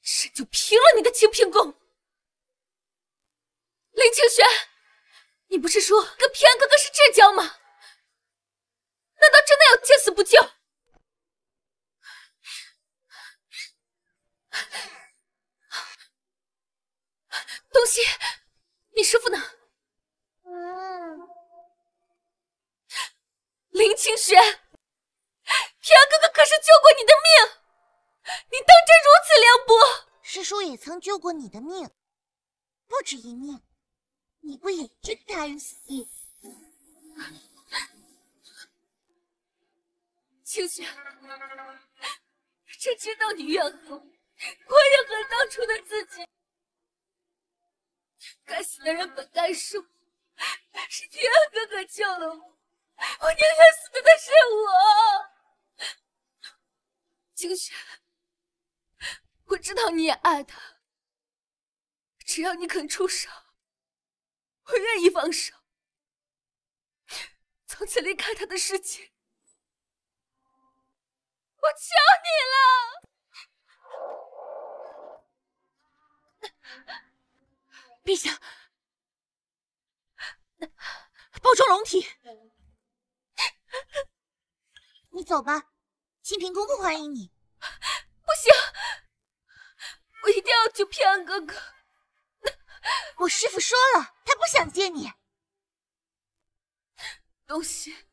朕就平了你的清平宫！林清玄，你不是说跟平安哥哥是至交吗？难道真的要见死不救？东西，你师父呢？林清玄，平安哥哥可是救过你的命，你当真如此凉薄？师叔也曾救过你的命，不止一命，你不也真他人死地？清玄，朕知道你怨恨我，我也恨当初的自己。该死的人本该是我，是平安哥哥救了我。我宁愿死的是我，清玄，我知道你也爱他，只要你肯出手，我愿意放手，从此离开他的世界。我求你了，陛下，包装龙体。你走吧，清平公公欢迎你。不行，我一定要救平安哥哥。我师父说了，他不想见你。东西，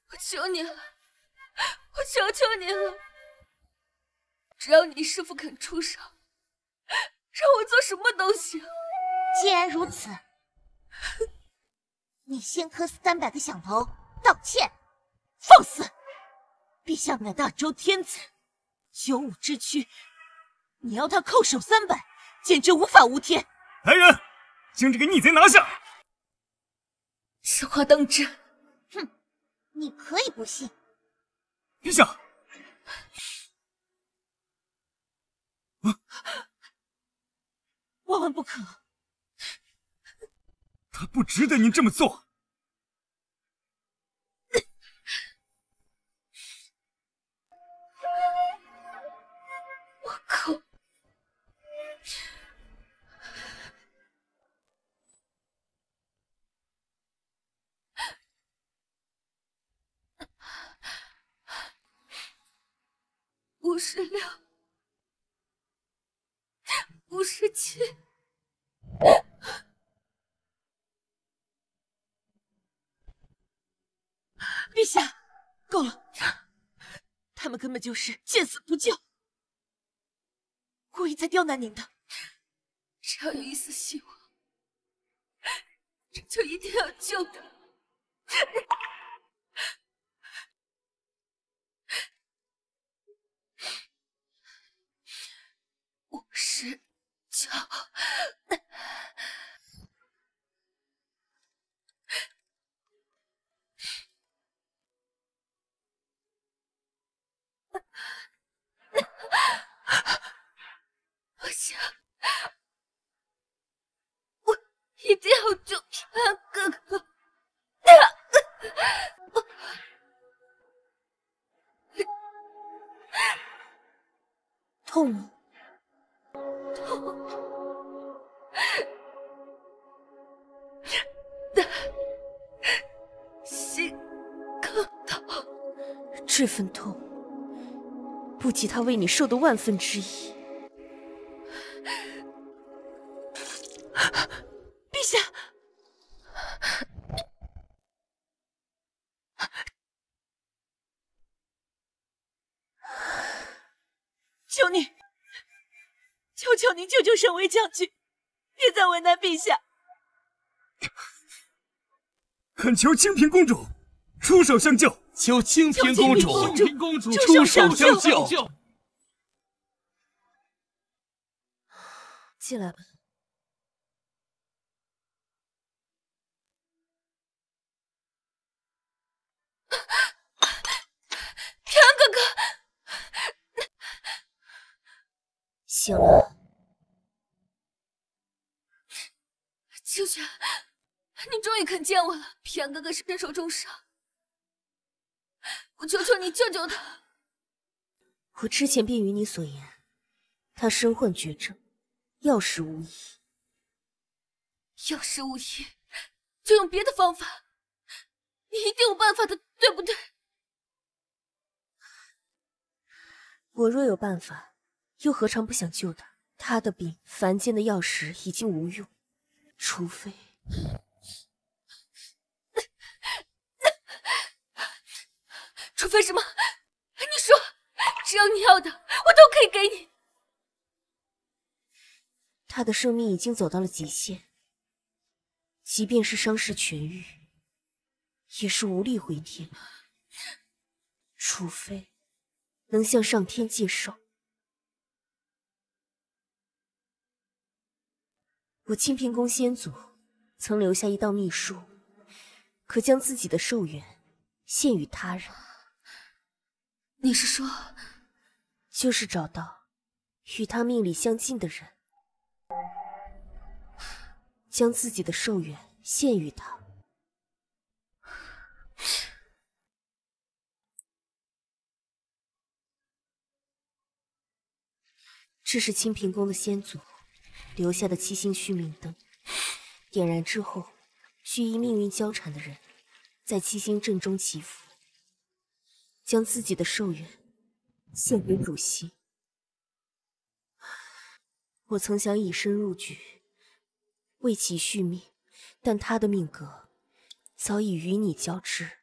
我求你了，我求求你了，只要你师父肯出手，让我做什么都行。既然如此，你先磕300个响头道歉。放肆！陛下乃大周天子，95之躯，你要他叩首300，简直无法无天。来人，将这个逆贼拿下！此话当真？哼，你可以不信。陛下，万万不可！他不值得您这么做。我靠！56、57。陛下，够了！他们根本就是见死不救，故意在刁难您的。只要有一丝希望，这就一定要救他。59。我想，我一定要救平安哥哥。痛吗？心更痛。这份痛，不及他为你受的1/1000。陛下，求你，求求您救救沈巍将军，别再为难陛下。恳求清平公主出手相救，求清平公主出手相救。进来吧。平安哥哥，醒了。秋雪，你终于肯见我了。平安哥哥身受重伤，我求求你救救他。我之前便与你所言，他身患绝症，药石无医。药石无医，就用别的方法，你一定有办法的，对不对？我若有办法，又何尝不想救他？他的病，凡间的药石已经无用，除非……除非什么？你说，只要你要的，我都可以给你。他的生命已经走到了极限，即便是伤势痊愈，也是无力回天。除非能向上天借寿。我清平宫先祖曾留下一道秘术，可将自己的寿元献与他人。你是说，就是找到与他命理相近的人，将自己的寿元献与他。这是清平宫的先祖留下的7星续命灯，点燃之后，需依命运交缠的人在7星阵中祈福，将自己的寿元献给主席。我曾想以身入局，为其续命，但他的命格早已与你交织，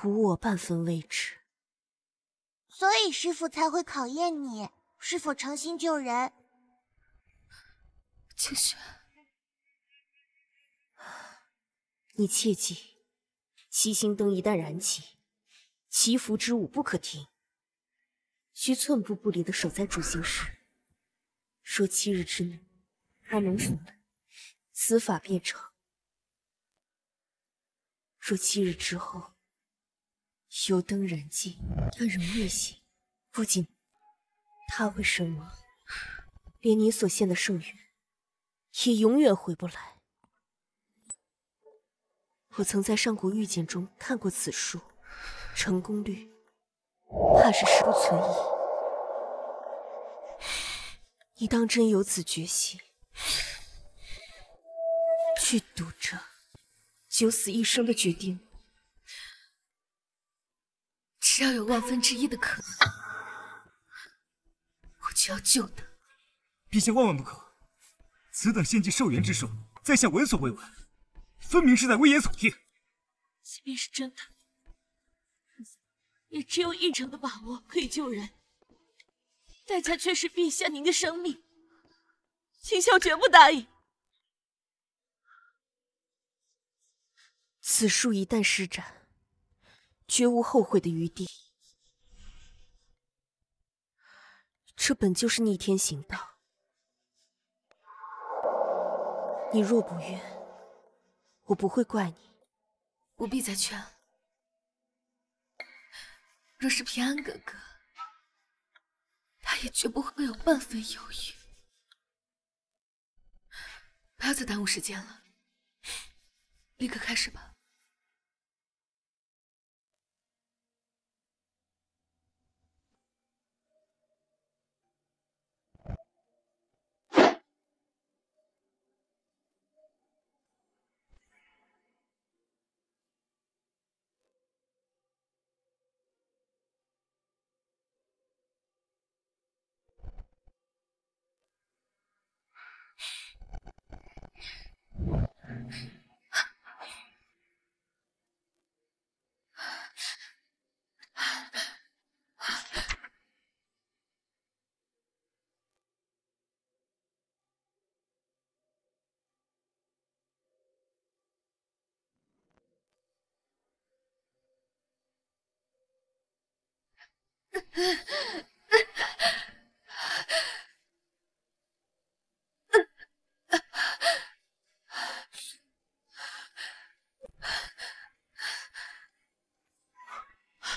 无我半分位置。所以师父才会考验你是否诚心救人。秋雪，你切记，7星灯一旦燃起，祈福之舞不可停，需寸步不离地守在主行室。若7日之内他能守得，此法便成；若7日之后油灯燃尽，他仍未醒，不仅他会身亡，连你所献的寿元也永远回不来。我曾在上古玉简中看过此术，成功率怕是十不存疑。你当真有此决心，去赌这九死一生的决定？只要有1/1000的可能，我就要救他。陛下万万不可！此等献祭寿元之术，在下闻所未闻，分明是在危言耸听。即便是真的，也只有1成的把握可以救人，代价却是陛下您的生命。秦霄绝不答应。此术一旦施展，绝无后悔的余地。这本就是逆天行道，你若不愿，我不会怪你。不必再劝了。若是平安哥哥，他也绝不会有半分犹豫。不要再耽误时间了，立刻开始吧。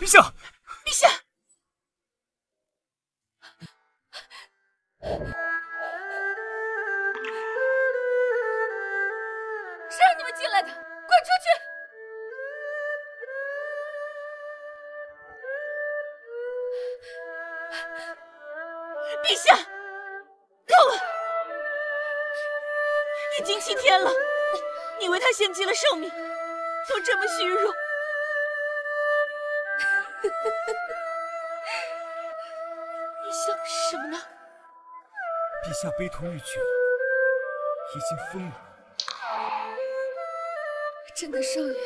陛下，陛下！谁让你们进来的？滚出去！陛下，够了！已经7天了，你为他献祭了生命，都这么虚弱。你想什么呢？陛下悲痛欲绝，已经疯了。朕的寿元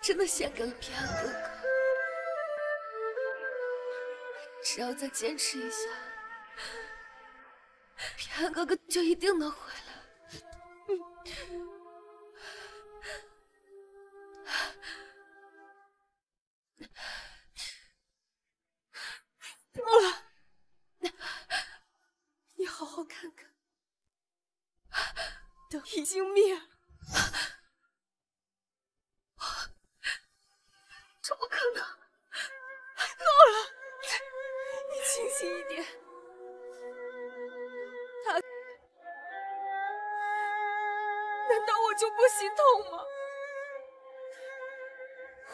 真的献给了平安哥哥，只要再坚持一下，平安哥哥就一定能回来。够了！你好好看看，灯已经灭了。怎么可能？够了！你清醒一点。他，难道我就不心痛吗？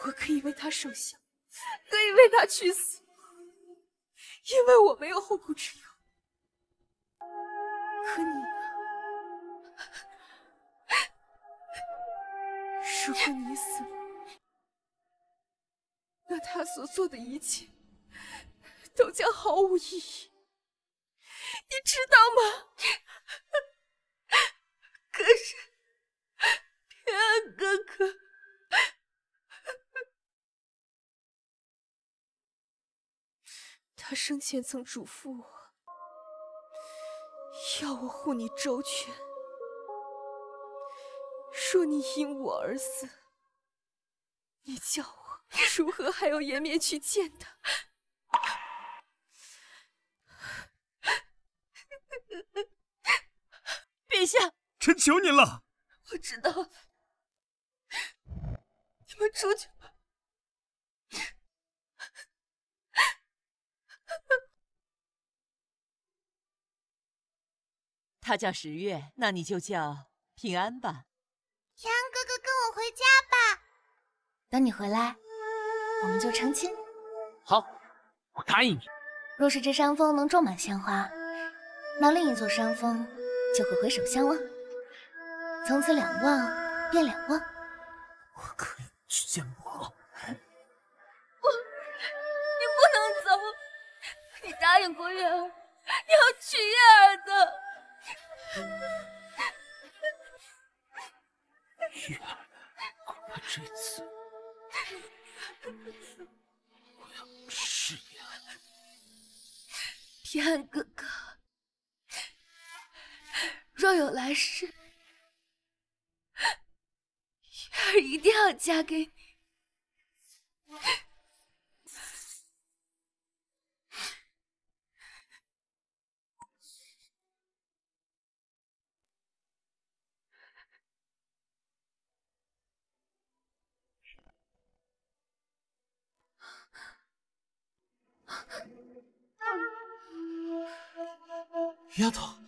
我可以为他受降，可以为他去死，因为我没有后顾之忧。可你呢？如果你死了，那他所做的一切都将毫无意义，你知道吗？可是平安哥哥，他生前曾嘱咐我，要我护你周全。若你因我而死，你叫我如何还有颜面去见他？陛下，臣求您了。我知道，你们出去吧。他叫10月，那你就叫平安吧。平安哥哥，跟我回家吧。等你回来，我们就成亲。好，我答应你。若是这山峰能种满鲜花，那另一座山峰就会回首相望，从此两望变两望。我可以去见母后。你不能走，你答应过月儿，你要娶月儿的。月儿，恐怕这次我要试验了。平安哥哥，若有来世，儿一定要嫁给你。丫头。